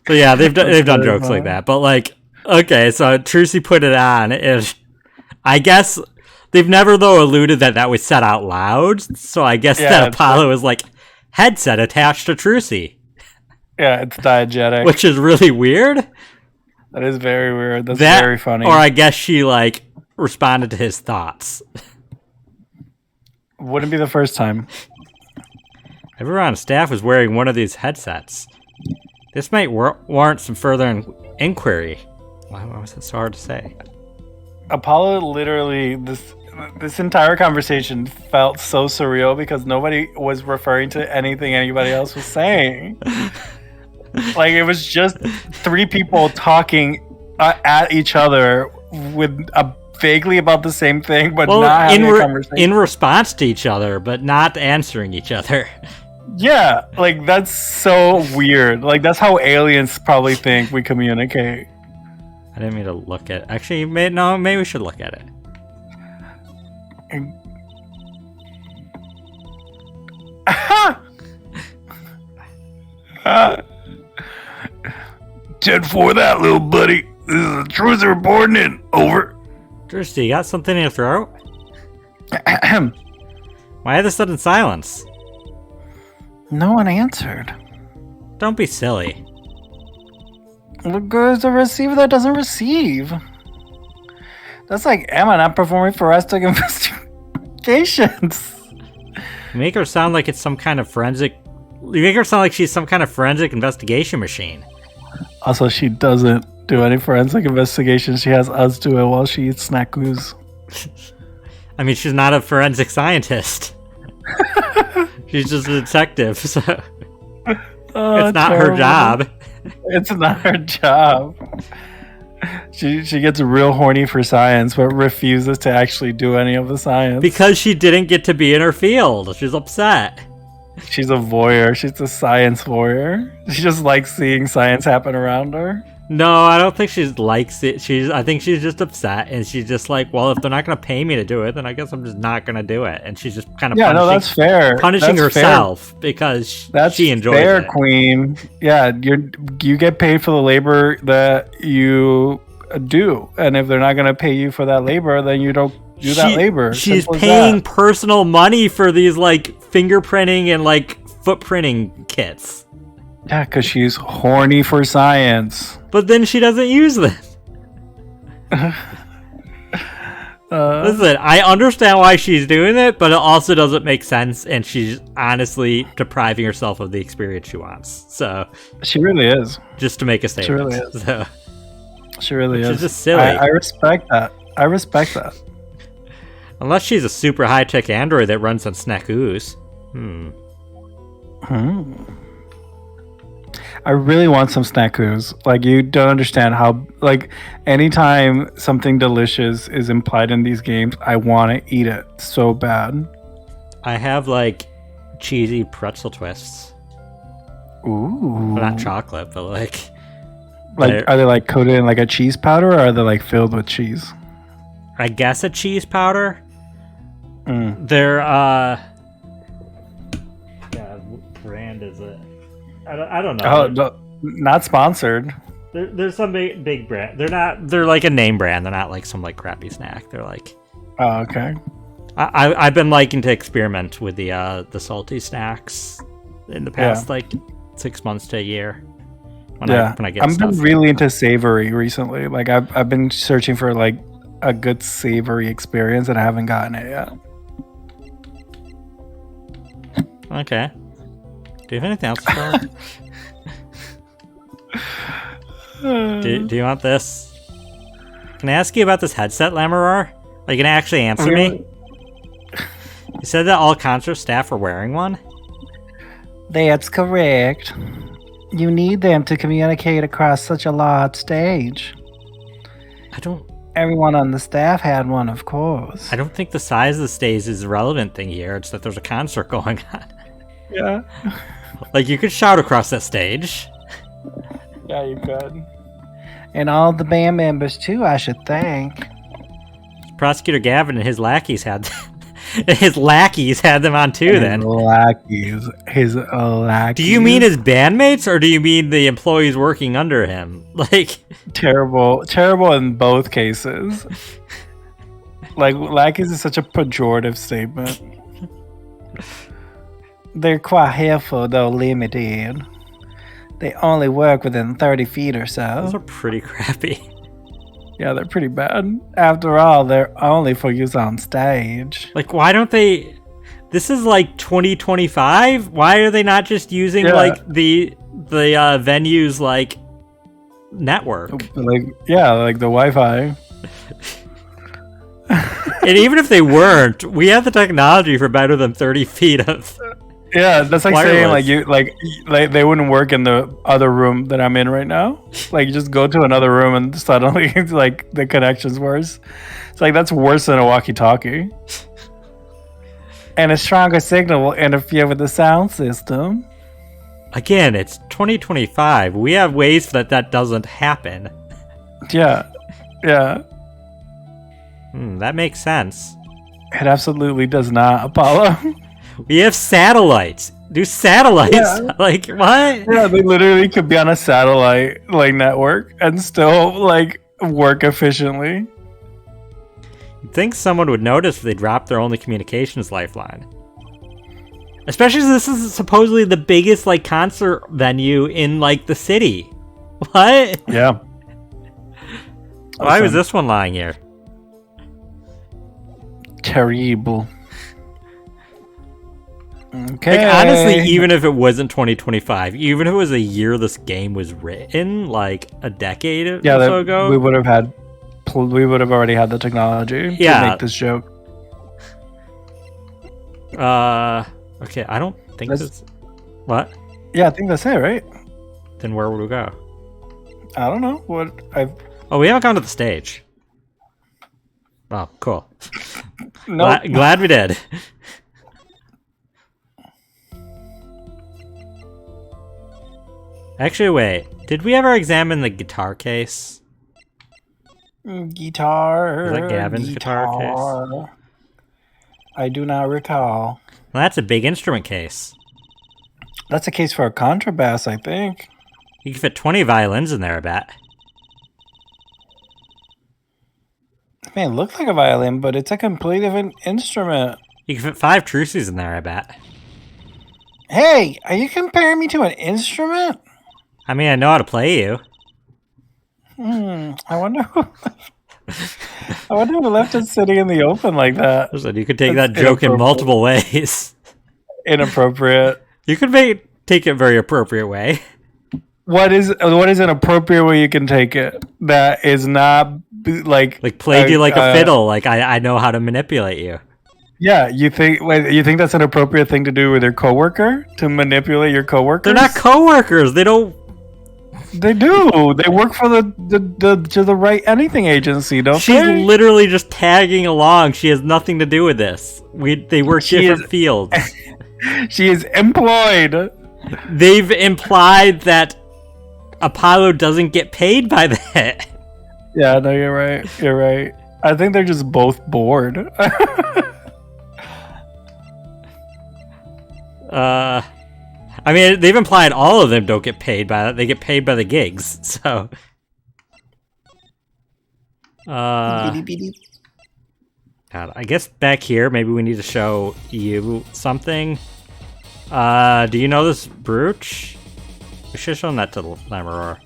So yeah, they've done jokes like that, but like, okay, so Trucy put it on, and I guess they've never though alluded that was said out loud. So I guess that Apollo is like headset attached to Trucy. Yeah, it's diegetic, which is really weird. That is very weird. That's very funny. Or I guess she like responded to his thoughts. Wouldn't be the first time. Everyone on staff was wearing one of these headsets. This might warrant some further inquiry. Why was it so hard to say? Apollo literally, this entire conversation felt so surreal because nobody was referring to anything anybody else was saying. Like, it was just three people talking at each other with vaguely about the same thing, but not having a conversation. In response to each other, but not answering each other. Yeah, like, that's so weird. Like, that's how aliens probably think we communicate. I didn't mean to look at it. Actually, maybe we should look at it. 10-4 that, little buddy. This is a truth reporting in. Over. Kirsty, you got something in your throat? Why the sudden silence? No one answered. Don't be silly. Look, there's a receiver that doesn't receive. That's like Emma not performing forensic investigations. You make her sound like it's some kind of forensic... You make her sound like she's some kind of forensic investigation machine. Also, she doesn't do any forensic investigation. She has us do it while she eats snackoos. I mean, she's not a forensic scientist. She's just a detective, so... it's not her job. It's not her job. She gets real horny for science, but refuses to actually do any of the science. Because she didn't get to be in her field. She's upset. She's a voyeur. She's a science voyeur. She just likes seeing science happen around her. No, I don't think she likes it. I think she's just upset, and she's just like, well, if they're not going to pay me to do it, then I guess I'm just not going to do it. And she's just kind of that's fair. Punishing that's herself fair. Because she enjoys fair, it. Queen. Yeah, you get paid for the labor that you do, and if they're not going to pay you for that labor, then you don't do that labor. She's paying personal money for these like fingerprinting and like footprinting kits. Yeah, because she's horny for science. But then she doesn't use them. Listen, I understand why she's doing it, but it also doesn't make sense, and she's honestly depriving herself of the experience she wants. So she really is. Just to make a statement. She really is. So, she really is. She's just silly. I respect that. I respect that. Unless she's a super high-tech android that runs on snackoos. I really want some snackoos. Like, you don't understand how, like, anytime something delicious is implied in these games, I want to eat it so bad. I have, like, cheesy pretzel twists. Ooh. Well, not chocolate, but, like... Are they, like, coated in, like, a cheese powder, or are they, like, filled with cheese? I guess a cheese powder. They're, God, what brand is it? I don't know. Oh, no, not sponsored. There's some big brand. They're like a name brand. They're not like some like crappy snack. They're like. Oh, okay. I've been liking to experiment with the salty snacks in the past like 6 months to a year. When I get I've stuff. been really into savory recently. Like, I've been searching for like a good savory experience, and I haven't gotten it yet. Okay. Do you have anything else to tell? Do you want this? Can I ask you about this headset, Lamorar? Are you gonna actually answer me? You said that all concert staff are wearing one? That's correct. You need them to communicate across such a large stage. I don't Everyone on the staff had one, of course. think the size of the stage is the relevant thing here. It's that there's a concert going on. Yeah. Like, you could shout across that stage. Yeah, you could. And all the band members, too, I should think. Prosecutor Gavin and his lackeys had them on too. Then His lackeys. do you mean his bandmates or do you mean the employees working under him? Like, terrible in both cases. Like, lackeys is such a pejorative statement. They're quite helpful, though limited. They only work within 30 feet or so. those are pretty crappy. Yeah, they're pretty bad. After all, they're only for use on stage. Like, why don't they? This is like 2025. Why are they not just using like the venue's like network? Like the Wi-Fi. And even if they weren't, we have the technology for better than 30 feet of. Yeah, that's like wireless. saying like they wouldn't work in the other room that I'm in right now. Like, you just go to another room and suddenly like the connection's worse. It's like, that's worse than a walkie-talkie. And a stronger signal will interfere with the sound system. Again, it's 2025. We have ways that doesn't happen. Yeah. That makes sense. It absolutely does not, Apollo. We have satellites. Do satellites like what? Yeah, they literally could be on a satellite like network and still like work efficiently. You'd think someone would notice if they dropped their only communications lifeline. Especially since this is supposedly the biggest like concert venue in like the city. What? Yeah. Why was this one lying here? Terrible. Okay. Like, honestly, even if it wasn't 2025, even if it was a year this game was written, like a decade or so ago, we would have already had the technology to make this joke. Okay, I don't think this. What? Yeah, I think that's it, right? Then where would we go? I don't know what I've. Oh, we haven't gone to the stage. Oh, cool. No, Glad we did. Actually, wait. Did we ever examine the guitar case? Guitar. Is that Gavin's guitar case? I do not recall. Well, that's a big instrument case. That's a case for a contrabass, I think. You can fit 20 violins in there, I bet. It may look like a violin, but it's a completely different instrument. You can fit 5 truces in there, I bet. Hey, are you comparing me to an instrument? I mean, I know how to play you. I wonder who left it sitting in the open like that. Listen, you could take that joke in multiple ways. Inappropriate. You could take it a very appropriate way. What is an appropriate way you can take it that is not like played you like a fiddle? Like I know how to manipulate you. Yeah, you think that's an appropriate thing to do with your coworker, to manipulate your coworkers? They're not coworkers. They don't. They do. They work for the right anything agency, don't She's they? She's literally just tagging along. She has nothing to do with this. They work different fields. She is employed. They've implied that Apollo doesn't get paid by that. Yeah, no, you're right. You're right. I think they're just both bored. I mean, they've implied all of them don't get paid by that. They get paid by the gigs, so. God, I guess back here, maybe we need to show you something. Do you know this brooch? We should have shown that to Lamaror.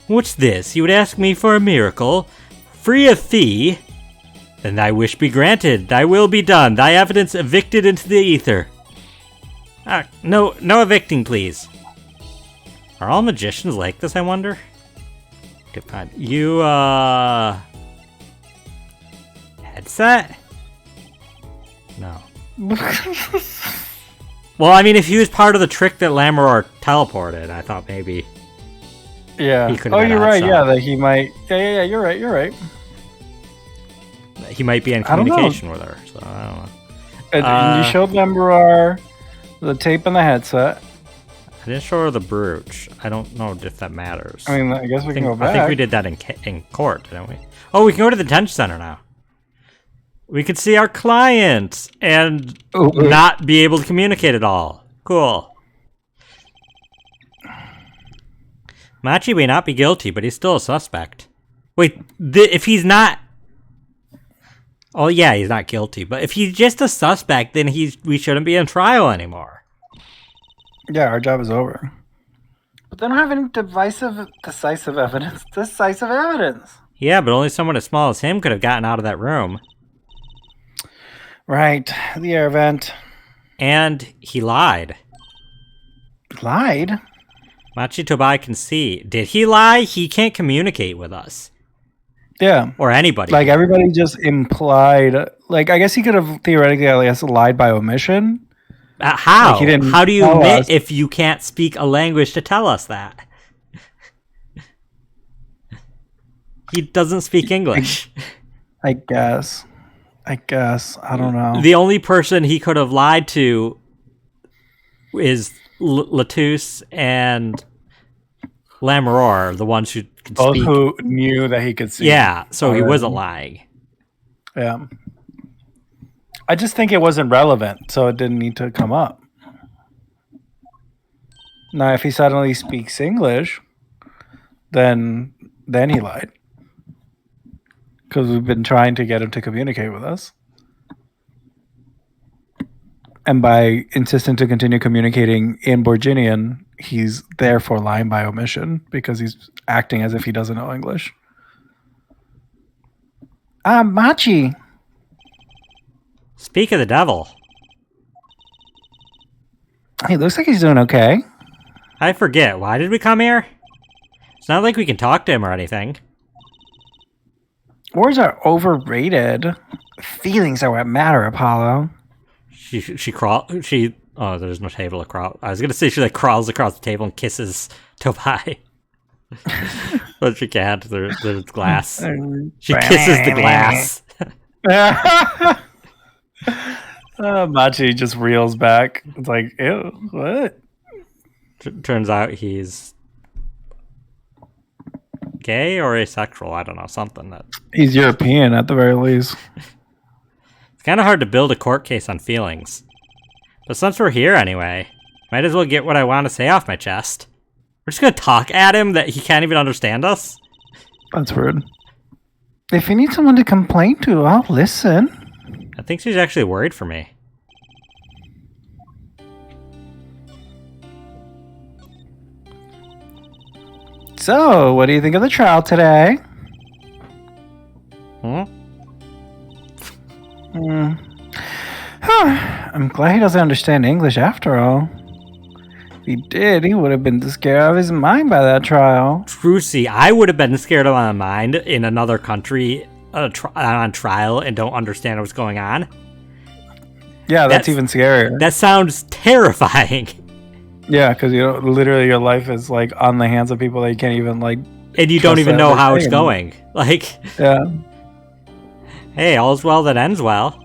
What's this? You would ask me for a miracle? Free of fee? Then thy wish be granted. Thy will be done. Thy evidence evicted into the ether. No evicting, please. Are all magicians like this, I wonder? Okay, fine. You, had headset? No. Well, I mean, if he was part of the trick that Lammeror teleported, I thought maybe. Yeah. He could've Oh, had you're a right. headset. Yeah, that he might. Yeah. You're right. You're right. He might be in I don't know. communication with her, so I don't know. And you showed Lamberar the tape and the headset. I didn't show her the brooch. I don't know if that matters. I mean, I guess we can go back. I think we did that in court, didn't we? Oh, we can go to the detention center now. We can see our client and not be able to communicate at all. Cool. Machi may not be guilty, but he's still a suspect. Wait, if he's not... Oh, yeah, he's not guilty. But if he's just a suspect, then we shouldn't be in trial anymore. Yeah, our job is over. But they don't have any decisive evidence. Decisive evidence. Yeah, but only someone as small as him could have gotten out of that room. Right, the air vent. And he lied. Lied? Machi Tobai can see. Did he lie? He can't communicate with us. Yeah. Or anybody. Like, everybody just implied... Like, I guess he could have theoretically, I guess, lied by omission. How? Like, he didn't How do you tell admit us. if you can't speak a language to tell us that? He doesn't speak English. I guess. I don't know. The only person he could have lied to is Latus and Lammeror, the ones who could Both speak. who knew that he could see. Yeah, so he wasn't lying. Yeah. I just think it wasn't relevant, so it didn't need to come up. Now, if he suddenly speaks English, then he lied. Because we've been trying to get him to communicate with us. And by insisting to continue communicating in Borginian, he's therefore lying by omission because he's acting as if he doesn't know English. Machi. Speak of the devil. He looks like he's doing okay. I forget. Why did we come here? It's not like we can talk to him or anything. Words are overrated. Feelings are what matter, Apollo. Oh, there's no table to crawl. I was gonna say she like crawls across the table and kisses Tobai. But she can't. There's glass. She kisses the glass. Machi just reels back. It's like, ew, what? Turns out he's gay or asexual. I don't know, something that... He's European at the very least. It's kind of hard to build a court case on feelings. But since we're here anyway, might as well get what I want to say off my chest. We're just going to talk at him that he can't even understand us? That's rude. If you need someone to complain to, I'll listen. I think she's actually worried for me. So, what do you think of the trial today? I'm glad he doesn't understand English after all. If he did, he would have been scared out of his mind by that trial. Trucy, I would have been scared out of my mind in another country on trial and don't understand what's going on. Yeah, that's even scarier. That sounds terrifying. Yeah, because literally your life is like on the hands of people that you can't even like. And you don't even know how it's going. Like, yeah. Hey, all's well that ends well.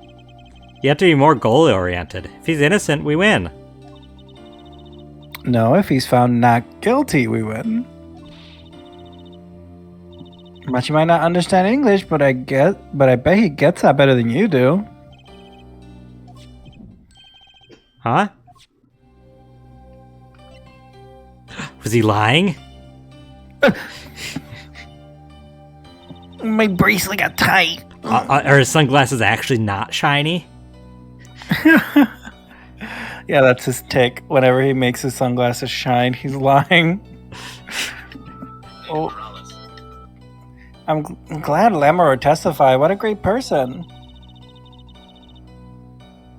You have to be more goal-oriented. If he's innocent, we win. No, if he's found not guilty, we win. But you might not understand English, but I bet he gets that better than you do. Huh? Was he lying? My bracelet got tight. Are his sunglasses actually not shiny? Yeah, that's his tick. Whenever he makes his sunglasses shine, he's lying. Oh. I'm glad Lammeror testified. What a great person.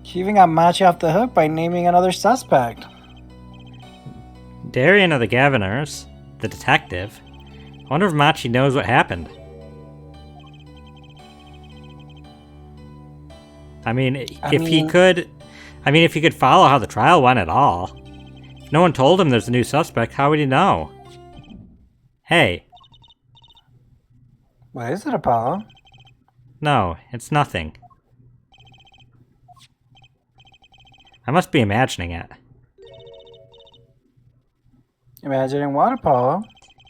He even got Machi off the hook by naming another suspect. Darian of the Governors, the detective. I wonder if Machi knows what happened. I mean, if he could follow how the trial went at all. If no one told him there's a new suspect, how would he know? Hey. What is it, Apollo? No, it's nothing. I must be imagining it. Imagining what, Apollo?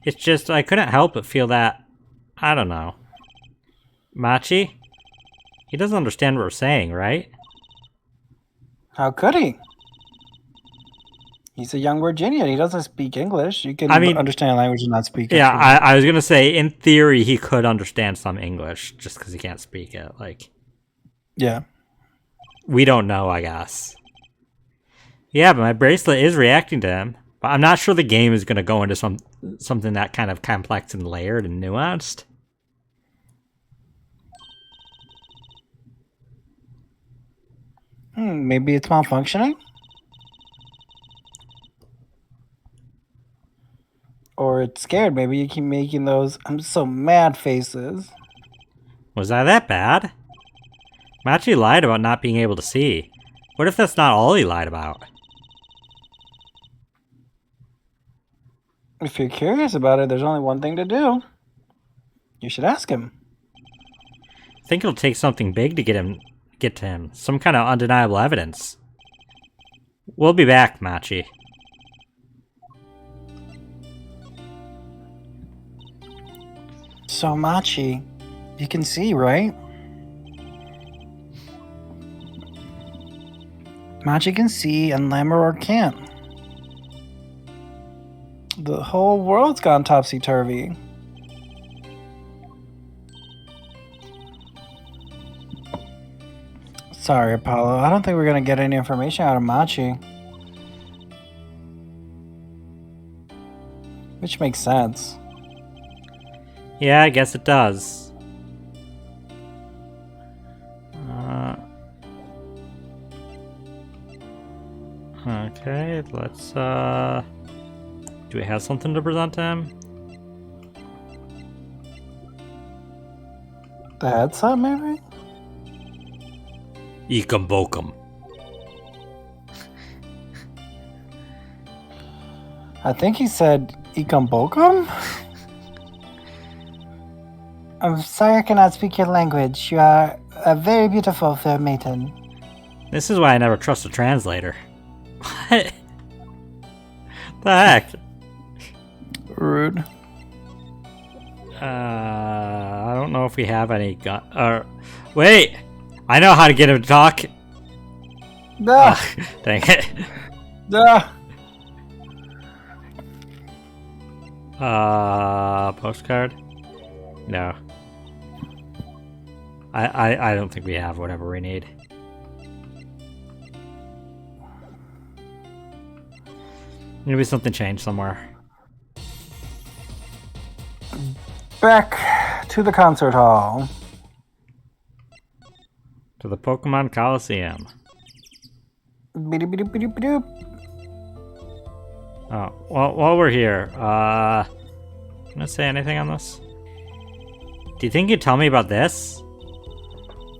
It's just, I couldn't help but feel that, I don't know. Machi? He doesn't understand what we're saying, right? How could he? He's a young Virginian. He doesn't speak English. You can understand a language and not speak it. Yeah, I was gonna say, in theory, he could understand some English, just because he can't speak it. Like, yeah. We don't know, I guess. Yeah, but my bracelet is reacting to him. But I'm not sure the game is gonna go into something that kind of complex and layered and nuanced. Maybe it's malfunctioning? Or it's scared. Maybe you keep making those I'm so mad faces. Was I that bad? Machi lied about not being able to see. What if that's not all he lied about? If you're curious about it, there's only one thing to do. You should ask him. I think it'll take something big to get to him. Some kind of undeniable evidence. We'll be back, Machi. So, Machi, you can see, right? Machi can see and Lammeror can't. The whole world's gone topsy-turvy. Sorry, Apollo. I don't think we're going to get any information out of Machi. Which makes sense. Yeah, I guess it does. Okay, let's, do we have something to present to him? The headset, maybe? Ikambokum. I think he said Ikambokum? I'm sorry I cannot speak your language. You are a very beautiful fair maiden. This is why I never trust a translator. What? The heck? Rude. I don't know if we have any gun. Wait! I know how to get him to talk. Duh. Dang it. Duh. Postcard? No. I don't think we have whatever we need. Maybe something changed somewhere. Back to the concert hall. To the Pokemon Coliseum. Beep-a-doop-a-doop-a-doop. Oh, well, while we're here, gonna say anything on this? Do you think you'd tell me about this?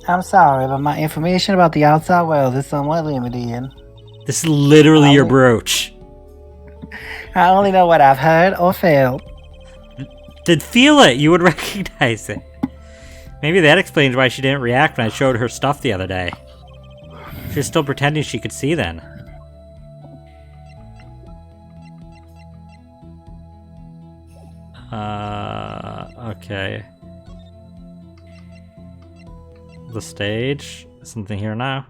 I'm sorry, but my information about the outside world is somewhat limited. This is literally your brooch. I only know what I've heard or felt. Did feel it, you would recognize it. Maybe that explains why she didn't react when I showed her stuff the other day. She was still pretending she could see then. Okay. The stage? Something here now?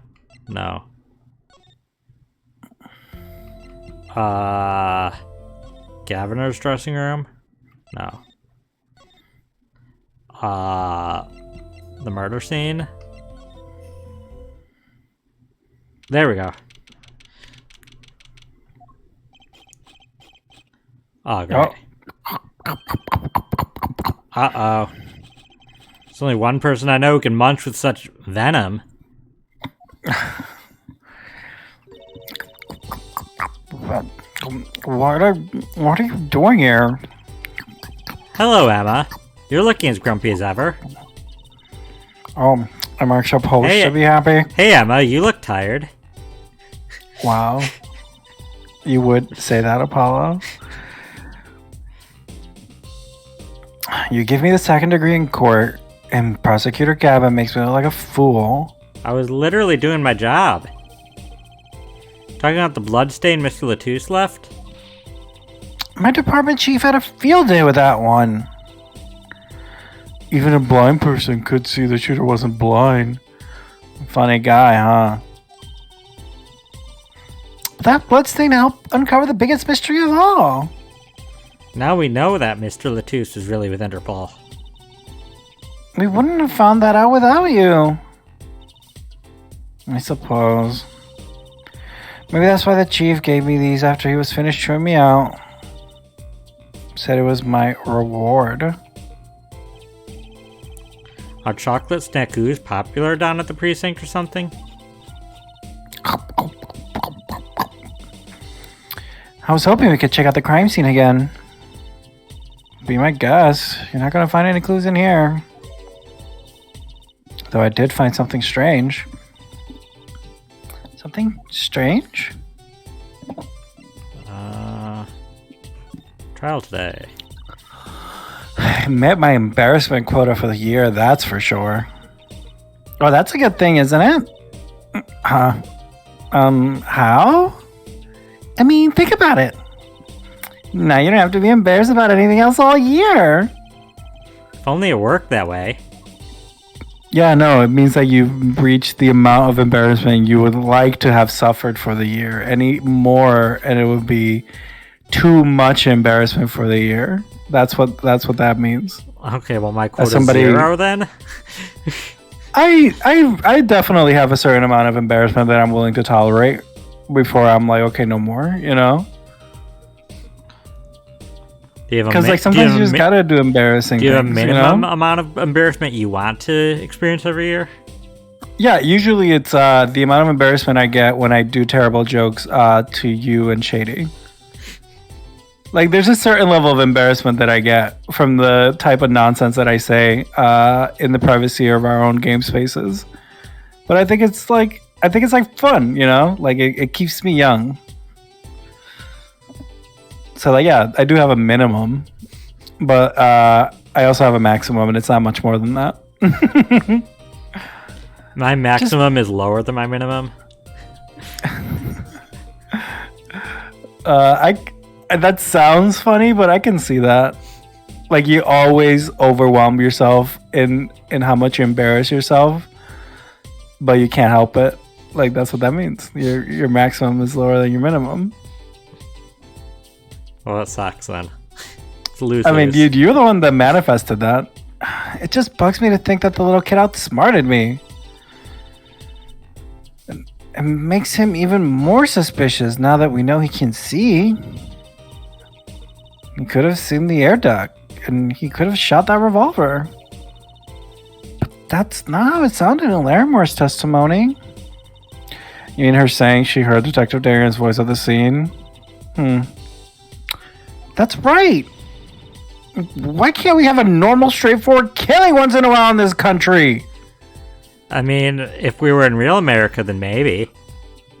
No. Gaviner's dressing room? No. The murder scene? There we go. Oh, great. Uh-oh. There's only one person I know who can munch with such venom. What are you doing here? Hello, Emma. You're looking as grumpy as ever. I'm our supposed Hey. to be happy. Hey, Emma, you look tired. Wow. You would say that, Apollo? You give me the second degree in court, and Prosecutor Gavin makes me look like a fool. I was literally doing my job. Talking about the bloodstain Mr. Latouche left? My department chief had a field day with that one. Even a blind person could see the shooter wasn't blind. Funny guy, huh? That bloodstain helped uncover the biggest mystery of all. Now we know that Mr. Latouche is really with Interpol. We wouldn't have found that out without you. I suppose. Maybe that's why the chief gave me these after he was finished chewing me out. Said it was my reward. Are chocolate snackoos popular down at the precinct or something? I was hoping we could check out the crime scene again. Be my guess. You're not going to find any clues in here. Though I did find something strange. Something strange? Trial today. I met my embarrassment quota for the year, that's for sure. Oh, that's a good thing, isn't it? How? I mean, think about it. Now you don't have to be embarrassed about anything else all year. If only it worked that way. Yeah, no, it means that you've reached the amount of embarrassment you would like to have suffered for the year. Any more, and it would be too much embarrassment for the year. That's what that means. Okay, well my quota's 0 then? I definitely have a certain amount of embarrassment that I'm willing to tolerate before I'm like, okay, no more, you know? Because like sometimes you just gotta do embarrassing things. Do you have a minimum you know? amount of embarrassment you want to experience every year? Yeah, usually it's the amount of embarrassment I get when I do terrible jokes to you and Shady. Like, there's a certain level of embarrassment that I get from the type of nonsense that I say in the privacy of our own game spaces. But I think it's like fun, you know? Like, it keeps me young. So, like, yeah, I do have a minimum. But I also have a maximum, and it's not much more than that. My maximum is lower than my minimum. That sounds funny, but I can see that. Like, you always overwhelm yourself in how much you embarrass yourself, but you can't help it. Like, that's what that means. Your maximum is lower than your minimum. Well, that sucks then. It's losers. I mean, dude, you're the one that manifested that. It just bugs me to think that the little kid outsmarted me. It makes him even more suspicious now that we know he can see. He could have seen the air duct, and he could have shot that revolver. But that's not how it sounded in Larimer's testimony. You mean her saying she heard Detective Darian's voice at the scene? That's right. Why can't we have a normal, straightforward killing once in a while in this country? I mean, if we were in real America, then maybe.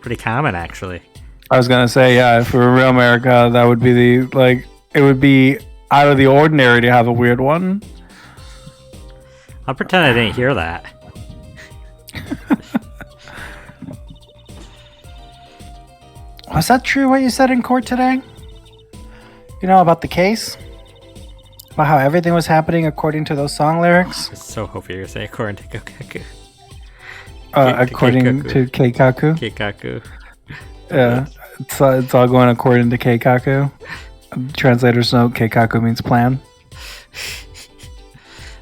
Pretty common, actually. I was gonna say, yeah, if we were real America, that would be it would be out of the ordinary to have a weird one. I'll pretend I didn't hear that. Was that true what you said in court today? You know, about the case? About how everything was happening according to those song lyrics? I was so hoping you were saying according to Kokaku. According to Keikaku? Keikaku. Yeah, it's all going according to Keikaku. Translator's note, Keikaku means plan.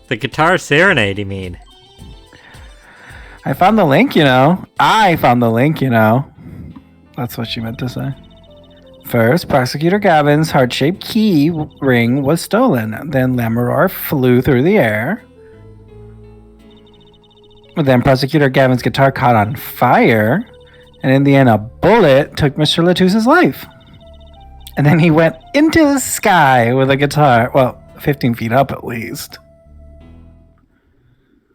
The guitar serenade, you mean? I found the link, you know. That's what she meant to say. First, Prosecutor Gavin's heart-shaped key ring was stolen. Then Lamoureux flew through the air. Then Prosecutor Gavin's guitar caught on fire. And in the end, a bullet took Mr. Latouche's life. And then he went into the sky with a guitar. Well, 15 feet up at least.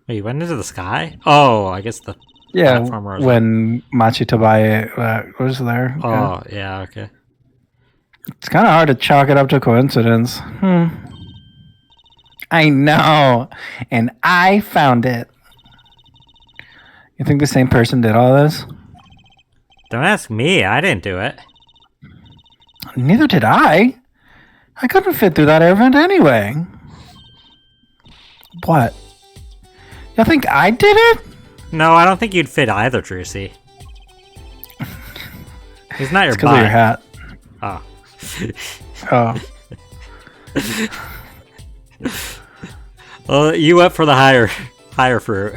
Wait, you went into the sky? Oh, I guess the Yeah, platformer was when Machi Tabaye was there. Oh, yeah, okay. It's kind of hard to chalk it up to coincidence. I know, and I found it. You think the same person did all this? Don't ask me. I didn't do it. Neither did I. I couldn't fit through that air vent anyway. What? You think I did it? No, I don't think you'd fit either, Trucy. It's not your It's because of your hat. Oh. Oh. Well, you went for the higher fruit.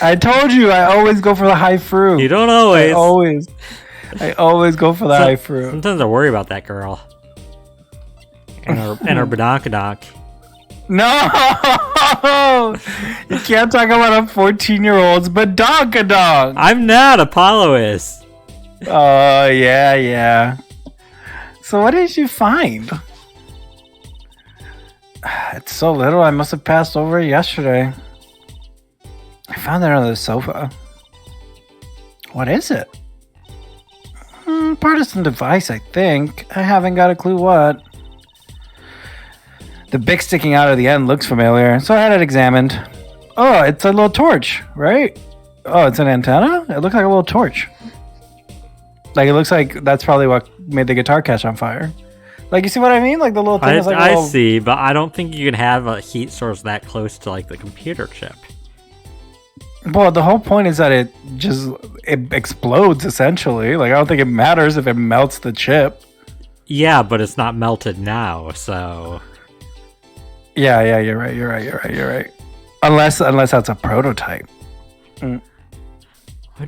I told you I always go for the high fruit. You don't always. I always go for the high fruit. Sometimes I worry about that girl. And her badonkadonk. No! You can't talk about a 14-year-old's badonkadonk. I'm not. Apollo is. Oh, yeah. So what did you find? It's so little, I must have passed over it yesterday. I found it under the sofa. What is it? Partisan device, I think. I haven't got a clue what. The bic sticking out of the end looks familiar, so I had it examined. Oh, it's a little torch, right? Oh, it's an antenna? It looks like a little torch. Like, it looks like that's probably what made the guitar catch on fire. Like, you see what I mean? Like, the little thing is like a little... I see, but I don't think you can have a heat source that close to, like, the computer chip. Well, the whole point is that it explodes, essentially. Like, I don't think it matters if it melts the chip. Yeah, but it's not melted now, so... Yeah, you're right. Unless that's a prototype. Why'd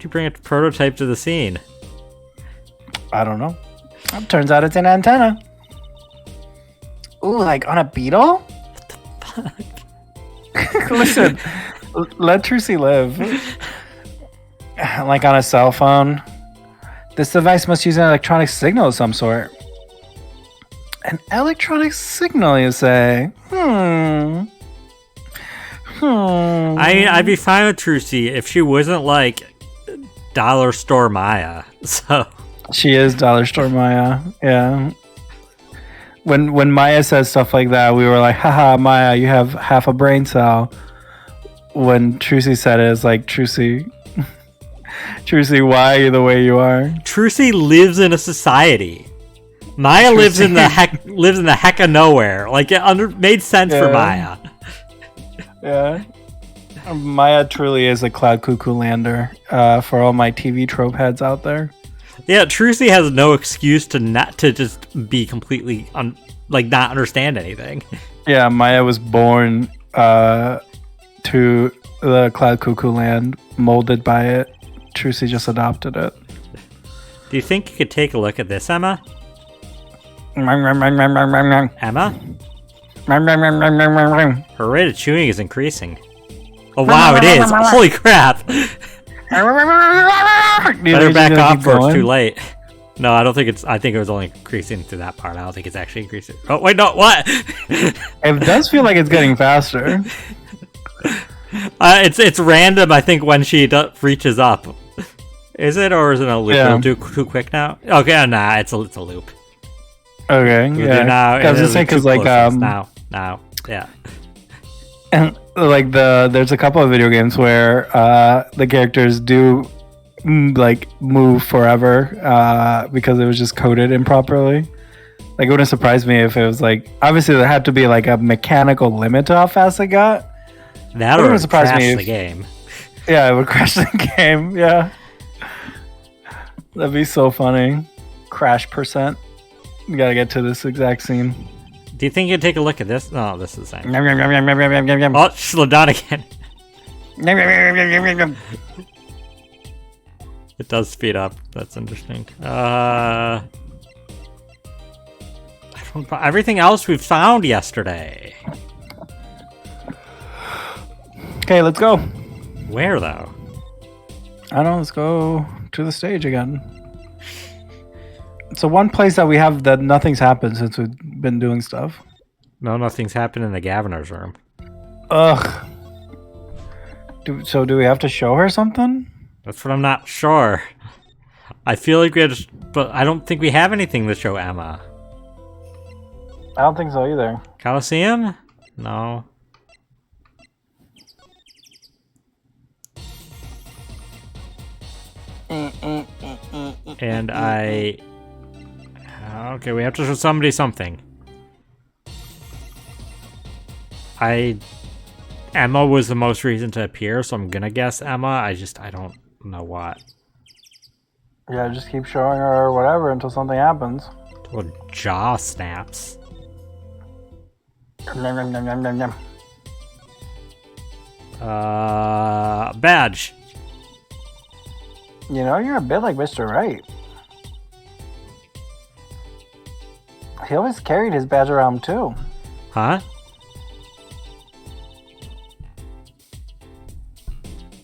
you bring a prototype to the scene? I don't know. It turns out it's an antenna. Ooh, like on a beetle? What the fuck? Listen, let Trucy live. Like on a cell phone. This device must use an electronic signal of some sort. An electronic signal, you say? I mean, I'd be fine with Trucy if she wasn't like Dollar Store Maya. So she is Dollar Store Maya. Yeah. When Maya says stuff like that, we were like, haha, Maya, you have half a brain cell. When Trucy said it, it's like, Trucy, why are you the way you are? Trucy lives in a society. Maya lives in the heck of nowhere. Like, it made sense for Maya. Yeah. Maya truly is a cloud cuckoo lander for all my TV trope heads out there. Yeah, Trucy has no excuse to just be completely not understand anything. Yeah, Maya was born to the cloud cuckoo land, molded by it. Trucy just adopted it. Do you think you could take a look at this, Emma? Emma? Her rate of chewing is increasing. Oh wow, it is! Holy crap! Better back off or it's too late. No, I don't think it's... I think it was only increasing to that part. I don't think it's actually increasing. Oh, wait, no, what? It does feel like it's getting faster. It's random, I think, when she reaches up. Is it, or is it a loop? Yeah. It'll do too quick now? Okay, nah, it's a loop. Okay, yeah. Now, I was just saying, because, like, now, yeah. And, like, there's a couple of video games where the characters do move forever because it was just coded improperly. Like, it wouldn't surprise me if it was like, obviously there had to be like a mechanical limit to how fast it got. That would crash the game. Yeah, it would crash the game. Yeah, that'd be so funny. Crash %. We gotta get to this exact scene. Do you think you'd take a look at this? No, this is the same. Oh, slow down again. It does speed up. That's interesting. Everything else we found yesterday. Okay, let's go. Where though? I don't know. Let's go to the stage again. So one place that we have that nothing's happened since we've been doing stuff. No, nothing's happened in the Gaviner's room. Ugh. So do we have to show her something? That's what I'm not sure. I feel like we had, but I don't think we have anything to show Emma. I don't think so either. Coliseum? No. And okay, we have to show somebody something. Emma was the most reason to appear, so I'm gonna guess Emma. I don't know what. Yeah, just keep showing her whatever until something happens. Well, jaw snaps. Nom, nom, nom, nom, nom, nom. Badge. You know, you're a bit like Mr. Right. He always carried his badge around too. Huh?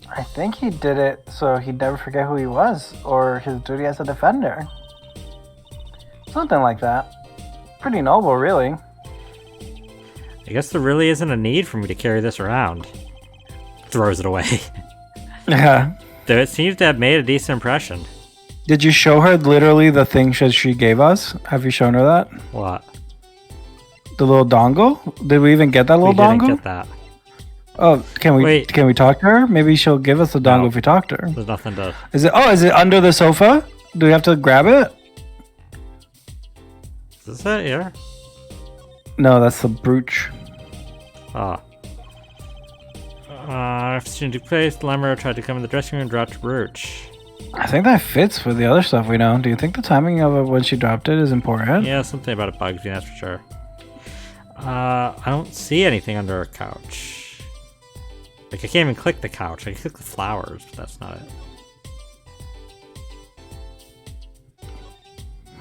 I think he did it so he'd never forget who he was or his duty as a defender. Something like that. Pretty noble, really. I guess there really isn't a need for me to carry this around. Throws it away. Yeah. Though it seems to have made a decent impression. Did you show her literally the thing she gave us? Have you shown her that? What? The little dongle? Did we even get that little We didn't dongle? get that. Oh, can we Wait. can we talk to her? Maybe she'll give us the dongle No. if we talk to her. There's nothing to... Is it under the sofa? Do we have to grab it? Is this it here? No, that's the brooch. Oh. After seeing took place, Lemmer tried to come in the dressing room and dropped a brooch. I think that fits with the other stuff we know. Do you think the timing of it when she dropped it is important? Yeah, something about it bugs me, that's for sure. I don't see anything under a couch. Like, I can't even click the couch. I can click the flowers, but that's not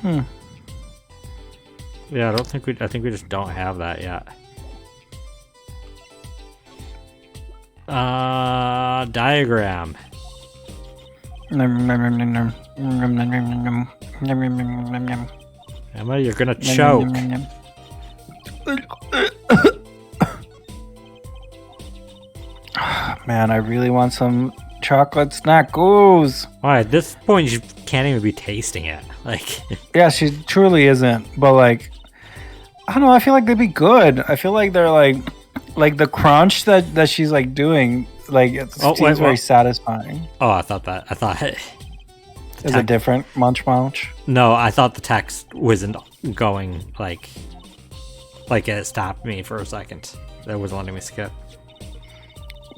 it. Yeah, I think we just don't have that yet. Diagram. Emma, you're gonna choke. Man, I really want some chocolate snackos. Why, at this point, you can't even be tasting it. Like, Yeah, she truly isn't. But like, I don't know. I feel like they'd be good. I feel like they're like the crunch that she's like doing. Like it seems very satisfying. oh, I thought Is it different? Munch. no, I thought the text wasn't going like it stopped me for a second. That wasn't letting me skip.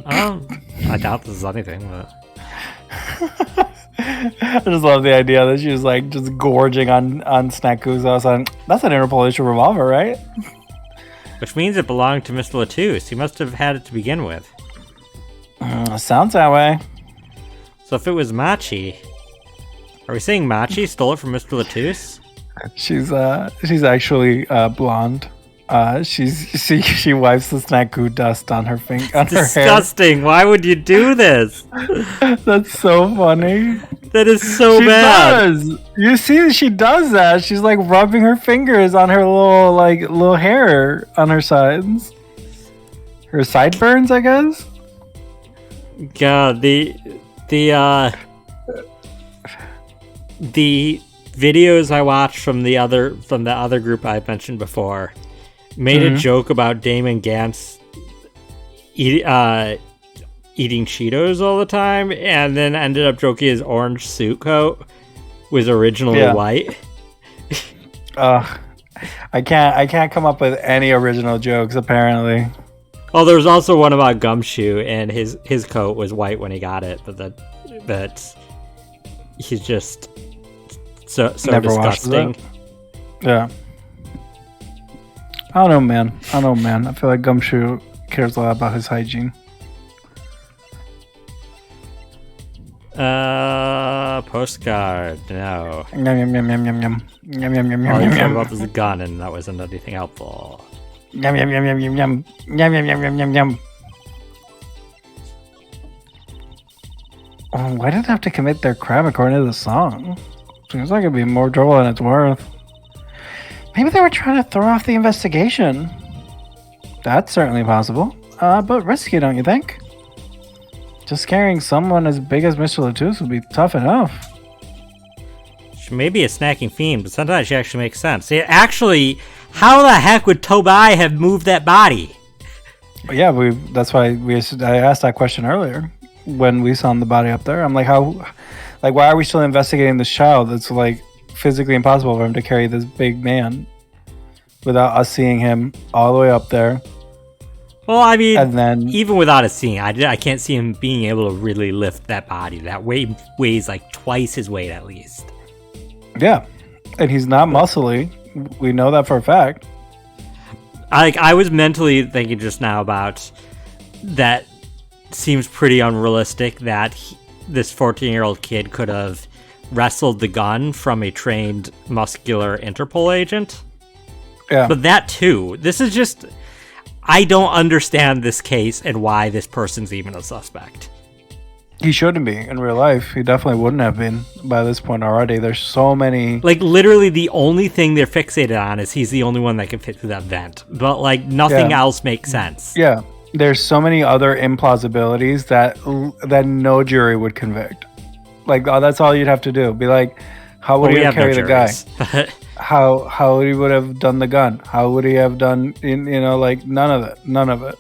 I doubt this is anything, but I just love the idea that she was like just gorging on snackoos. I was like, that's an interpolation revolver, right? which means it belonged to Mr. Latouche. He must have had it to begin with. Sounds that way. So if it was Machi, are we saying Machi stole it from Mr. Latouche? She's actually blonde. She wipes the snackoo dust on her finger on her hair. Disgusting! Why would you do this? That's so funny. That is so She bad. does. You see, she does that. She's like rubbing her fingers on her little hair on her sides. Her sideburns, I guess. God, the videos I watched from the other group I mentioned before made a joke about Damon Gantz eating Cheetos all the time, and then ended up joking his orange suit coat was originally white. I can't come up with any original jokes apparently. Oh, there was also one about Gumshoe, and his coat was white when he got it, but that he's just so Never disgusting. Yeah. I don't know, man. I feel like Gumshoe cares a lot about his hygiene. Postcard. No. Yum yum yum yum yum yum yum yum yum All you yum said yum about was a gun, and that wasn't anything helpful. yum yum yum yum yum yum yum yum yum yum yum. Oh, why did they have to commit their crime according to the song? Seems like it'd be more trouble than it's worth. Maybe they were trying to throw off the investigation. That's certainly possible. But risky, don't you think? Just carrying someone as big as Mr. Latus would be tough enough. She may be a snacking fiend, but sometimes she actually makes sense. Actually, how the heck would Tobai have moved that body? Yeah, that's why I asked that question earlier when we saw the body up there. I'm like, why are we still investigating this child? It's like physically impossible for him to carry this big man without us seeing him all the way up there. Well, I mean, and then, even without a scene, I can't see him being able to really lift that body. That weighs like twice his weight at least. Yeah, and he's not muscly. We know that for a fact. I was mentally thinking just now about that. Seems pretty unrealistic that this 14-year-old kid could have wrestled the gun from a trained muscular Interpol agent. Yeah. But that too, this is just... I don't understand this case and why this person's even a suspect. He shouldn't be in real life. He definitely wouldn't have been by this point already. There's so many... Like, literally the only thing they're fixated on is he's the only one that can fit through that vent. But, like, nothing else makes sense. Yeah. There's so many other implausibilities that no jury would convict. Like, that's all you'd have to do. Be like, how would he have carried the guy? How he would have done the gun? How would he have done, like, none of it.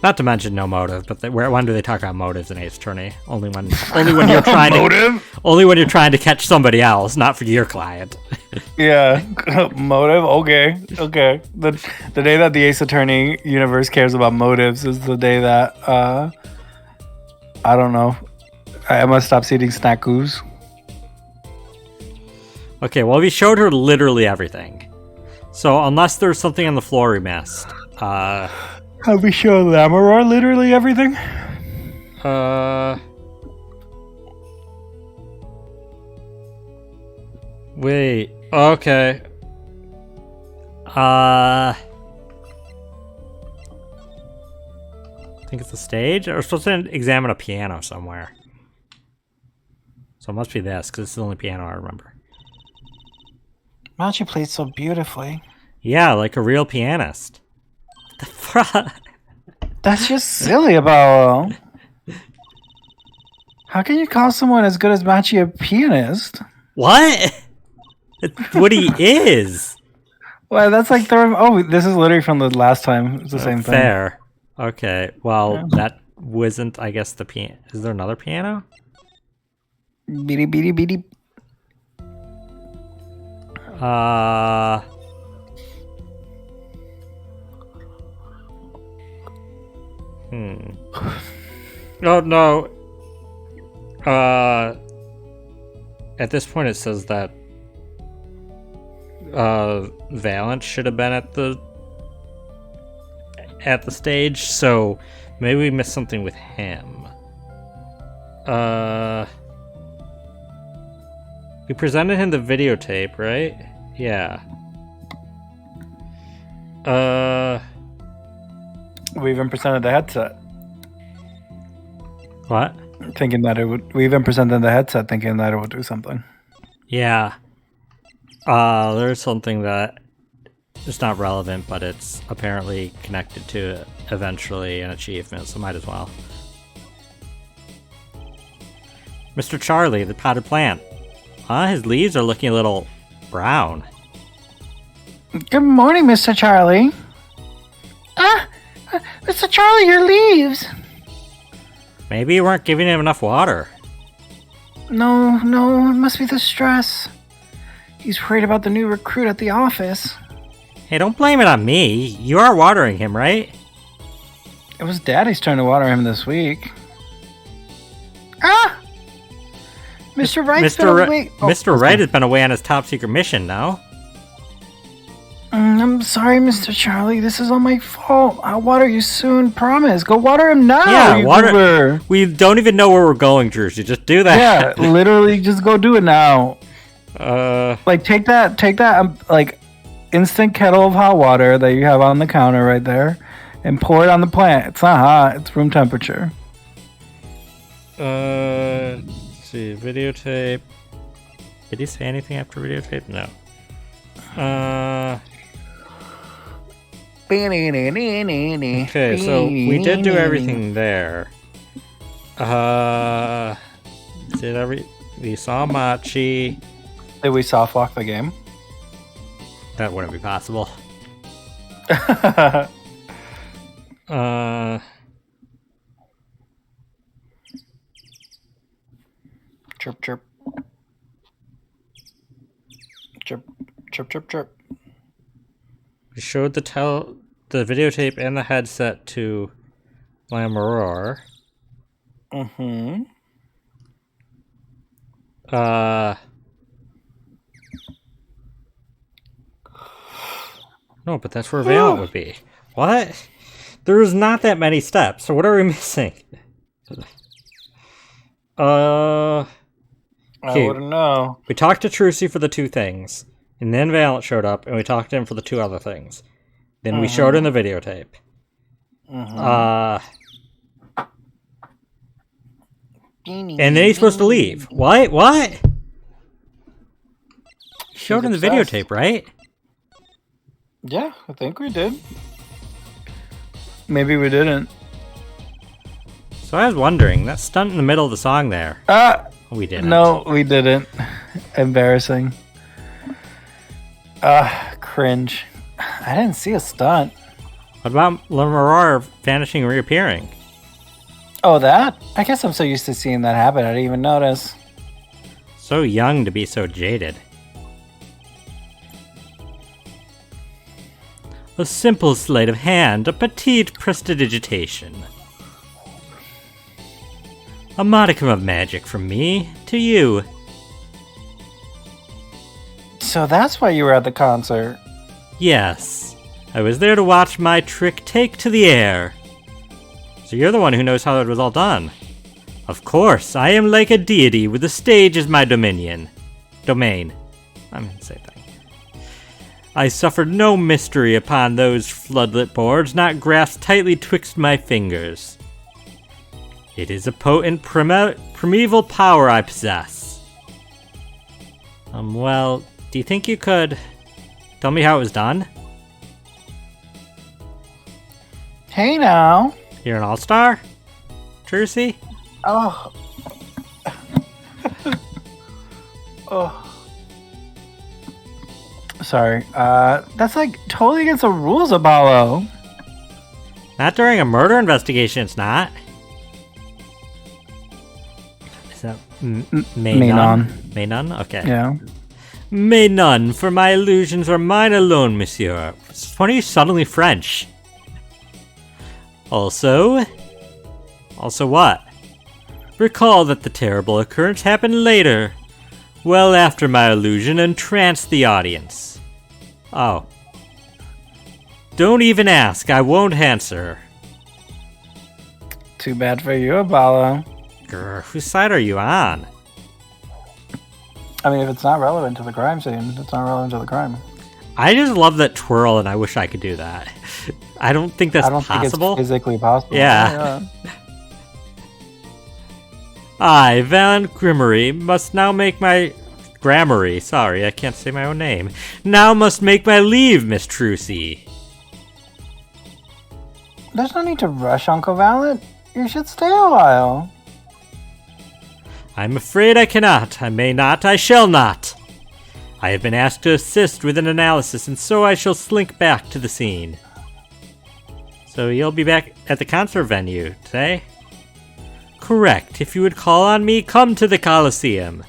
Not to mention no motive, but when do they talk about motives in Ace Attorney? Only when you're trying only when you're trying to catch somebody else, not for your client. Yeah, motive. Okay. The day that the Ace Attorney universe cares about motives is the day that I don't know. I must stop eating snackoos. Okay, well, we showed her literally everything. So unless there's something on the floor we missed, have we shown Lamoror literally everything? Wait. Okay. I think it's the stage. We're supposed to examine a piano somewhere. So it must be this, because it's the only piano I remember. Machi played so beautifully. Yeah, like a real pianist. The fuck? That's just silly, about. How can you call someone as good as Machi a pianist? What? That's what he is. Well, that's like this is literally from the last time. It's the same thing. Fair. Okay. Well, that wasn't, I guess, the piano. Is there another piano? Beady beady beady. Oh no. At this point, it says that Valant should have been at the stage, so maybe we missed something with him. We presented him the videotape, right? Yeah. We even presented the headset. What? Thinking that it would. We even presented the headset thinking that it would do something. Yeah. There's something that is not relevant, but it's apparently connected to eventually an achievement, so might as well. Mr. Charlie, the potted plant. His leaves are looking a little brown. Good morning, Mr. Charlie. Mr. Charlie, your leaves. Maybe you weren't giving him enough water. No, it must be the stress. He's worried about the new recruit at the office. Hey, don't blame it on me. You are watering him, right? It was Daddy's turn to water him this week. Mr. Wright's been away. Mr. Wright has been away on his top secret mission now. I'm sorry, Mr. Charlie. This is all my fault. I'll water you soon, promise. Go water him now. Yeah, water. We don't even know where we're going, Drew. So just do that. Yeah, literally, just go do it now. Like take that, like instant kettle of hot water that you have on the counter right there, and pour it on the plant. It's not hot. It's room temperature. Let's see, videotape. Did he say anything after videotape? No. Okay, so we did do everything there. We saw Machi. Did we soft walk the game? That wouldn't be possible. Chirp, chirp. Chirp, chirp, chirp, chirp. We showed the videotape and the headset to Lamaror. Mm-hmm. No, but that's where Valant would be. What? There was not that many steps, so what are we missing? I wouldn't know. We talked to Trucy for the 2 things, and then Valant showed up, and we talked to him for the 2 other things. Then we showed him the videotape. And then he's supposed to leave. What? What? Showed him the videotape, right? Yeah, I think we did. Maybe we didn't. So I was wondering, that stunt in the middle of the song there. We didn't. No, we didn't. Embarrassing. Cringe. I didn't see a stunt. What about Lamaror vanishing and reappearing? Oh, that? I guess I'm so used to seeing that happen, I didn't even notice. So young to be so jaded. A simple sleight of hand, a petite prestidigitation. A modicum of magic from me to you. So that's why you were at the concert. Yes, I was there to watch my trick take to the air. So you're the one who knows how it was all done. Of course, I am like a deity with the stage as my domain. I mean, same thing. I suffered no mystery upon those floodlit boards, not grasped tightly twixt my fingers. It is a potent primeval power I possess. Well, do you think you could tell me how it was done? Hey now. You're an all-star? Trucy? Oh. Oh. Sorry. That's like totally against the rules, Apollo. Not during a murder investigation, it's not. Is that may none? May none? Okay. Yeah. May none, for my illusions are mine alone, monsieur. It's funny, suddenly French. Also what? Recall that the terrible occurrence happened later, well after my illusion entranced the audience. Oh. Don't even ask, I won't answer. Too bad for you, Apollo. Grr, whose side are you on? I mean, if it's not relevant to the crime scene, it's not relevant to the crime. I just love that twirl, and I wish I could do that. I don't think that's possible. I don't think it's physically possible. Yeah. I, Valant Grimmery, must now make my... Grammarly, sorry, I can't say my own name. Now must make my leave, Miss Trucy. There's no need to rush, Uncle Valant. You should stay a while. I'm afraid I cannot. I may not. I shall not. I have been asked to assist with an analysis, and so I shall slink back to the scene. So you'll be back at the concert venue today? Correct. If you would call on me, come to the Coliseum.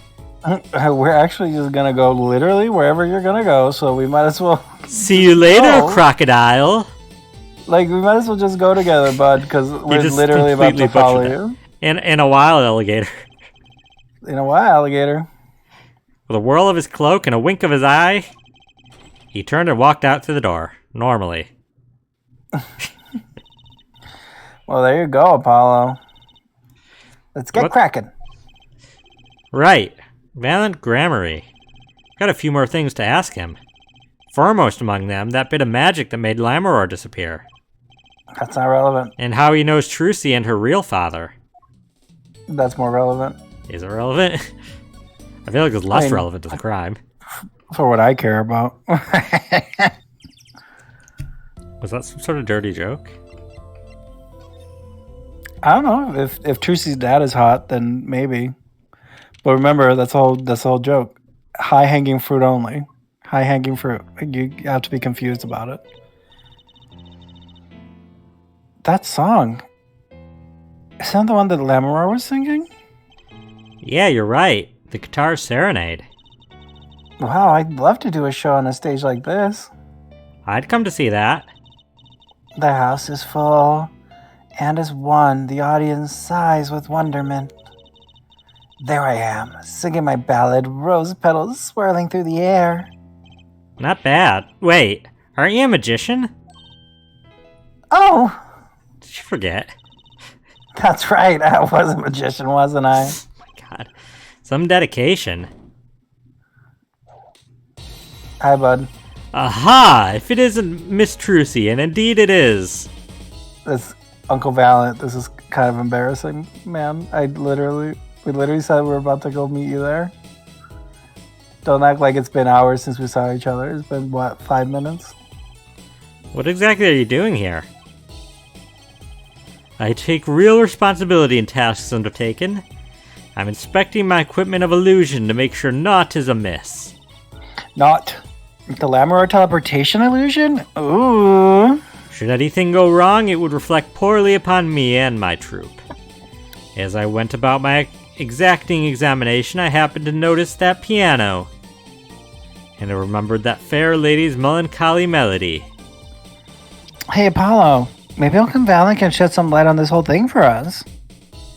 We're actually just gonna go literally wherever you're gonna go, so we might as well... See you later, go. crocodile. Like, we might as well just go together, bud, because we're literally about to follow you. In a wild alligator. In a while, alligator. With a whirl of his cloak and a wink of his eye, he turned and walked out through the door, normally. Well, there you go, Apollo. Let's get cracking. Right. Valant Grammarly. Got a few more things to ask him. Foremost among them, that bit of magic that made Lamaror disappear. That's not relevant. And how he knows Trucy and her real father. That's more relevant. Is it relevant? I feel like it's less relevant to the crime. For what I care about. Was that some sort of dirty joke? I don't know if Trucy's dad is hot, then maybe. But remember, that's the whole joke. High hanging fruit only. High hanging fruit. You have to be confused about it. That song. Is that the one that Lamoror was singing? Yeah, you're right. The Guitar Serenade. Wow, I'd love to do a show on a stage like this. I'd come to see that. The house is full, and as one, the audience sighs with wonderment. There I am, singing my ballad, rose petals swirling through the air. Not bad. Wait, aren't you a magician? Oh, Did you forget? that's right, I was a magician, wasn't I? Oh my god. Some dedication. Hi, bud. Aha! If it isn't Miss Trucy, and indeed it is. It's Uncle Valant. This is kind of embarrassing, man. We literally said we were about to go meet you there. Don't act like it's been hours since we saw each other. It's been, 5 minutes? What exactly are you doing here? I take real responsibility in tasks undertaken. I'm inspecting my equipment of illusion to make sure naught is amiss. Not the Lamoror teleportation illusion? Ooh. Should anything go wrong, it would reflect poorly upon me and my troop. As I went about my exacting examination, I happened to notice that piano. And I remembered that fair lady's melancholy melody. Hey, Apollo. Maybe Uncle Valant can shed some light on this whole thing for us.